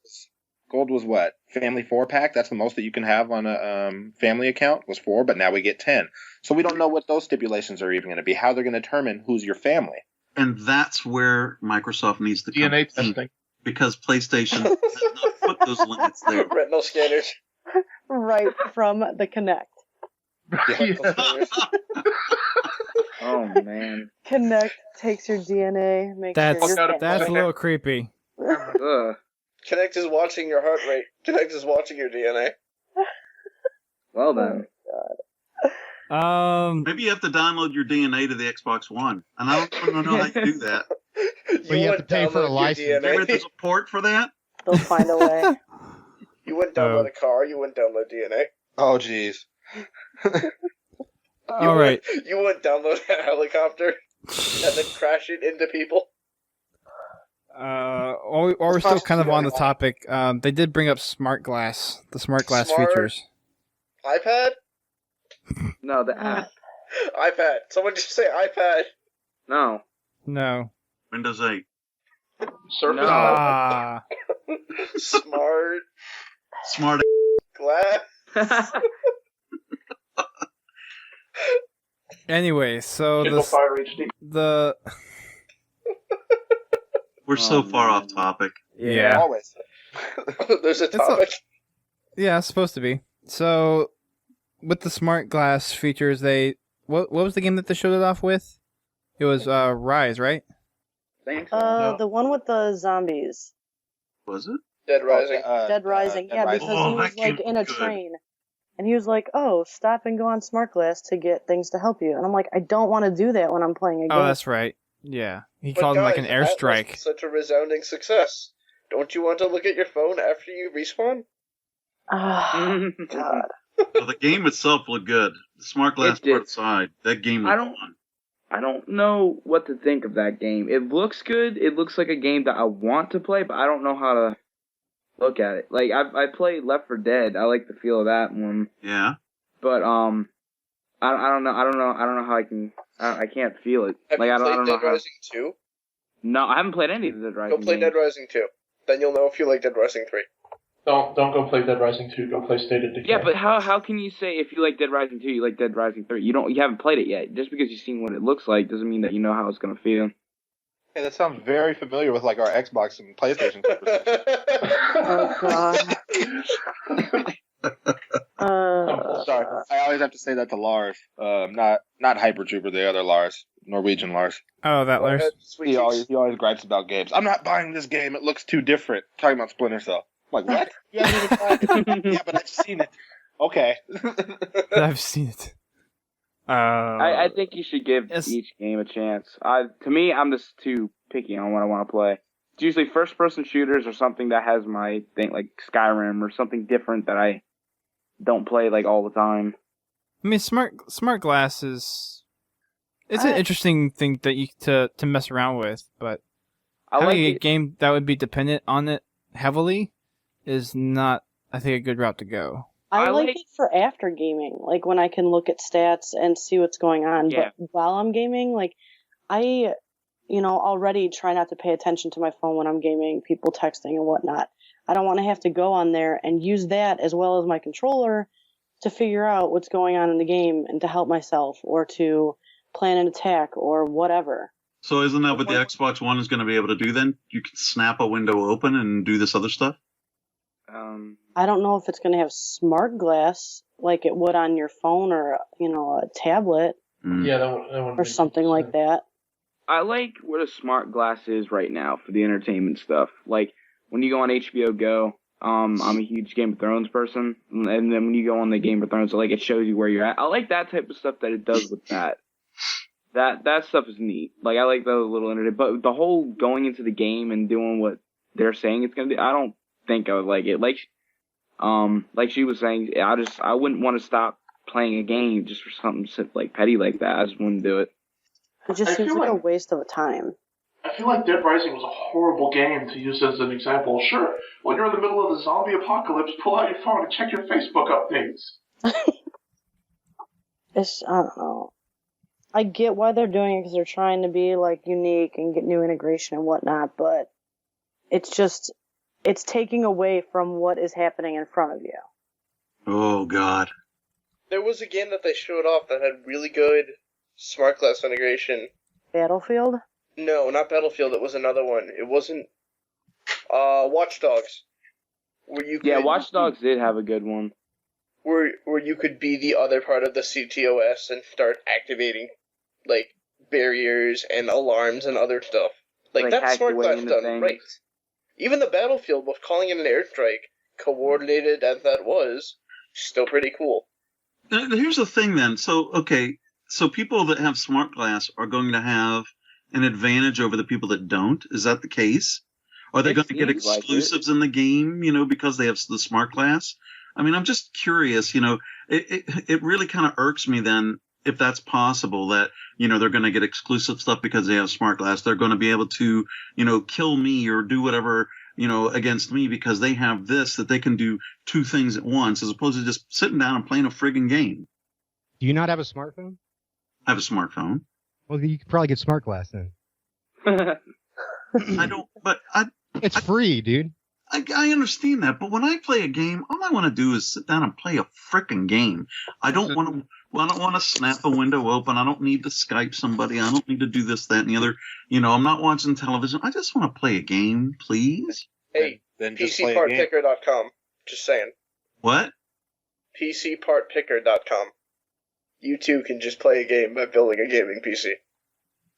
Gold was what? Family 4-pack? That's the most that you can have on a family account was 4, but now we get 10. So we don't know what those stipulations are even going to be, how they're going to determine who's your family. And that's where Microsoft needs to come DNA testing. Because PlayStation has not put those limits there. Retinal scanners. Right from the Kinect. Oh, man. Kinect takes your DNA, makes sure that's a little creepy. Kinect is watching your heart rate. Kinect is watching your DNA. Well then. Oh, God. Maybe you have to download your DNA to the Xbox One. And I don't know how you do that. But you have to pay for a license. Maybe there's a port for that? They'll find a way. You wouldn't download a car, you wouldn't download DNA. Oh, jeez. All right. You wouldn't download a helicopter and then crash it into people. While we're still kind of on the topic, they did bring up the smart glass features. iPad? No, the app. iPad. Someone just say iPad. No. Windows 8. Surface. Smart glass. Anyway, so we're so far off topic. Yeah. Always. There's a topic. It's supposed to be. So, with the smart glass features, what was the game that they showed it off with? It was Ryse, right? The one with the zombies. Was it? Dead Rising. Dead Rising, because he was like in a train. And he was like, stop and go on smart glass to get things to help you. And I'm like, I don't want to do that when I'm playing a game. Oh, that's right. Yeah. He called him like an airstrike. Such a resounding success. Don't you want to look at your phone after you respawn? God. Well, the game itself looked good. The smart glass part aside, that game looked fun. I don't know what to think of that game. It looks good. It looks like a game that I want to play, but I don't know how to look at it. Like I played Left 4 Dead. I like the feel of that one. Yeah. But I don't know how I can. I can't feel it. Have like you I don't played know Dead Rising 2? No, I haven't played any of the Dead Rising. Go play games. Dead Rising 2. Then you'll know if you like Dead Rising 3. Don't go play Dead Rising 2. Go play State of Decay. Yeah, but how can you say if you like Dead Rising 2, you like Dead Rising 3? You haven't played it yet. Just because you've seen what it looks like doesn't mean that you know how it's gonna feel. Hey, that sounds very familiar with like our Xbox and PlayStation conversation. Oh God. Sorry, I always have to say that to Lars. Not Hyper Trooper, the other Lars, Norwegian Lars. Oh, that Lars. He always gripes about games. I'm not buying this game. It looks too different. Talking about Splinter Cell. I'm like, what? You haven't even tried it. Yeah, but I've seen it. Okay. I've seen it. I think you should give each game a chance. To me, I'm just too picky on what I want to play. It's usually first-person shooters or something that has my thing, like Skyrim or something different that I don't play like all the time. I mean, smart glass is an interesting thing that you to mess around with, but having a game that would be dependent on it heavily is not, I think, a good route to go. I like it for after gaming, like when I can look at stats and see what's going on. Yeah. But while I'm gaming, like already try not to pay attention to my phone when I'm gaming, people texting and whatnot. I don't want to have to go on there and use that as well as my controller to figure out what's going on in the game and to help myself or to plan an attack or whatever. So isn't that what the Xbox One is going to be able to do then? You can snap a window open and do this other stuff? I don't know if it's going to have smart glass like it would on your phone or, a tablet. Yeah, that would or something like that. I like what a smart glass is right now for the entertainment stuff. Like, when you go on HBO Go, I'm a huge Game of Thrones person, and then when you go on the Game of Thrones, it shows you where you're at. I like that type of stuff that it does with that. That stuff is neat. Like, I like those little entertainment, but the whole going into the game and doing what they're saying it's gonna do, I don't think I would like it. Like she was saying, I wouldn't want to stop playing a game just for something petty like that. I just wouldn't do it. It just seems like a waste of a time. I feel like Dead Rising was a horrible game to use as an example. Sure, when you're in the middle of the zombie apocalypse, pull out your phone and check your Facebook updates. I don't know. I get why they're doing it because they're trying to be unique and get new integration and whatnot, but it's taking away from what is happening in front of you. Oh, God. There was a game that they showed off that had really good smart glass integration. Battlefield? No, not Battlefield. It was another one. It wasn't Watch Dogs. Watch Dogs did have a good one. Where you could be the other part of the CTOS and start activating barriers and alarms and other stuff. That's smart glass done right. Even the Battlefield, with calling it an airstrike, coordinated as that was, still pretty cool. Here's the thing then. So people that have smart glass are going to have an advantage over the people that don't. Is that the case? Are they going to get exclusives in the game, because they have the smart glass? I mean, I'm just curious, it really kind of irks me then if that's possible that, they're going to get exclusive stuff because they have smart glass. They're going to be able to, kill me or do whatever, against me because they have this, that they can do two things at once as opposed to just sitting down and playing a friggin' game. Do you not have a smartphone? I have a smartphone. Well, you could probably get smart glass then. I don't, but it's free, dude. I understand that, but when I play a game, all I want to do is sit down and play a frickin' game. I don't want to snap a window open. I don't need to Skype somebody. I don't need to do this, that, and the other. I'm not watching television. I just want to play a game, please. Hey, then just play a game. PCPartPicker.com. Just saying. What? PCPartPicker.com. You too can just play a game by building a gaming PC.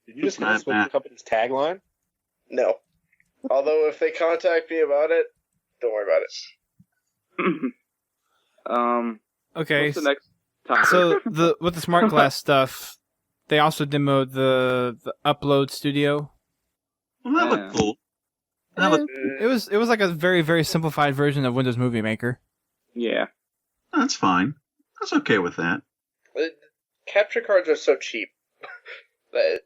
Did you just come up with the company's tagline? No. Although if they contact me about it, don't worry about it. Okay. What's the next topic? So with the smart glass stuff, they also demoed the Upload Studio. Well, that looked cool. It was like a very, very simplified version of Windows Movie Maker. Yeah. That's fine. I was okay with that. Capture cards are so cheap that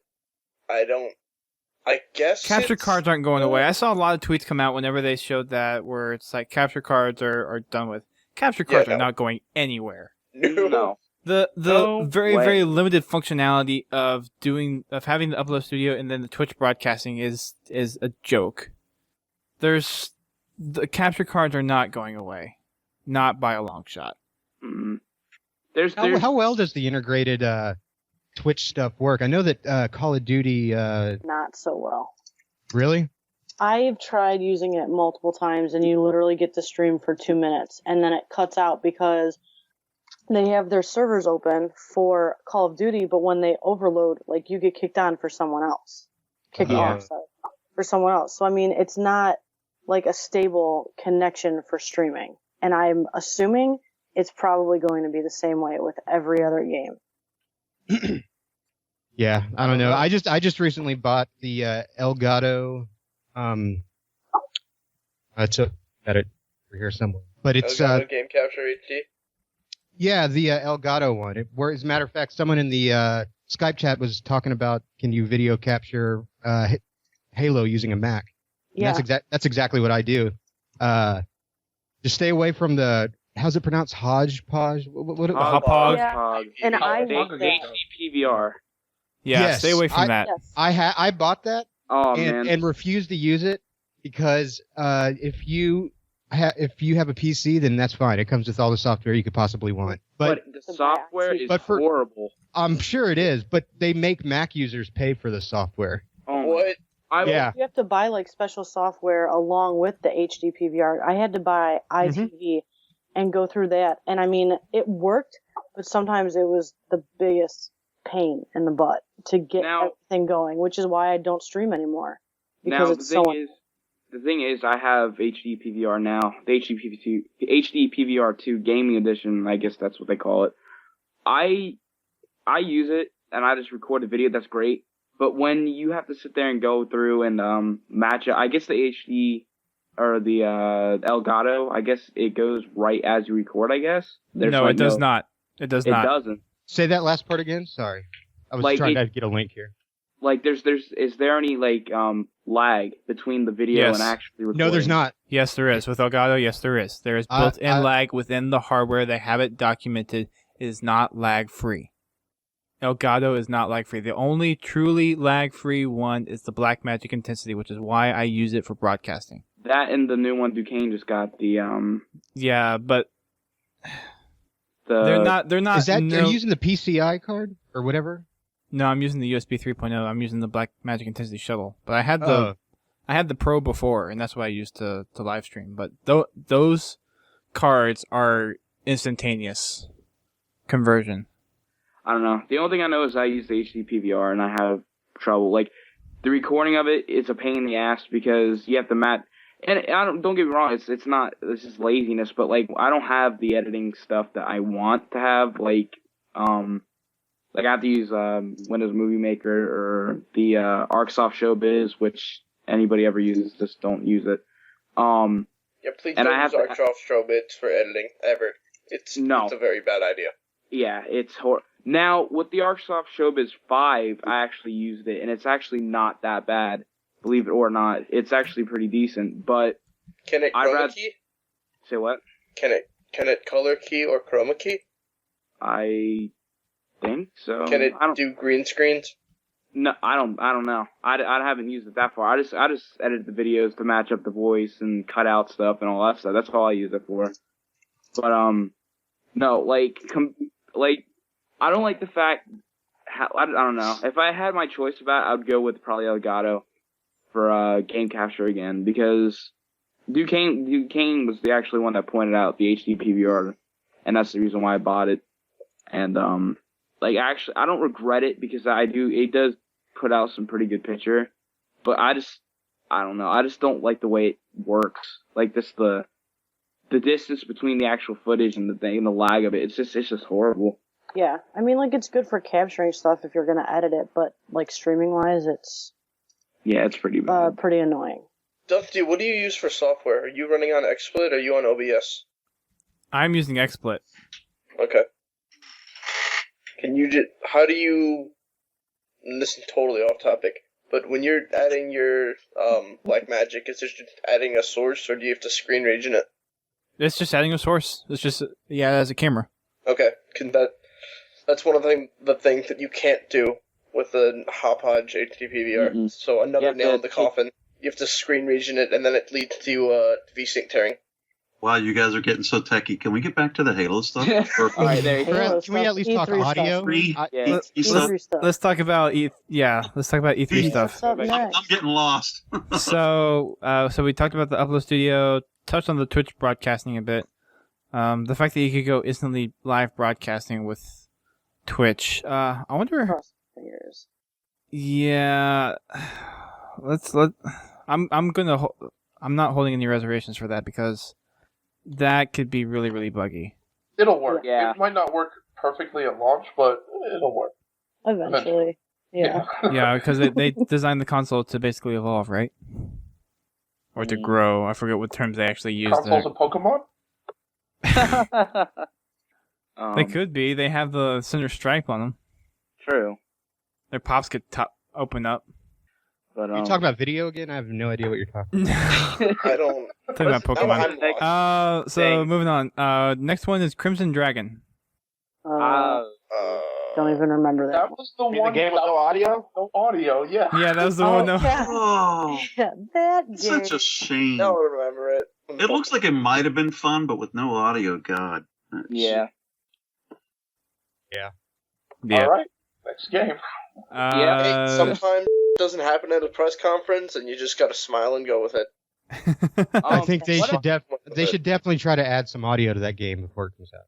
I guess capture cards aren't going away. I saw a lot of tweets come out whenever they showed that where it's like capture cards are done with. Capture cards are not going anywhere. No. The very very limited functionality of having the Upload Studio and then the Twitch broadcasting is a joke. The capture cards are not going away, not by a long shot. Mm-hmm. How well does the integrated Twitch stuff work? I know that Call of Duty... Not so well. Really? I've tried using it multiple times, and you literally get to stream for 2 minutes, and then it cuts out because they have their servers open for Call of Duty, but when they overload, you get kicked on for someone else. Kicked off, sorry, for someone else. So, I mean, it's not a stable connection for streaming. And I'm assuming it's probably going to be the same way with every other game. Yeah, I don't know. I just recently bought the Elgato. I took got it over here somewhere, but it's Elgato Game Capture HD. Yeah, the Elgato one. Where, as a matter of fact, someone in the Skype chat was talking about can you video capture Halo using a Mac? Yeah, that's exactly what I do. Just stay away from the. How's it pronounced? Hodgepodge? What? Hopog. Yeah. And I hate that. PVR. Yeah, Yes, stay away from that. Yes. I bought that man. and refused to use it because if you have a PC, then that's fine. It comes with all the software you could possibly want. But the software is horrible. I'm sure it is, but they make Mac users pay for the software. Oh, what? Yeah. You have to buy like special software along with the HD PVR. I had to buy iTV and go through that, and I mean it worked, but sometimes it was the biggest pain in the butt to get everything going, which is why I don't stream anymore because it's so. The thing is, I have HD PVR now, the HD PVR 2 Gaming Edition. I guess that's what they call it. I use it and I just record a video. That's great. But when you have to sit there and go through and match it, I guess the HD or the Elgato, I guess it goes right as you record, I guess. It does not. It does not. It doesn't. Say that last part again? Sorry. I was trying to get a link here. Like, is there any, like, lag between the video and actually recording? No, there's not. Yes, there is. With Elgato, yes, there is. There is built-in lag within the hardware. They have it documented. It is not lag-free. Elgato is not lag-free. The only truly lag-free one is the Blackmagic Intensity, which is why I use it for broadcasting. That and the new one Duquesne just got the Yeah, but they're not. Is that they're using the PCI card or whatever? No, I'm using the USB 3.0. I'm using the Blackmagic Intensity shuttle. But I had the Pro before, and that's what I used to live stream. But those cards are instantaneous conversion. I don't know. The only thing I know is I use the HD PVR and I have trouble. Like, the recording of it is a pain in the ass because you have to match. And don't get me wrong, it's just laziness, but like I don't have the editing stuff that I want to have. Like I have to use Windows Movie Maker or the ArcSoft Showbiz, which anybody ever uses, just don't use it. Yeah, please don't use ArcSoft Showbiz for editing ever. It's a very bad idea. Yeah, it's horrible. Now, with the ArcSoft Showbiz 5, I actually used it, and it's actually not that bad. Believe it or not, it's actually pretty decent. But can it chroma key? Say what? Can it color key or chroma key? I think so. Can it do green screens? No, I don't know. I haven't used it that far. I just edit the videos to match up the voice and cut out stuff and all that stuff. That's all I use it for. But no, like I don't like the fact. I don't know. If I had my choice about it, I would go with probably Elgato for game capture again, because Duquesne was the actually one that pointed out the HD PVR, and that's the reason why I bought it. And actually, I don't regret it because it does put out some pretty good picture, but I don't know. I just don't like the way it works. Like the distance between the actual footage and the lag of it. It's just horrible. Yeah, I mean, like, it's good for capturing stuff if you're going to edit it, but, like, streaming-wise, it's pretty bad. Pretty annoying. Dusty, what do you use for software? Are you running on XSplit or are you on OBS? I'm using XSplit. Okay. How do you, and this is totally off topic, but when you're adding your Blackmagic, is it just adding a source, or do you have to screen region it? It's just adding a source. It's just, as a camera. Okay, that's one of the things that you can't do with the Hauppauge HD PVR. Mm-hmm. So another nail in the coffin. You have to screen region it, and then it leads to VSync tearing. Wow, you guys are getting so techie. Can we get back to the Halo stuff? All right, there you go. Can we at least talk audio? Let's talk about E3 stuff. I'm getting lost. So we talked about the Upload Studio, touched on the Twitch broadcasting a bit. The fact that you could go instantly live broadcasting with Twitch. I wonder. Yeah, I'm not holding any reservations for that because that could be really, really buggy. It'll work. Yeah. It might not work perfectly at launch, but it'll work. Eventually. Yeah. Yeah, because they designed the console to basically evolve, right? Or to grow. I forget what terms they actually used. Consoles of Pokemon? They could be. They have the center stripe on them. True. Their pops could open up. But you talk about video again? I have no idea what you're talking about. I don't. Talking about Pokemon. So moving on. Next one is Crimson Dragon. That don't even remember that. That was the one. The game with no audio? No audio, yeah. Yeah, that was the one. No. Yeah. Oh, Yeah, that game. such a shame. I don't remember it. It looks like it might have been fun, but with no audio, God. Yeah. Yeah. All right, next game. Hey, sometimes it doesn't happen at a press conference, and you just gotta smile and go with it. I think they should definitely try to add some audio to that game before it comes out.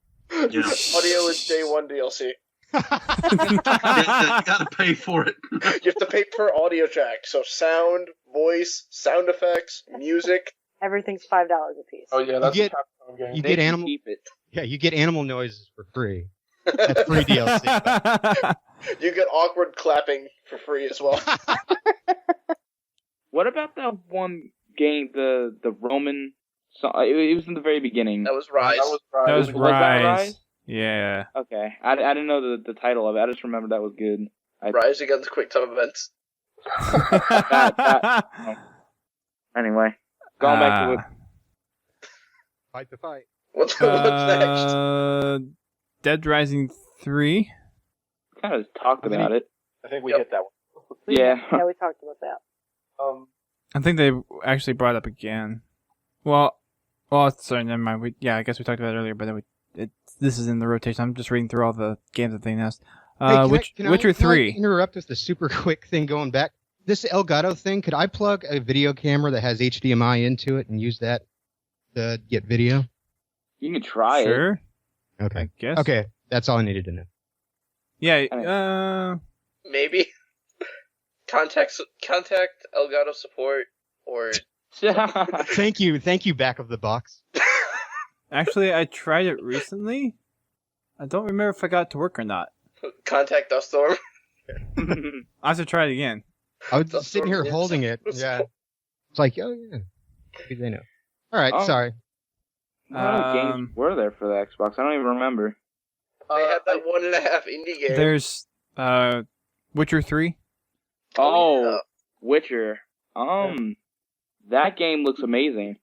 Yeah. Audio is day one DLC. You gotta pay for it. You have to pay per audio track, so sound, voice, sound effects, music. Everything's $5 a piece. Oh yeah, that's You get- a Capcom game. You They get can animal. keep it. Yeah, you get animal noises for free. That's free DLC. You get awkward clapping for free as well. What about that one game, the Roman song? It was in the very beginning. That was Ryse. That was Was that Rise. Ryse? Yeah. Okay, I didn't know the title of it. I just remembered that was good. Ryse against Quick Time Events. Anyway, going back to it. Fight the fight. What's next? Dead Rising 3. Kind of talked about it. I think we hit that one. Yeah. Yeah, we talked about that. I think they actually brought it up again. Well, sorry, never mind. I guess we talked about it earlier, but then this is in the rotation. I'm just reading through all the games that they announced. Witcher 3. Can I interrupt with a super quick thing going back? This Elgato thing, could I plug a video camera that has HDMI into it and use that to get video? You can try it. Sure. Okay. I guess. Okay, that's all I needed to know. Yeah, Maybe. Contact Elgato support, or... Thank you, back of the box. actually, I tried it recently. I don't remember if I got it to work or not. Contact Duststorm. I have to try it again. I was just sitting here holding it. Yeah. It's like, oh yeah, maybe they know. All right, sorry. What games were there for the Xbox? I don't even remember. They had that 1.5 indie game. There's Witcher 3. Oh, yeah. Witcher. That game looks amazing.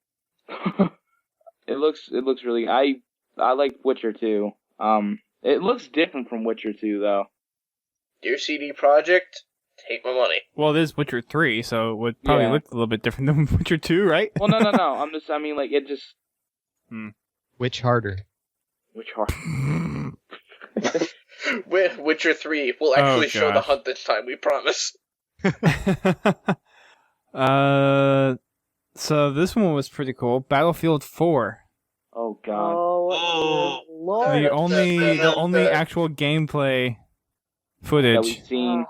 It looks really. I like Witcher 2. It looks different from Witcher 2 though. Dear CD Projekt, take my money. Well, it is Witcher 3, so it would probably look a little bit different than Witcher 2, right? Well, no. I mean, like, it just... Which harder? Which harder? Witcher 3 will actually show the hunt this time, we promise. So this one was pretty cool. Battlefield 4. Oh, God. Oh, Lord. The only actual gameplay footage that we've seen.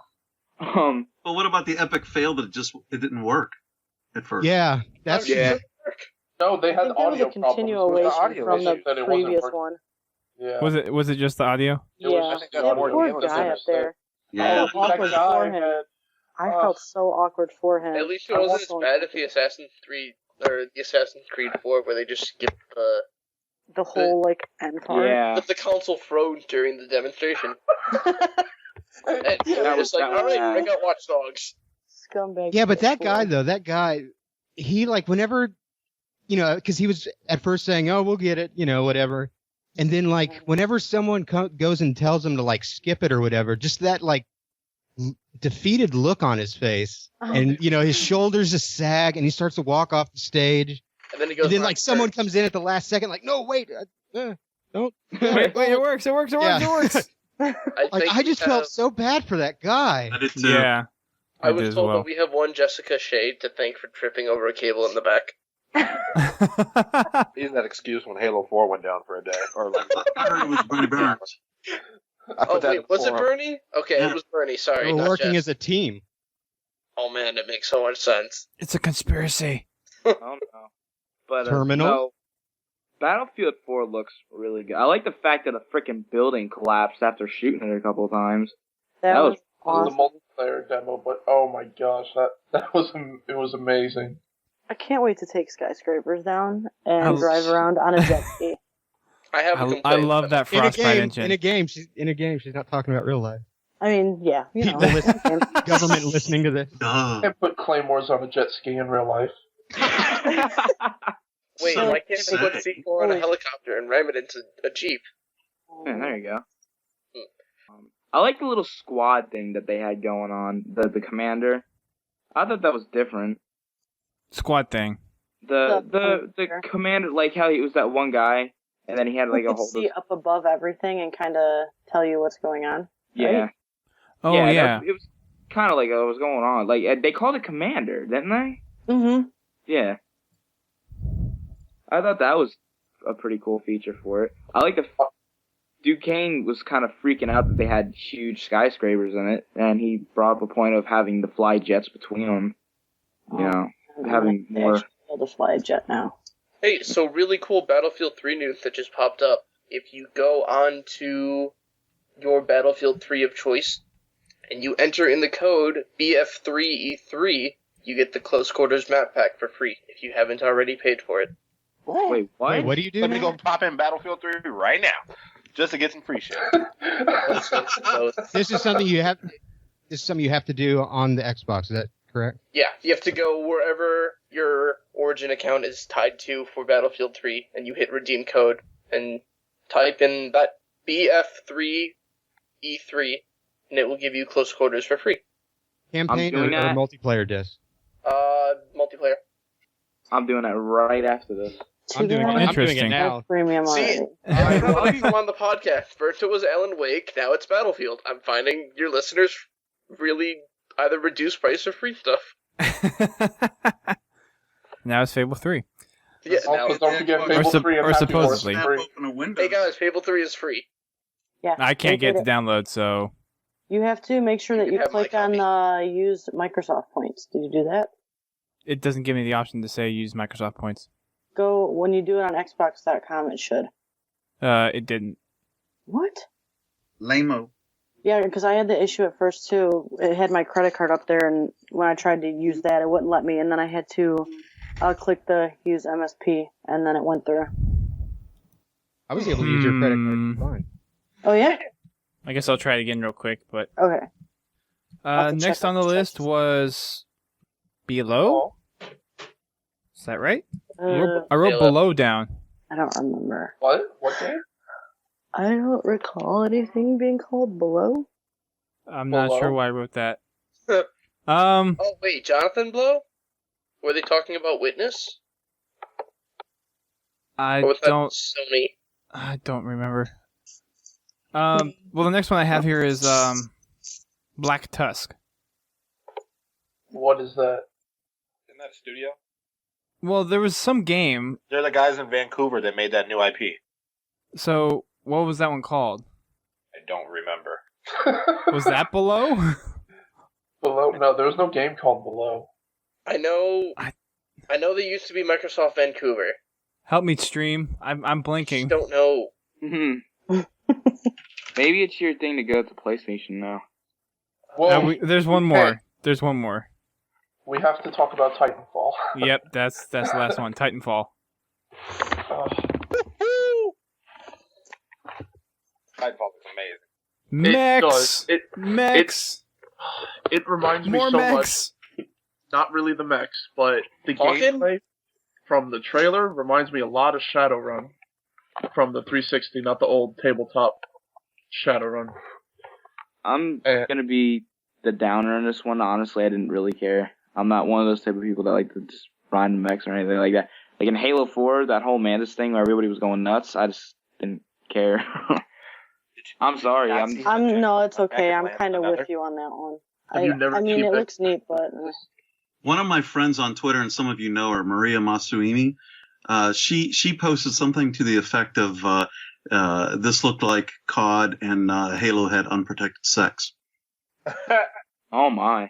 Well, what about the epic fail that it didn't work at first? Yeah, that's No, they had audio was a continuation from the previous one. Yeah. Was it just the audio? Yeah. That poor guy up there. Yeah. Oh, awkward for him. I felt so awkward for him. At least it wasn't as bad as the Assassin's Creed 4, where they just skipped the whole end part. Yeah. the console froze during the demonstration. And they were just like, alright, bring out Watch Dogs. Scumbag. Yeah, but that guy, he whenever, because he was at first saying, oh, we'll get it, whatever. And then whenever someone goes and tells him to skip it or whatever, just that defeated look on his face. And, his shoulders just sag and he starts to walk off the stage. And then he goes. And then someone comes in at the last second, no, wait, don't. Wait, it works. I just felt so bad for that guy. I did too. Yeah. I was told that we have one Jessica Shade to thank for tripping over a cable in the back. Using that excuse when Halo 4 went down for a day. Or I heard it was Bernie Burns. Was it Bernie? Okay, Yeah. It was Bernie, sorry. We're not working Jess. as a team. Oh man, it makes so much sense. It's a conspiracy. I don't know. But, Terminal? No, Battlefield 4 looks really good. I like the fact that a freaking building collapsed after shooting it a couple of times. That was The awesome. multiplayer demo, but oh my gosh, it was amazing. I can't wait to take skyscrapers down and drive around on a jet ski. I have a complaint. I love that Frostbite engine. In a game, she's not talking about real life. I mean, yeah. People government listening to this. You can't put claymores on a jet ski in real life. Wait, So why can't they put C4 on a helicopter and ram it into a Jeep? Yeah, there you go. I like the little squad thing that they had going on. The commander. I thought that was different. Squad thing. The commander, like how he was that one guy, and then he had like a whole. See up above everything and kind of tell you what's going on. Yeah. Right? Oh yeah. It was kind of like what was going on. Like they called it commander, didn't they? Mm-hmm. Yeah. I thought that was a pretty cool feature for it. I like the. Duquesne was kind of freaking out that they had huge skyscrapers in it, and he brought up a point of having the fly jets between them. You know, having more. Able to fly a jet now. Hey, so really cool Battlefield 3 news that just popped up. If you go on to your Battlefield 3 of choice, and you enter in the code BF3E3, you get the Close Quarters map pack for free, if you haven't already paid for it. Wait, what? Wait, what do you do? Let me go pop in Battlefield 3 right now, just to get some free shit. This is something you have. This is something you have to do on the Xbox. Is that correct? Yeah, you have to go wherever your Origin account is tied to for Battlefield 3, and you hit redeem code, and type in that BF3E3, and it will give you Close Quarters for free. Campaign or multiplayer disc? Multiplayer. I'm doing that right after this. I'm doing it now. Premium See, I have a lot of people on the podcast. First it was Alan Wake, now it's Battlefield. I'm finding your listeners really either reduce price or free stuff. Now it's Fable 3. Yeah, don't forget Fable 3 and or Happy supposedly. Force 3. Hey guys, Fable 3 is free. Yeah. I can't get it to download, so... You have to make sure that you click on use Microsoft points. Did you do that? It doesn't give me the option to say use Microsoft points. Go, when you do it on Xbox.com, it should. It didn't. What? Lame-o. Yeah, because I had the issue at first, too. It had my credit card up there, and when I tried to use that, it wouldn't let me, and then I had to click the use MSP, and then it went through. I was able to use your credit card. Fine. Oh, yeah? I guess I'll try it again real quick, but... Okay. Next on the list was... Below? Is that right? I wrote below down. I don't remember. What? What game? I don't recall anything being called Below. I'm not sure why I wrote that. Oh, wait, Jonathan Blow? Were they talking about Witness? I or was that don't... Sony? I don't remember. Well, the next one I have here is Black Tusk. What is that? Isn't that Studio? Well, there was some game. They're the guys in Vancouver that made that new IP. So, what was that one called? I don't remember. Was that Below? Below? No, there was no game called Below. I know they used to be Microsoft Vancouver. Help me, stream. I'm blinking. I don't know. Mm-hmm. Maybe it's your thing to go to PlayStation now. Well, there's one more. There's one more. We have to talk about Titanfall. Yep, that's the last one. Titanfall. Titanfall is amazing. Mechs! Mechs! It reminds me More so mechs. much. Not really the mechs, but the Talking? gameplay from the trailer reminds me a lot of Shadowrun from the 360, not the old tabletop Shadowrun. I'm gonna be the downer on this one. Honestly, I didn't really care. I'm not one of those type of people that like to just ride mechs or anything like that. Like in Halo 4, that whole Mantis thing where everybody was going nuts, I just didn't care. I'm sorry. No, it's okay. I'm kind of with you on that one. I mean, it looks neat, but... One of my friends on Twitter, and some of you know her, Maria Masuimi, she posted something to the effect of this looked like COD and Halo had unprotected sex. Oh my.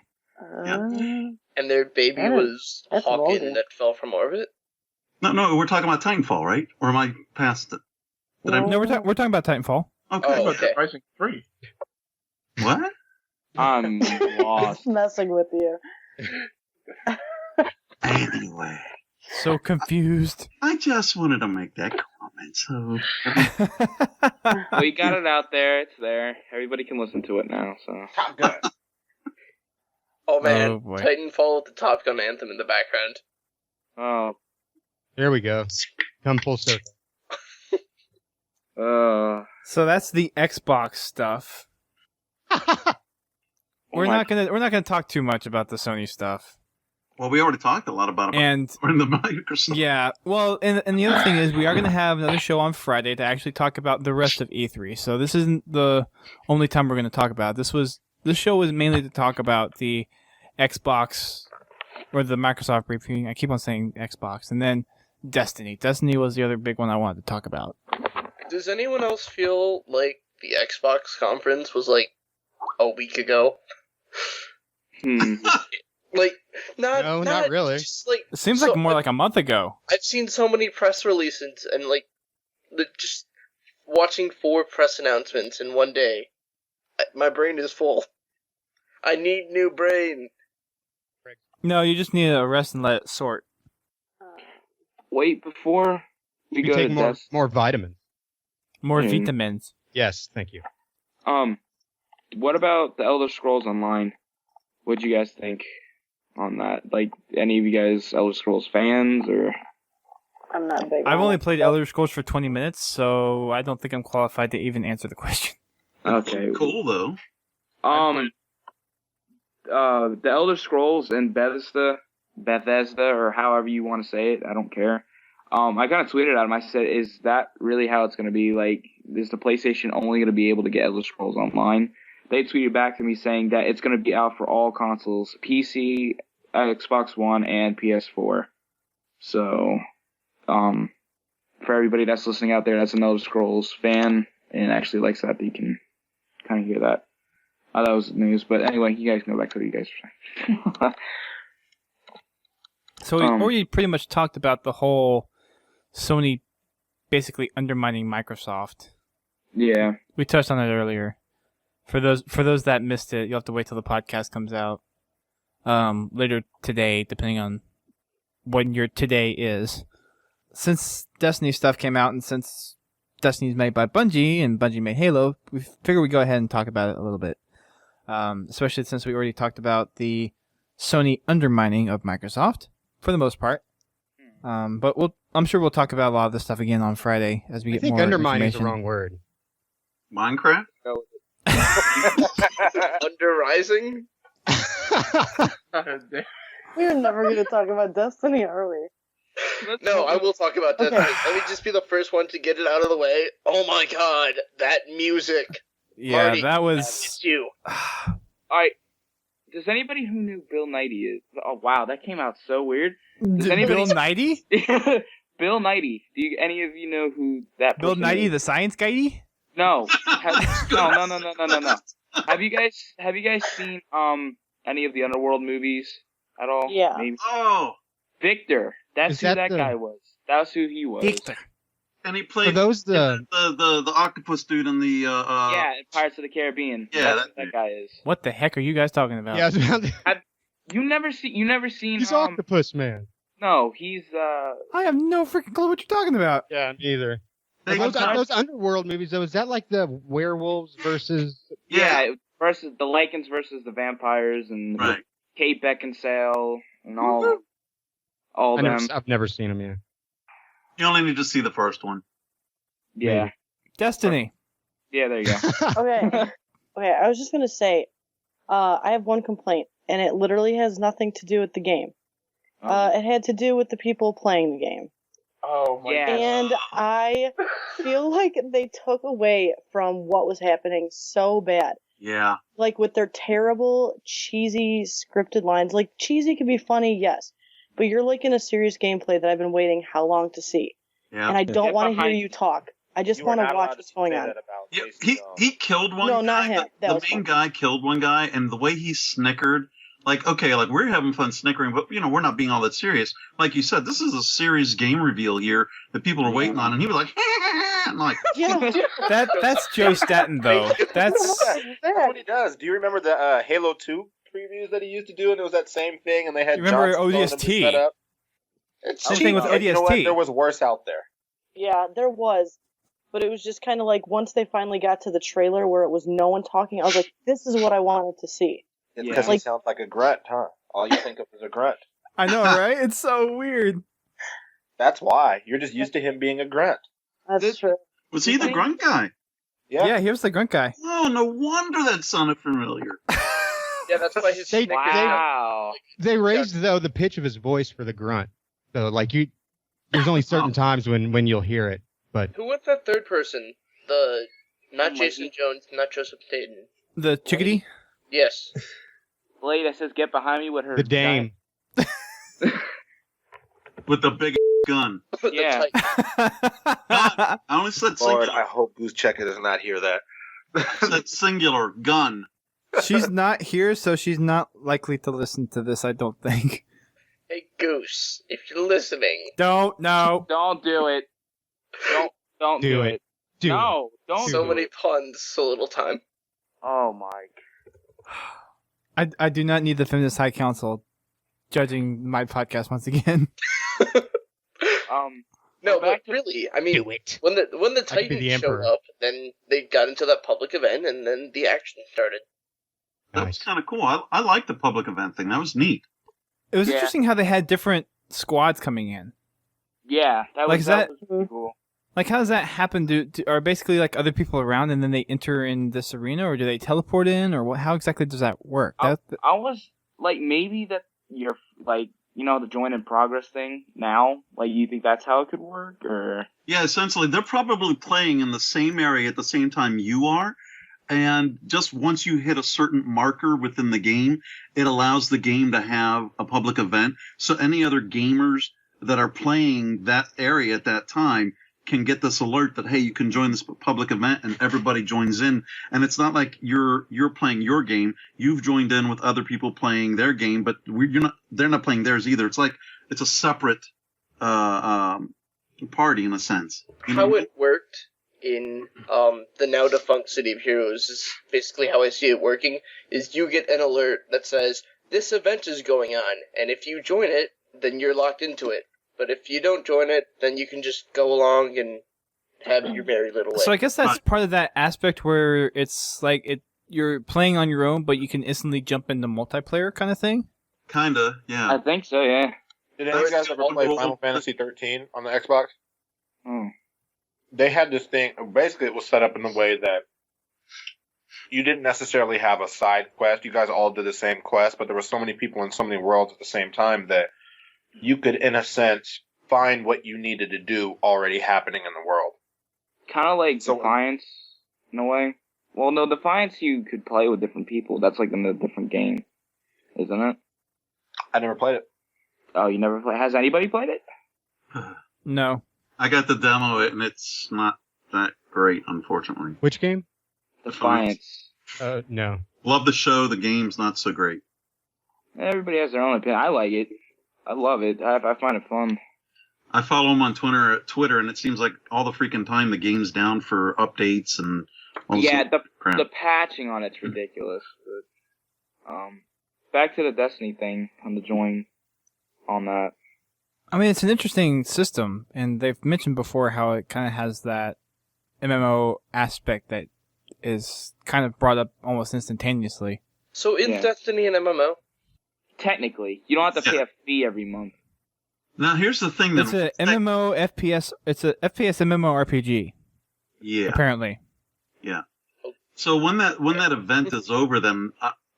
And their baby was Hawken that fell from orbit? No, we're talking about Titanfall, right? Or am I past it? No, we're talking about Titanfall. Okay. Oh, okay. Rising 3. What? I'm lost. Messing with you. Anyway. So confused. I just wanted to make that comment, so... We got it out there. It's there. Everybody can listen to it now, so... Top Gun. Oh man, Oh, boy. Titanfall with the Top Gun anthem in the background. Oh. There we go. Come full circle. So that's the Xbox stuff. We're not gonna talk too much about the Sony stuff. Well, we already talked a lot about it. And in the Microsoft. Yeah. Well, and the other thing is we are gonna have another show on Friday to actually talk about the rest of E3. So this isn't the only time we're gonna talk about it. This show was mainly to talk about the Xbox or the Microsoft briefing. I keep on saying Xbox, and then Destiny. Destiny was the other big one I wanted to talk about. Does anyone else feel like the Xbox conference was like a week ago? Like, not really. Just like, It seems like more like a month ago. I've seen so many press releases and like, just watching 4 press announcements in one day. My brain is full. I need new brain. No, you just need to rest and let it sort. Wait, before we go take to more vitamins. More vitamins. Yes, thank you. What about the Elder Scrolls Online? What'd you guys think on that? Like, any of you guys Elder Scrolls fans, or? I'm not big. I've only played Elder Scrolls for 20 minutes, so I don't think I'm qualified to even answer the question. Okay. Cool though. The Elder Scrolls and Bethesda, or however you want to say it, I don't care. I kind of tweeted at him. I said, "Is that really how it's going to be? Like, is the PlayStation only going to be able to get Elder Scrolls Online?" They tweeted back to me saying that it's going to be out for all consoles: PC, Xbox One, and PS4. So, for everybody that's listening out there, that's an Elder Scrolls fan and actually likes that, you can kind of hear that. That was news, but anyway, you guys can go back to what you guys were saying. So we already pretty much talked about the whole Sony basically undermining Microsoft. Yeah. We touched on it earlier. For those that missed it, you'll have to wait till the podcast comes out later today, depending on when your today is. Since Destiny stuff came out and since Destiny's made by Bungie and Bungie made Halo, we figured we'd go ahead and talk about it a little bit. Especially since we already talked about the Sony undermining of Microsoft, for the most part. But I'm sure we'll talk about a lot of this stuff again onDay as we get more information. I think undermining is the wrong word. Minecraft? Underrising? We were never going to talk about Destiny, are we? No, I will talk about Destiny. Okay. Let me just be the first one to get it out of the way. Oh my god, that music. Yeah, Marty, that was... It's you. Alright, does anybody who knew Bill Nighy is... Oh, wow, that came out so weird. Does Bill Nighy? Bill Nighy. Do any of you know who that Bill person Nighy, is? the science guy? No. No. Have you guys seen any of the Underworld movies at all? Yeah. Maybe? Oh! Victor. That's who that guy was. That's who he was. Victor. And he played the octopus dude in the yeah, in Pirates of the Caribbean. Yeah, that's what that guy is. What the heck are you guys talking about? Yeah, You never seen he's Octopus Man. No, he's I have no freaking clue what you're talking about. Yeah, neither. Those Underworld movies, though, is that like the werewolves versus... Yeah, versus the Lycans versus the vampires and Kate Beckinsale and all them. I've never seen them yet. You only need to see the first one. Yeah. Maybe. Destiny. Yeah, there you go. Okay, I was just going to say, I have one complaint, and it literally has nothing to do with the game. It had to do with the people playing the game. Oh my god. And I feel like they took away from what was happening so bad. Yeah. Like with their terrible, cheesy, scripted lines. Like, cheesy can be funny, yes. But you're like in a serious gameplay that I've been waiting how long to see. Yeah. And I don't want to hear you talk. I just want to watch what's going on. Yeah, he killed one guy. No, not him. The main guy killed one guy, and the way he snickered, like, okay, like, we're having fun snickering, but, you know, we're not being all that serious. Like you said, this is a serious game reveal here that people are waiting on, and he was like, and like, that's Joe Staten, though. That's what he does. Do you remember the Halo 2 previews that he used to do, and it was that same thing, and they had remember Johnson ODST? set up? It's same thing with ODST. You know what? There was worse out there. Yeah, there was. But it was just kind of like, once they finally got to the trailer where it was no one talking, I was like, this is what I wanted to see. It's because he sounds like a grunt, huh? All you think of is a grunt. I know, right? It's so weird. That's why. You're just used to him being a grunt. That's true. Was he the grunt guy? Yeah, he was the grunt guy. Oh, no wonder that sounded familiar. Yeah, that's why his snickers. Wow. They raised though the pitch of his voice for the grunt. So like there's only certain times when you'll hear it. But who was that third person? Not Jason Jones, not Joseph Staten. The chickadee? Yes. Lady that says "Get behind me" with her. The dame. With the big gun. Yeah. I only said singular. Lord, I hope Goose Checker does not hear that. I said singular gun. She's not here, so she's not likely to listen to this, I don't think. Hey, Goose, if you're listening. Don't do it. Don't do it. Don't. So many puns, so little time. Oh my. I do not need the Feminist High Council judging my podcast once again. No, but really, I mean, do it. When the Titans showed up, then they got into that public event, and then the action started. That was kind of cool. I like the public event thing. That was neat. It was interesting how they had different squads coming in. Yeah, that was pretty cool. Like, how does that happen? Are basically like other people around, and then they enter in this arena, or do they teleport in, or what? How exactly does that work? I was like, maybe that you're like, the join in progress thing now. Like, you think that's how it could work, or? Yeah, essentially, they're probably playing in the same area at the same time you are. And just once you hit a certain marker within the game, it allows the game to have a public event. So any other gamers that are playing that area at that time can get this alert that, hey, you can join this public event, and everybody joins in. And it's not like you're playing your game. You've joined in with other people playing their game, but they're not playing theirs either. It's like it's a separate party in a sense. How it worked in the now defunct City of Heroes is basically how I see it working, is you get an alert that says, this event is going on, and if you join it, then you're locked into it. But if you don't join it, then you can just go along and have your merry little way. So I guess that's part of that aspect where it's like you're playing on your own, but you can instantly jump into multiplayer kind of thing? Kinda, yeah. I think so, yeah. Did any of you guys ever play Final Fantasy 13 on the Xbox? They had this thing, basically it was set up in the way that you didn't necessarily have a side quest. You guys all did the same quest, but there were so many people in so many worlds at the same time that you could, in a sense, find what you needed to do already happening in the world. Kind of like Defiance, in a way. Well, no, Defiance you could play with different people. That's like in a different game, isn't it? I never played it. Oh, you never played? Has anybody played it? No. I got the demo, and it's not that great, unfortunately. Which game? Defiance. No. Love the show. The game's not so great. Everybody has their own opinion. I like it. I love it. I find it fun. I follow him on Twitter, and it seems like all the freaking time the game's down for updates and all this crap. The patching on it's ridiculous. But, back to the Destiny thing on the join on that. I mean, it's an interesting system, and they've mentioned before how it kind of has that MMO aspect that is kind of brought up almost instantaneously. So is Destiny an MMO? Technically. You don't have to pay a fee every month. Now, here's the thing. It's a MMO FPS. It's a FPS MMO RPG. Yeah. Apparently. Yeah. So when that event is over, then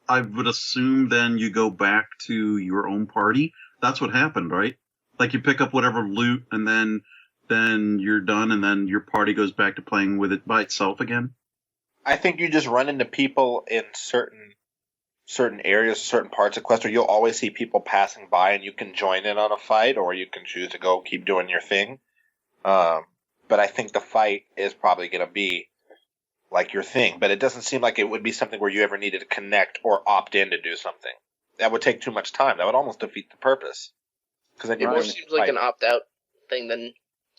I would assume then you go back to your own party. That's what happened, right? Like you pick up whatever loot, and then you're done, and then your party goes back to playing with it by itself again. I think you just run into people in certain areas, certain parts of Quest, where you'll always see people passing by, and you can join in on a fight, or you can choose to go keep doing your thing. But I think the fight is probably going to be like your thing. But it doesn't seem like it would be something where you ever needed to connect or opt in to do something. That would take too much time. That would almost defeat the purpose. It more seems like an opt-out thing than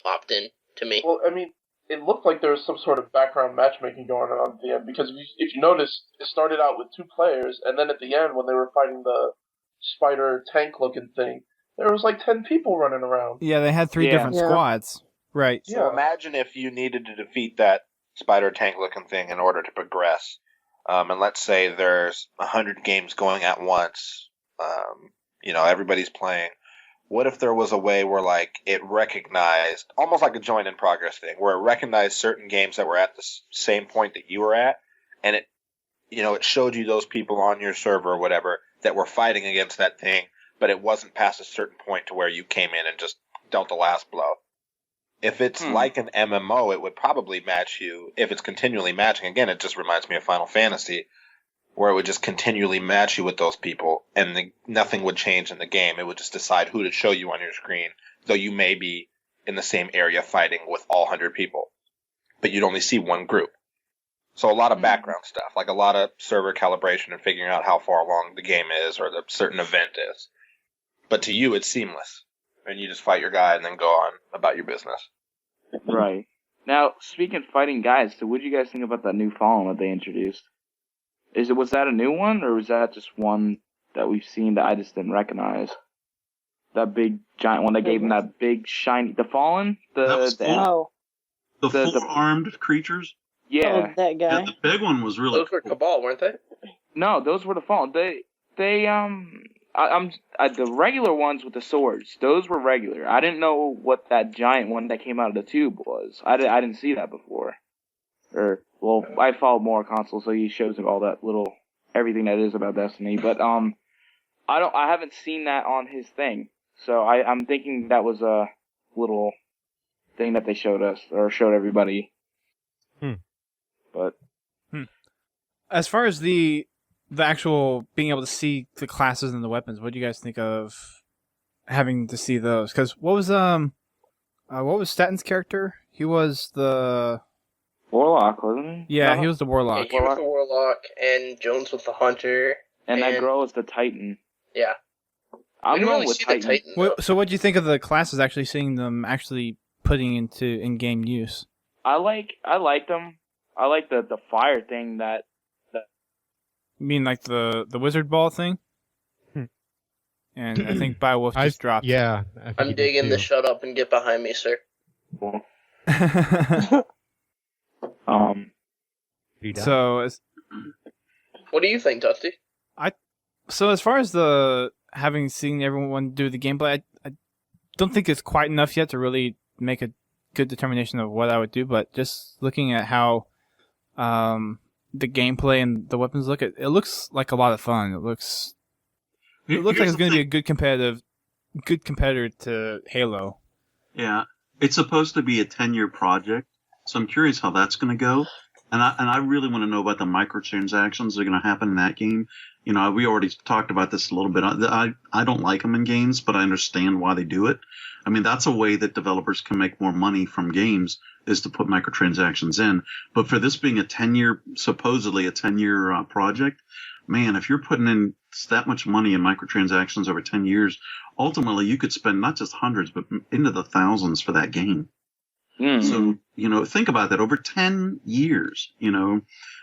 opt-in to me. Well, I mean, it looked like there was some sort of background matchmaking going on at the end, because if you notice, it started out with 2 players, and then at the end, when they were fighting the spider tank-looking thing, there was like 10 people running around. Yeah, they had 3 different squads. Right. So imagine if you needed to defeat that spider tank-looking thing in order to progress. And let's say there's 100 games going at once. Everybody's playing. What if there was a way where, like, it recognized, almost like a join in progress thing, where it recognized certain games that were at the same point that you were at, and it showed you those people on your server or whatever that were fighting against that thing, but it wasn't past a certain point to where you came in and just dealt the last blow. If it's like an MMO, it would probably match you. If it's continually matching, again, it just reminds me of Final Fantasy, where it would just continually match you with those people, and nothing would change in the game. It would just decide who to show you on your screen, though you may be in the same area fighting with all 100 people, but you'd only see one group. So a lot of background stuff, like a lot of server calibration and figuring out how far along the game is or the certain event is. But to you, it's seamless, and you just fight your guy and then go on about your business. Right. Now, speaking of fighting guys, so what do you guys think about that new Fallen that they introduced? Was that a new one, or was that just one that we've seen that I just didn't recognize? That big giant one that gave him that big shiny... The Fallen? The full-armed creatures? Yeah. Oh, that guy. Yeah, the big one was really Those were Cabal, weren't they? No, those were the Fallen. The regular ones with the swords, those were regular. I didn't know what that giant one that came out of the tube was. I didn't see that before. I follow more consoles, so he shows all that little everything that is about Destiny. But I haven't seen that on his thing, so I'm thinking that was a little thing that they showed us or showed everybody. But as far as the actual being able to see the classes and the weapons, what do you guys think of having to see those? Because what was Statton's character? He was the Warlock, wasn't he? Yeah, he was the Warlock. Yeah, he was the Warlock, and Jones was the Hunter. And that girl was the Titan. Yeah. I'm going with Titan. So what do you think of the classes, actually seeing them actually putting into in-game use? I like them. I like the fire thing that... You mean like the wizard ball thing? And I think Biowolf just dropped. Yeah. I'm digging the shut up and get behind me, sir. So, what do you think, Dusty? So as far as having seen everyone do the gameplay, I don't think it's quite enough yet to really make a good determination of what I would do. But just looking at how the gameplay and the weapons look, it looks like a lot of fun. It looks like it's going to be a good competitor to Halo. Yeah, it's supposed to be a 10-year project, so I'm curious how that's going to go. And I really want to know about the microtransactions that are going to happen in that game. You know, we already talked about this a little bit. I don't like them in games, but I understand why they do it. I mean, that's a way that developers can make more money from games, is to put microtransactions in. But for this being supposedly a 10-year project, man, if you're putting in that much money in microtransactions over 10 years, ultimately you could spend not just hundreds, but into the thousands for that game. Mm-hmm. So, think about that over 10 years, and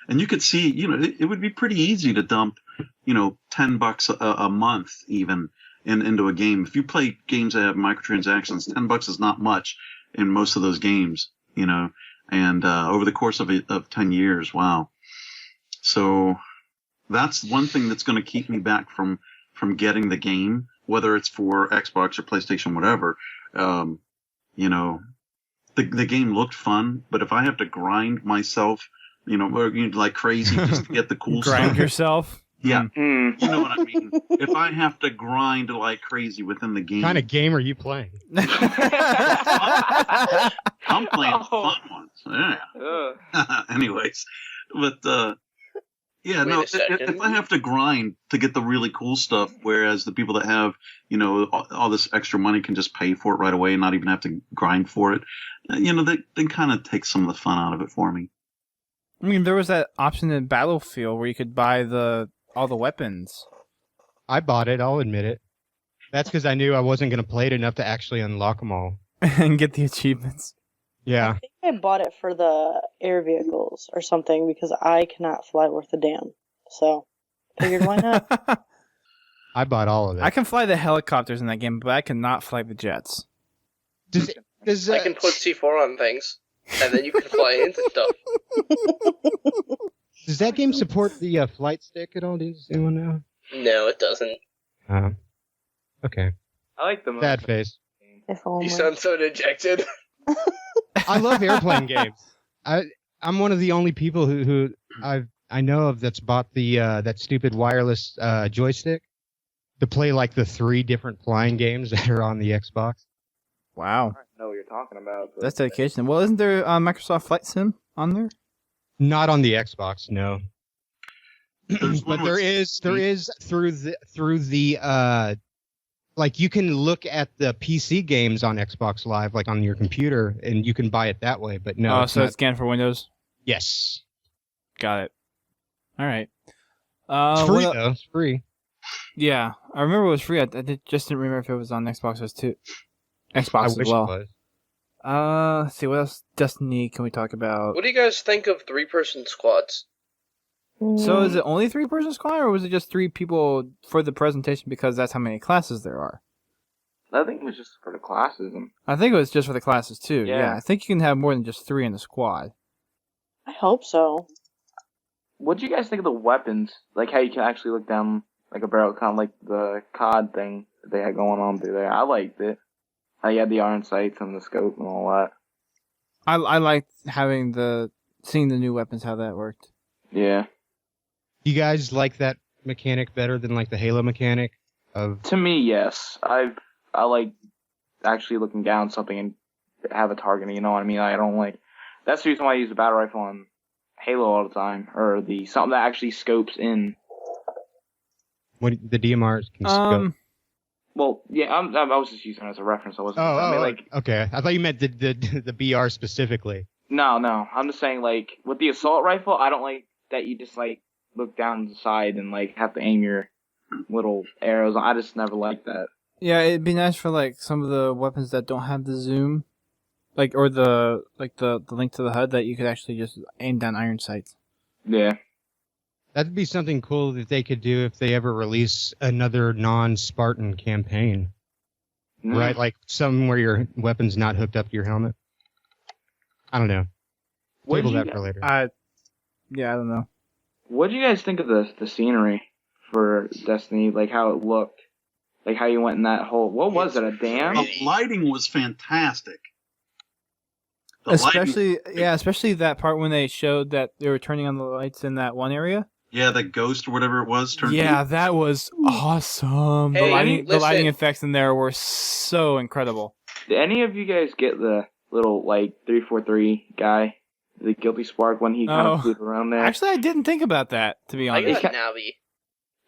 you could see, it would be pretty easy to dump, $10 a month even into a game. If you play games that have microtransactions, $10 is not much in most of those games, and over the course of 10 years, wow. So that's one thing that's going to keep me back from getting the game, whether it's for Xbox or PlayStation, whatever. The game looked fun, but if I have to grind myself, like crazy just to get the cool stuff. Grind yourself? Yeah. You know what I mean? If I have to grind like crazy within the game. What kind of game are you playing? I'm playing fun ones. Yeah. Anyways, but if I have to grind to get the really cool stuff, whereas the people that have, all this extra money can just pay for it right away and not even have to grind for it, they kind of take some of the fun out of it for me. I mean, there was that option in Battlefield where you could buy all the weapons. I bought it, I'll admit it. That's because I knew I wasn't going to play it enough to actually unlock them all. And get the achievements. Yeah. I think I bought it for the air vehicles or something because I cannot fly worth a damn. So, figured why not? I bought all of it. I can fly the helicopters in that game, but I cannot fly the jets. I can put C4 on things, and then you can fly into stuff. Does that game support the flight stick at all? Does anyone know? No, it doesn't. Okay. I like the sad face. You sound so dejected. I love airplane games. I'm one of the only people who I've I know of that's bought the that stupid wireless joystick to play like the 3 different flying games that are on the Xbox. Wow. I don't know what you're talking about. That's dedication. Well, isn't there Microsoft Flight Sim on there? Not on the Xbox, no. But there is through the like you can look at the PC games on Xbox Live, like on your computer, and you can buy it that way. But no, it's scanned for Windows. Yes, got it. All right. It's free though. It's free. Yeah, I remember it was free. I just didn't remember if it was on Xbox too. Xbox as well. It was. Let's see what else. Destiny. Can we talk about? What do you guys think of 3-person squads? So is it only 3-person squad, or was it just 3 people for the presentation because that's how many classes there are? I think it was just for the classes. I think it was just for the classes too. Yeah. I think you can have more than just 3 in the squad. I hope so. What do you guys think of the weapons? Like how you can actually look down like a barrel, kind of like the COD thing that they had going on through there. I liked it. How you had the iron sights and the scope and all that. I liked seeing the new weapons, how that worked. Yeah. You guys like that mechanic better than like the Halo mechanic of? To me, yes. I like actually looking down something and have a target. You know what I mean? I don't like. That's the reason why I use the battle rifle on Halo all the time, or something that actually scopes in. What the DMRs can scope? Well, yeah, I was just using it as a reference. I wasn't. Okay. I thought you meant the BR specifically. No. I'm just saying, like, with the assault rifle, I don't like that you just like look down the side and like have to aim your little arrows. I just never liked that. Yeah, it'd be nice for like some of the weapons that don't have the zoom, like or the link to the HUD that you could actually just aim down iron sights. Yeah. That'd be something cool that they could do if they ever release another non-Spartan campaign. Right? Like something where your weapon's not hooked up to your helmet. I don't know. Table that for later. I don't know. What do you guys think of the scenery for Destiny? Like how it looked? Like how you went in that whole... What was it, a dam? The lighting was fantastic. Especially that part when they showed that they were turning on the lights in that one area. Yeah, that ghost or whatever it was. That was awesome. Hey, the lighting effects in there were so incredible. Did any of you guys get the little, like, 343 guy? The Guilty Spark when he kind of flew around there? Actually, I didn't think about that, to be honest. I got Navi.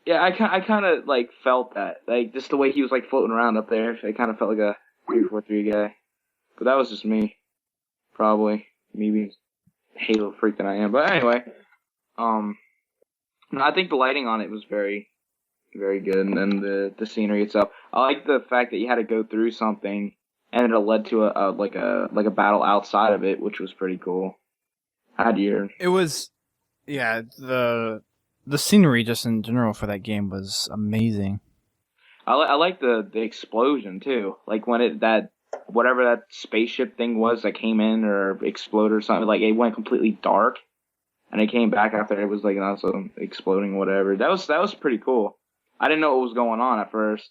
Yeah, I kind of, like, felt that. Like, just the way he was, like, floating around up there. It kind of felt like a 343 guy. But that was just me. Probably. Me being Halo freak that I am. But anyway. I think the lighting on it was very, very good. And then the scenery itself. I like the fact that you had to go through something and it led to a battle outside of it, which was pretty cool. It was, yeah, the scenery just in general for that game was amazing. I like the explosion too. Like when whatever that spaceship thing was that came in or exploded or something, like it went completely dark and it came back after it was like also exploding, whatever. That was pretty cool. I didn't know what was going on at first.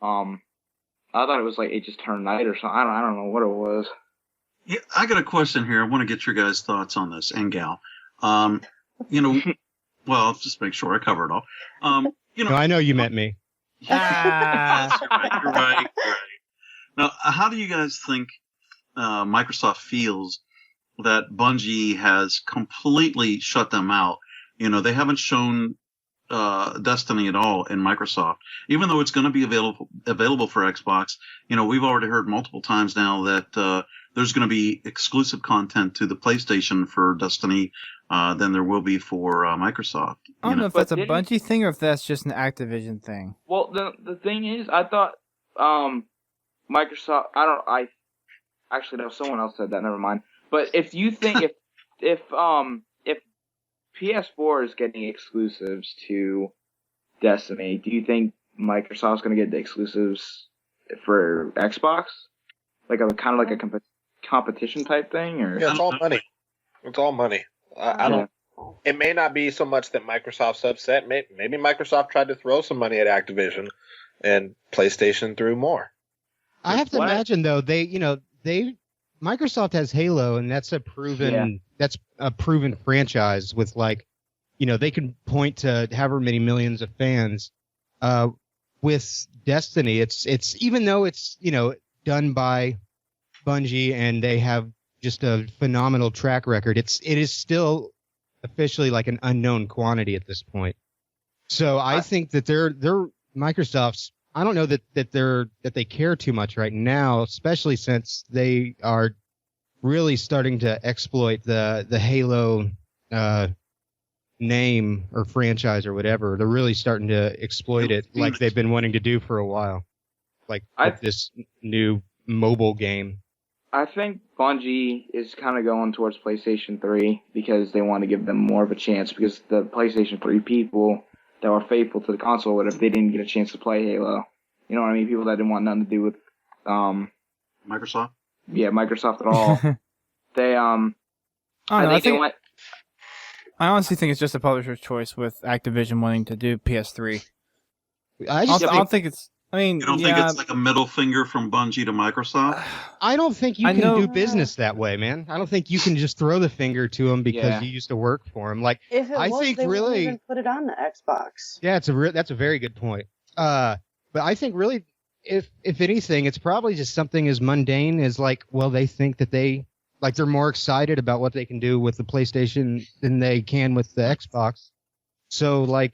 I thought it was like it just turned night or something. I don't know what it was. Yeah, I got a question here. I want to get your guys' thoughts on this, and gal. Well, just make sure I cover it all. No, I know you meant me. You're right. Now, how do you guys think Microsoft feels that Bungie has completely shut them out? They haven't shown Destiny at all in Microsoft, even though it's going to be available for Xbox. We've already heard multiple times now that there's going to be exclusive content to the PlayStation for Destiny than there will be for Microsoft. I don't know if that's a Bungie thing or if that's just an Activision thing. Well, the thing is, I thought Microsoft. I actually no, someone else said that. Never mind. But if you think if PS4 is getting exclusives to Destiny, do you think Microsoft's going to get the exclusives for Xbox? Like a kind of like a competition type thing, or yeah, it's all money. It's all money. I don't. It may not be so much that Microsoft's upset. Maybe Microsoft tried to throw some money at Activision, and PlayStation threw more. I have to imagine though Microsoft has Halo, and that's a proven franchise with like they can point to however many millions of fans. With Destiny, it's even though it's done by Bungie and they have just a phenomenal track record, it is still officially like an unknown quantity at this point. So I think that they're Microsoft's. I don't know that they care too much right now, especially since they are really starting to exploit the Halo name or franchise or whatever. They're really starting to exploit it like they've been wanting to do for a while, like with this new mobile game. I think Bungie is kind of going towards PlayStation 3 because they want to give them more of a chance, because the PlayStation 3 people that were faithful to the console or whatever, they didn't get a chance to play Halo. You know what I mean? People that didn't want nothing to do with Microsoft? Yeah, Microsoft at all. I honestly think it's just a publisher's choice with Activision wanting to do PS3. I don't think it's... I mean, you don't think it's like a middle finger from Bungie to Microsoft? I don't think you can do business that way, man. I don't think you can just throw the finger to them because you used to work for them. Like, if it I was, think they really wouldn't even put it on the Xbox. Yeah, that's a very good point. But I think really, if anything, it's probably just something as mundane as like, well, they think that they're more excited about what they can do with the PlayStation than they can with the Xbox. So like,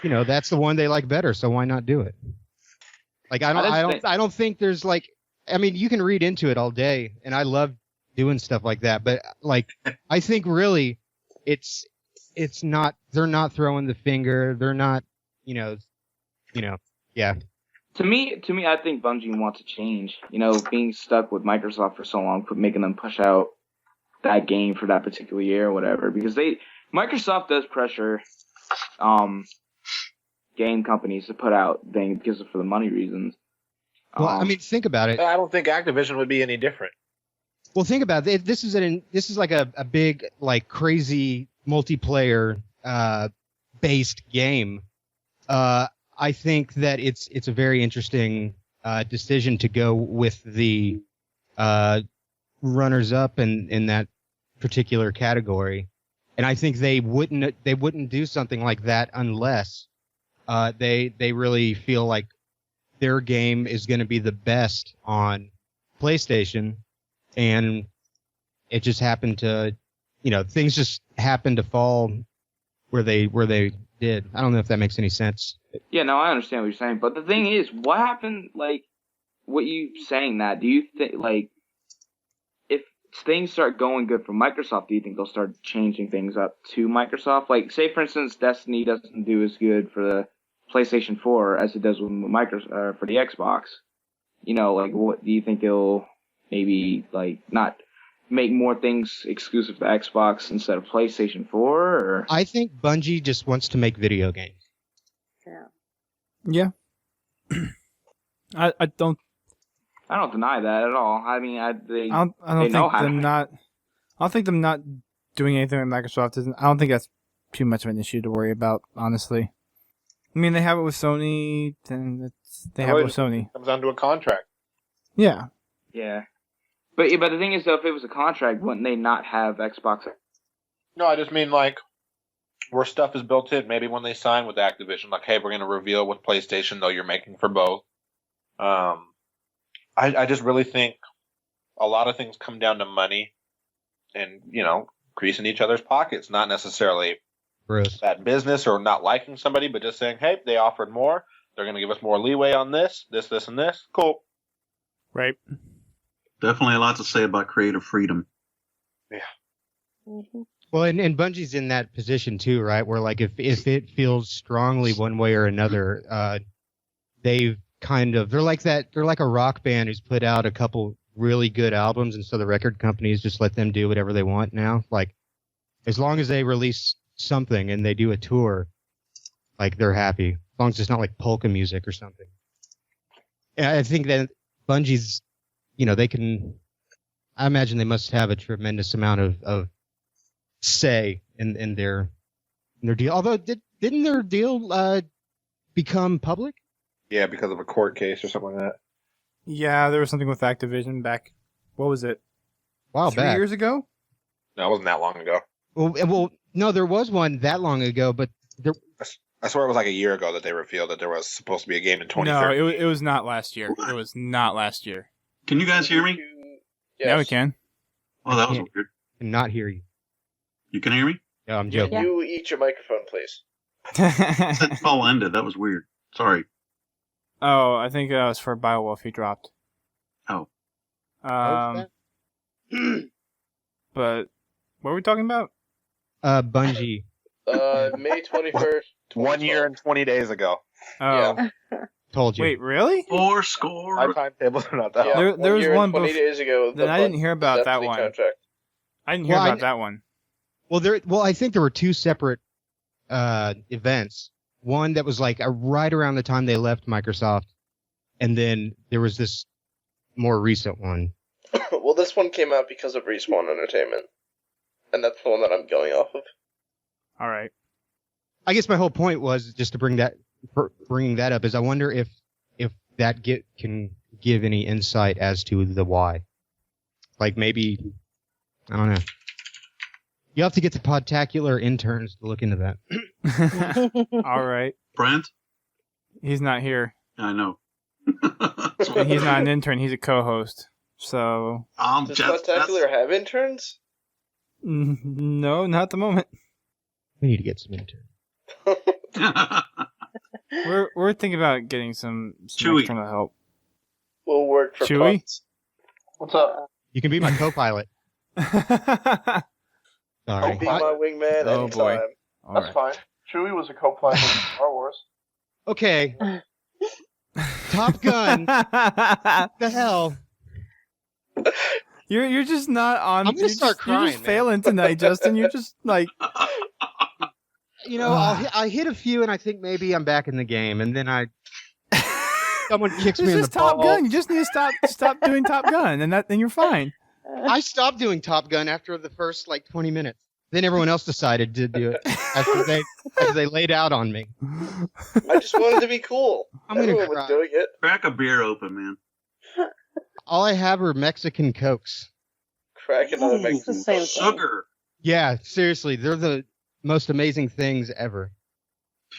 that's the one they like better. So why not do it? Like I don't think there's like, I mean, you can read into it all day, and I love doing stuff like that. But like, I think really, it's not. They're not throwing the finger. They're not, yeah. To me, I think Bungie wants to change. Being stuck with Microsoft for so long, making them push out that game for that particular year or whatever, because Microsoft does pressure game companies to put out things because for the money reasons. Well, I mean, think about it. I don't think Activision would be any different. Well, think about it. This is like a big, like, crazy multiplayer based game. I think that it's a very interesting decision to go with the runners up in that particular category, and I think they wouldn't do something like that unless they really feel like their game is going to be the best on PlayStation, and it just happened to, things just happened to fall where they did. I don't know if that makes any sense. Yeah, no, I understand what you're saying, but the thing is, what happened, like, what you saying that, do you think, like, if things start going good for Microsoft, do you think they'll start changing things up to Microsoft? Like, say, for instance, Destiny doesn't do as good for the PlayStation 4 as it does with Microsoft for the Xbox. Like, what do you think they'll maybe, like, not make more things exclusive to Xbox instead of PlayStation 4? Or? I think Bungie just wants to make video games. Yeah. I don't deny that at all. I mean, I don't think them not doing anything with Microsoft I don't think that's too much of an issue to worry about, honestly. I mean, they have it with Sony, and they have it with Sony. It comes down to a contract. Yeah. Yeah. But the thing is, though, if it was a contract, wouldn't they not have Xbox? No, I just mean, like, where stuff is built in. Maybe when they sign with Activision, like, hey, we're going to reveal with PlayStation, though you're making for both. I just really think a lot of things come down to money and, greasing each other's pockets, not necessarily bad business or not liking somebody, but just saying, hey, they offered more. They're going to give us more leeway on this, and this. Cool. Right. Definitely a lot to say about creative freedom. Yeah. Mm-hmm. Well, and Bungie's in that position too, right? Where like if it feels strongly one way or another, they're like a rock band who's put out a couple really good albums, and so the record companies just let them do whatever they want now. Like, as long as they release something and they do a tour, like, they're happy. As long as it's not like polka music or something. And I think that Bungie's, I imagine they must have a tremendous amount of say in their deal. Although, didn't their deal become public? Yeah, because of a court case or something like that. Yeah, there was something with Activision back, what was it? A while back. 3 years ago? No, it wasn't that long ago. Well, No, there was one that long ago, but there. I swear it was like a year ago that they revealed that there was supposed to be a game in 2030. No, it was not last year. It was not last year. Can you guys hear me? Yes. Now we can. Oh, that was weird. I cannot hear you. You can hear me? Yeah, I'm joking. You eat your microphone, please. That call ended. That was weird. Sorry. Oh, I think that was for Biowolf. He dropped. Oh. But what were we talking about? Bungie. May 21st. 1 year and 20 days ago. Oh. Yeah. Told you. Wait, really? Four score. My timetables are not that Yeah, long. There was year one and 20 days ago. Then I didn't hear about that one. Contract. I didn't hear about that one. Well, I think there were two separate events. One that was like right around the time they left Microsoft, and then there was this more recent one. Well, this one came out because of Respawn Entertainment, and that's the one that I'm going off of. All right. I guess my whole point was just to bringing that up is I wonder if that can give any insight as to the why. Like maybe, I don't know. You have to get the Podtacular interns to look into that. All right. Brent? He's not here. I know. And he's not an intern. He's a co-host. So. Does Podtacular have interns? No, not at the moment. We need to get some interns. We're thinking about getting some Chewy. external help. We'll work for Chewy? Pods. What's up? You can be my co-pilot. Sorry. I'll be my wingman anytime. Boy. That's fine. Chewy was a co-pilot in Star Wars. Okay. Top Gun. The hell? You're just not on. I'm gonna start crying. You're just failing tonight, Justin. You're just like. You know, I hit a few, and I think maybe I'm back in the game, and then someone kicks me in the Top balls. Gun. You just need to stop doing Top Gun, and then you're fine. I stopped doing Top Gun after the first 20 minutes. Then everyone else decided to do it after they laid out on me. I just wanted to be cool. Everyone was doing it. Crack a beer open, man. All I have are Mexican Cokes. Crack another Mexican Coke. Sugar. Yeah, seriously, they're the most amazing things ever.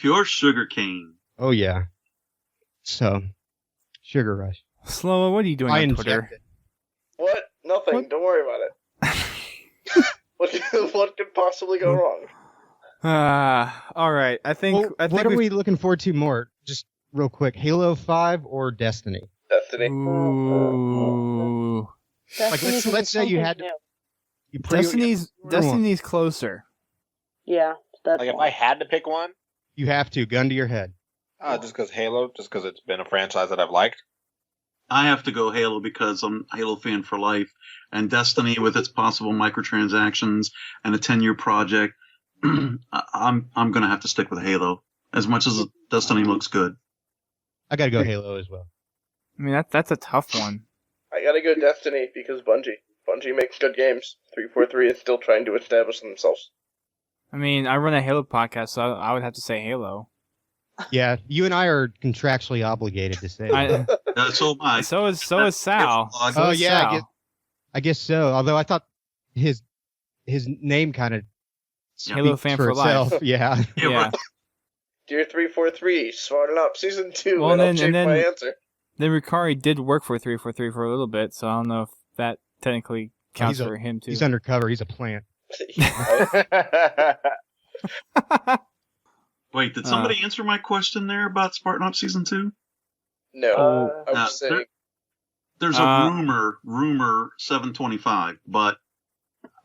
Pure sugar cane. Oh yeah. So, Sugar Rush. Slowa, what are you doing on Twitter? What? Nothing. What? Don't worry about it. What could possibly go wrong? All right. I think. What are we looking forward to more? Just real quick, Halo 5 or Destiny? Destiny. Ooh. Let's say you had to. Destiny's closer. Yeah, that's if I had to pick one, you have to gun to your head. Just because Halo, just because it's been a franchise that I've liked. I have to go Halo because I'm a Halo fan for life, and Destiny with its possible microtransactions and a 10-year project. I'm gonna have to stick with Halo as much as Destiny looks good. I gotta go Halo as well. I mean that's a tough one. I gotta go Destiny because Bungie makes good games. 343 is still trying to establish themselves. I mean, I run a Halo podcast, so I would have to say Halo. Yeah, you and I are contractually obligated to say. So am I. So is Sal. Oh yeah, I guess so. Although I thought his name kind of Halo fan for life. Yeah. Yeah. Dear 343, smarten up, season 2, well, and I'll change my answer. Then Rukari did work for 343 for a little bit, so I don't know if that technically counts for him too. He's undercover. He's a plant. Wait, did somebody answer my question there about Spartan Up Season 2? No, I was saying. There's a rumor 725, but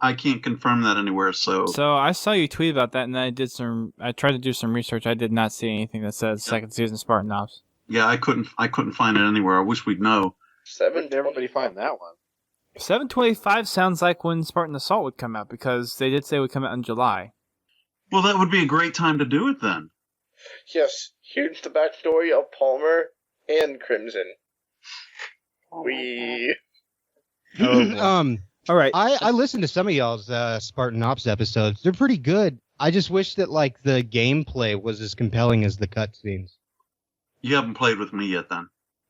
I can't confirm that anywhere. So I saw you tweet about that, and I tried to do some research. I did not see anything that says second season Spartan Ops. Yeah, I couldn't find it anywhere. I wish we'd know. Where did everybody find that one? 725 sounds like when Spartan Assault would come out, because they did say it would come out in July. Well, that would be a great time to do it then. Yes, here's the backstory of Palmer and Crimson. All right. I listened to some of y'all's Spartan Ops episodes. They're pretty good. I just wish that the gameplay was as compelling as the cutscenes. You haven't played with me yet, then.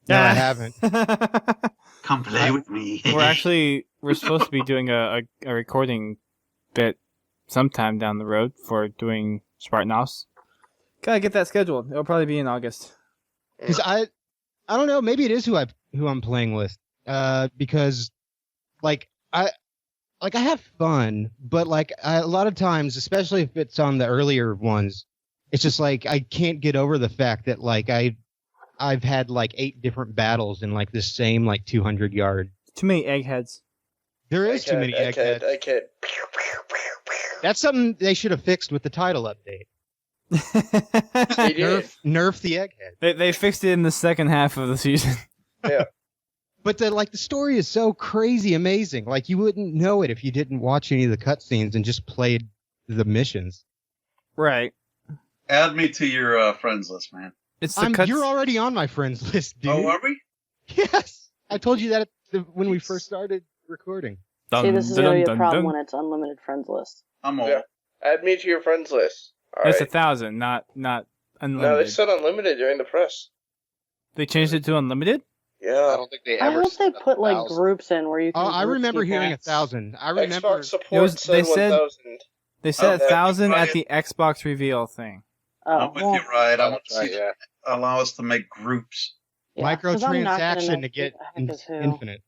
No, I haven't. Come play with me. We're supposed to be doing a recording bit sometime down the road for doing Spartanos. Gotta get that scheduled. It'll probably be in August. Because I don't know. Maybe it is who I'm playing with. Because I have fun, but a lot of times, especially if it's on the earlier ones, it's just like I can't get over the fact that I've had 8 different battles in the same 200-yard. Too many eggheads. There is too many eggheads. Egghead. That's something they should have fixed with the title update. Nerf the egghead. They fixed it in the second half of the season. Yeah. But the story is so crazy amazing. You wouldn't know it if you didn't watch any of the cutscenes and just played the missions. Right. Add me to your friends list, man. You're already on my friends list, dude. Oh, are we? Yes. I told you that when we first started recording. See, this is going to be a problem when it's unlimited friends list. I'm all. Yeah. Add me to your friends list. It's 1,000, not unlimited. No, they said unlimited during the press. They changed it to unlimited? Yeah. I don't think they ever. I hope they put groups in where you can. Oh, I remember hearing 1,000. I remember. Xbox support said 1,000. They said 1,000 at the Xbox reveal thing. I'm with you, Ryan. I want to see allow us to make groups. Yeah, microtransaction to get infinite.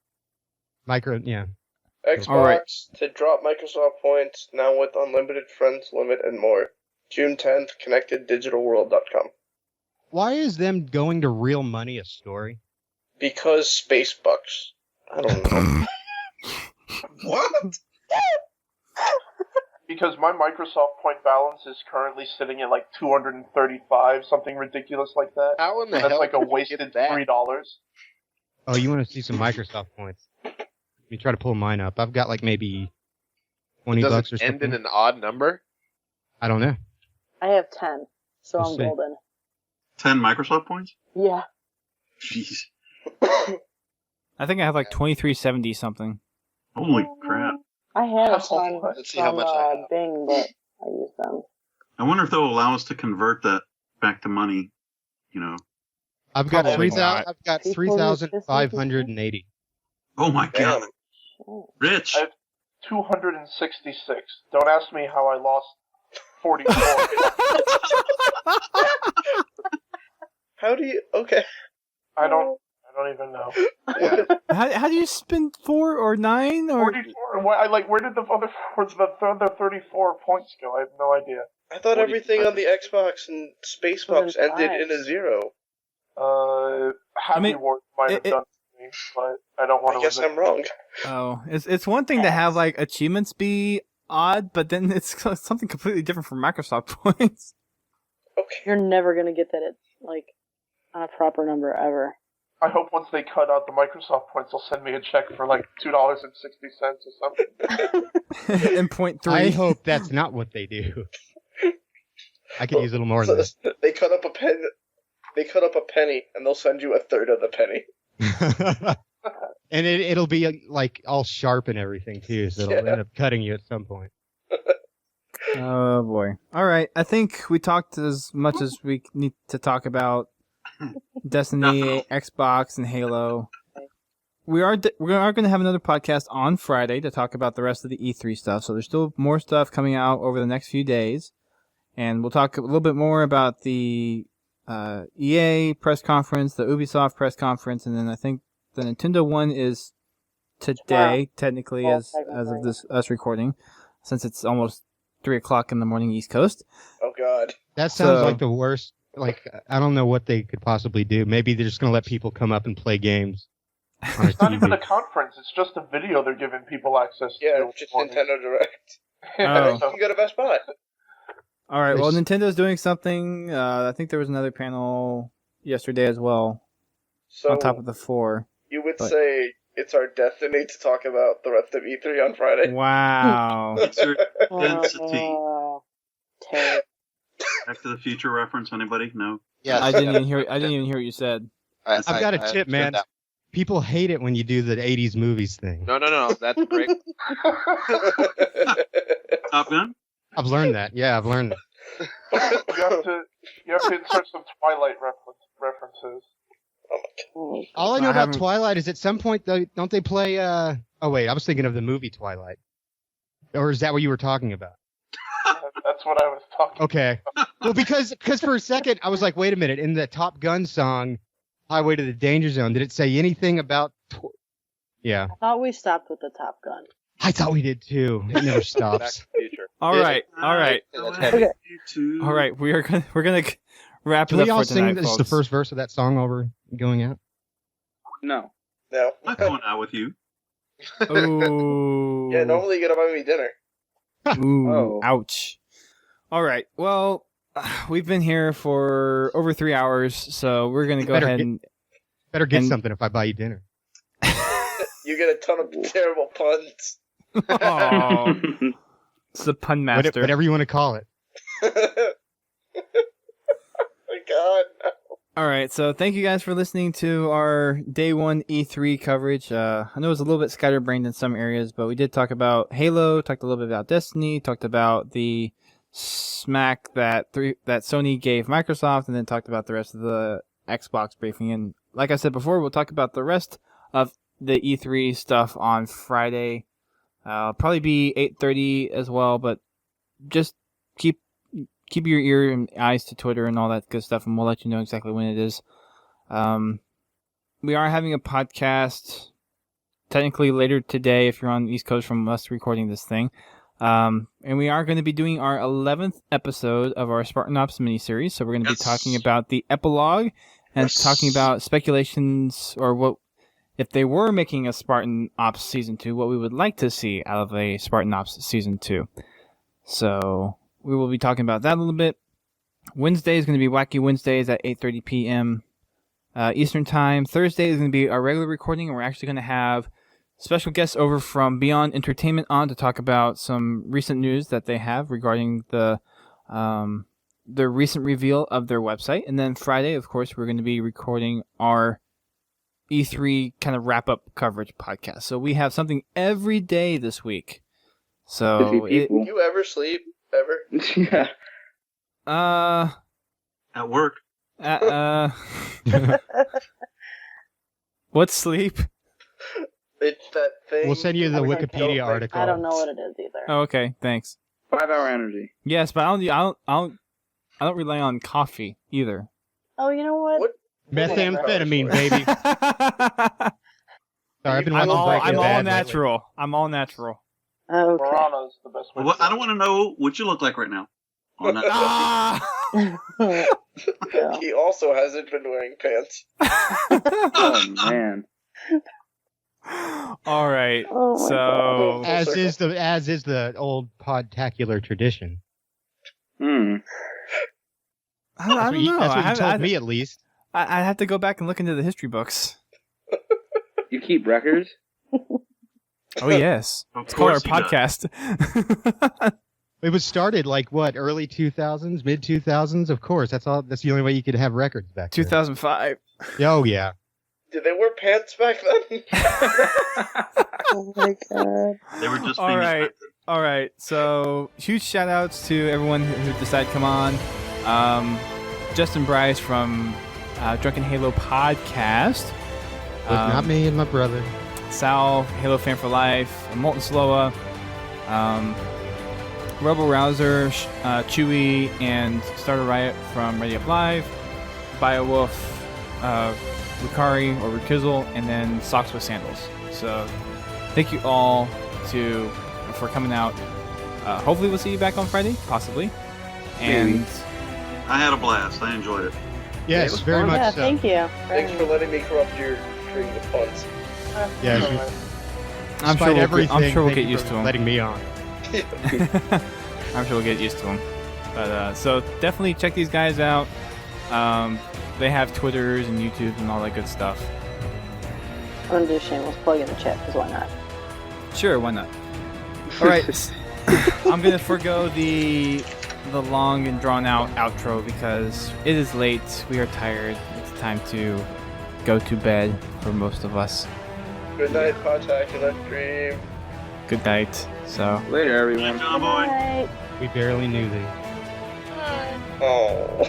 Xbox to drop Microsoft points now with unlimited friends limit and more. June 10th, connecteddigitalworld.com. Why is them going to real money a story? Because space bucks. I don't know. What? Because my Microsoft point balance is currently sitting at 235, something ridiculous like that. How in the hell? That's a wasted $3. Oh, you want to see some Microsoft points? Let me try to pull mine up. I've got maybe $20 or something. Does it end in an odd number? I don't know. I have 10, so I'm golden. 10 Microsoft points? Yeah. Jeez. I think I have 2370 something. Holy crap. I had a ton Let's see how much I have. Bing, but I used them. I wonder if they'll allow us to convert that back to money, I've got 3,580. Oh my god. Rich. I have 266. Don't ask me how I lost 44. How do you... Okay. I don't even know. Yeah. How do you spend 4 or 9 or 44? Where did the other 34 points go? I have no idea. I thought everything on the Xbox and Spacebox ended in a 0. Happy Wars might have done me, but I don't want to. I guess I'm wrong. Oh, it's one thing to have achievements be odd, but then it's something completely different from Microsoft points. Okay. You're never gonna get that at on a proper number ever. I hope once they cut out the Microsoft points, they'll send me a check for $2.60 or something. And 0.3. I hope that's not what they do. I could use a little more than that. They cut up a pen. They cut up a penny, and they'll send you a third of the penny. And it'll be all sharp and everything too, so it'll end up cutting you at some point. Oh boy! All right, I think we talked as much as we need to talk about Destiny, Xbox, and Halo. We are going to have another podcast on Friday to talk about the rest of the E3 stuff. So there's still more stuff coming out over the next few days, and we'll talk a little bit more about the EA press conference, the Ubisoft press conference, and then I think the Nintendo one is today, technically, as of us recording, since it's almost 3:00 in the morning East Coast. Oh God, that sounds like the worst. I don't know what they could possibly do. Maybe they're just going to let people come up and play games. It's not even a conference. It's just a video they're giving people access to. Yeah, just Nintendo Direct. Oh. You can go to Best Buy. All right. Well, Nintendo's doing something. I think there was another panel yesterday as well. So on top of the 4. You would say it's our destiny to talk about the rest of E3 on Friday. Wow. It's your density. Back to the Future reference? Anybody? No. Yeah. I didn't even hear what you said. I've got a tip, man. People hate it when you do the 80s movies thing. No. That's great. Top Gun? I've learned that. Yeah, I've learned that. You have to insert some Twilight references. All I know about Twilight is at some point, don't they play... Oh, wait, I was thinking of the movie Twilight. Or is that what you were talking about? That's what I was talking Okay. Well, because for a second, I was like, wait a minute. In the Top Gun song, Highway to the Danger Zone, did it say anything about... Yeah. I thought we stopped with the Top Gun. I thought we did, too. It never stops. All right. Okay. All right. We're gonna wrap Can it we up all for tonight, sing this folks. the first verse of that song while we're going out? No. No. I'm going out with you. Ooh. Yeah, normally you're gonna buy me dinner. Ooh. Oh. Ouch. All right. Well, we've been here for over 3 hours, so we're gonna go ahead and something if I buy you dinner. You get a ton of terrible puns. Oh. It's the pun master. Whatever you want to call it. Oh my God. All right, so thank you guys for listening to our Day 1 E3 coverage. I know it was a little bit scatterbrained in some areas, but we did talk about Halo, talked a little bit about Destiny, talked about the smack that Sony gave Microsoft, and then talked about the rest of the Xbox briefing. And like I said before, we'll talk about the rest of the E3 stuff on Friday. Probably be 8:30 as well, but just keep your ear and eyes to Twitter and all that good stuff, and we'll let you know exactly when it is. We are having a podcast technically later today if you're on the East Coast from us recording this thing. And we are going to be doing our 11th episode of our Spartan Ops miniseries. So we're going to be talking about the epilogue and talking about speculations or what, if they were making a Spartan Ops Season 2, what we would like to see out of a Spartan Ops Season 2. So we will be talking about that a little bit. Wednesday is going to be Wacky Wednesdays at 8:30 p.m. Eastern Time. Thursday is going to be our regular recording, and we're actually going to have special guests over from Beyond Entertainment on to talk about some recent news that they have regarding the recent reveal of their website. And then Friday, of course, we're going to be recording our E3 kind of wrap-up coverage podcast. So we have something every day this week. So you ever sleep? Ever? Yeah. At work. What's sleep? It's that thing. We'll send you the Wikipedia article. I don't know what it is either. Oh, okay, thanks. 5-hour energy. Yes, but I don't rely on coffee either. Oh, you know what? Methamphetamine, baby. Sorry, I've been watching Breaking I'm all Bad natural. lately. I'm all natural. Okay. Piranha's the best way. Well, I don't want to know what you look like right now. On that He also hasn't been wearing pants. Oh, man. All right. Oh my So as is the old Podtacular tradition. I don't know. That's what you told me, at least. I have to go back and look into the history books. You keep records? Oh yes, it's called our podcast. It was started like what, early 2000s, mid 2000s. Of course, that's all. That's the only way you could have records back then. 2005. Oh yeah. Did they wear pants back then? Oh my God. They were just All right. So huge shout outs to everyone who decided to come on. Justin Bryce from Drunken Halo podcast. It was not me and my brother. Sal, HaloFanForLife, Molten Slowa, Rouser, Chewy, and StartaRiot from Ready Up Live, Biowolf, Rukari or Rukizzle, and then SockswithSandals. So thank you all for coming out. Hopefully we'll see you back on Friday, possibly. And I had a blast. I enjoyed it. Yes, very much. Yeah, so. thank you. Thanks for letting me corrupt your string of puns. Yes. I'm sure we'll get used to them. Letting me on. I'm sure we'll get used to them. But so definitely check these guys out. They have Twitters and YouTubes and all that good stuff. I'm gonna do a shameless plug in the chat, because why not? Sure, why not? All right, I'm gonna forgo the long and drawn out outro because it is late. We are tired. It's time to go to bed for most of us. Good night, Podtacular Dream. Good night. So later, everyone. Good night, John Boy. Bye. We barely knew thee. Oh.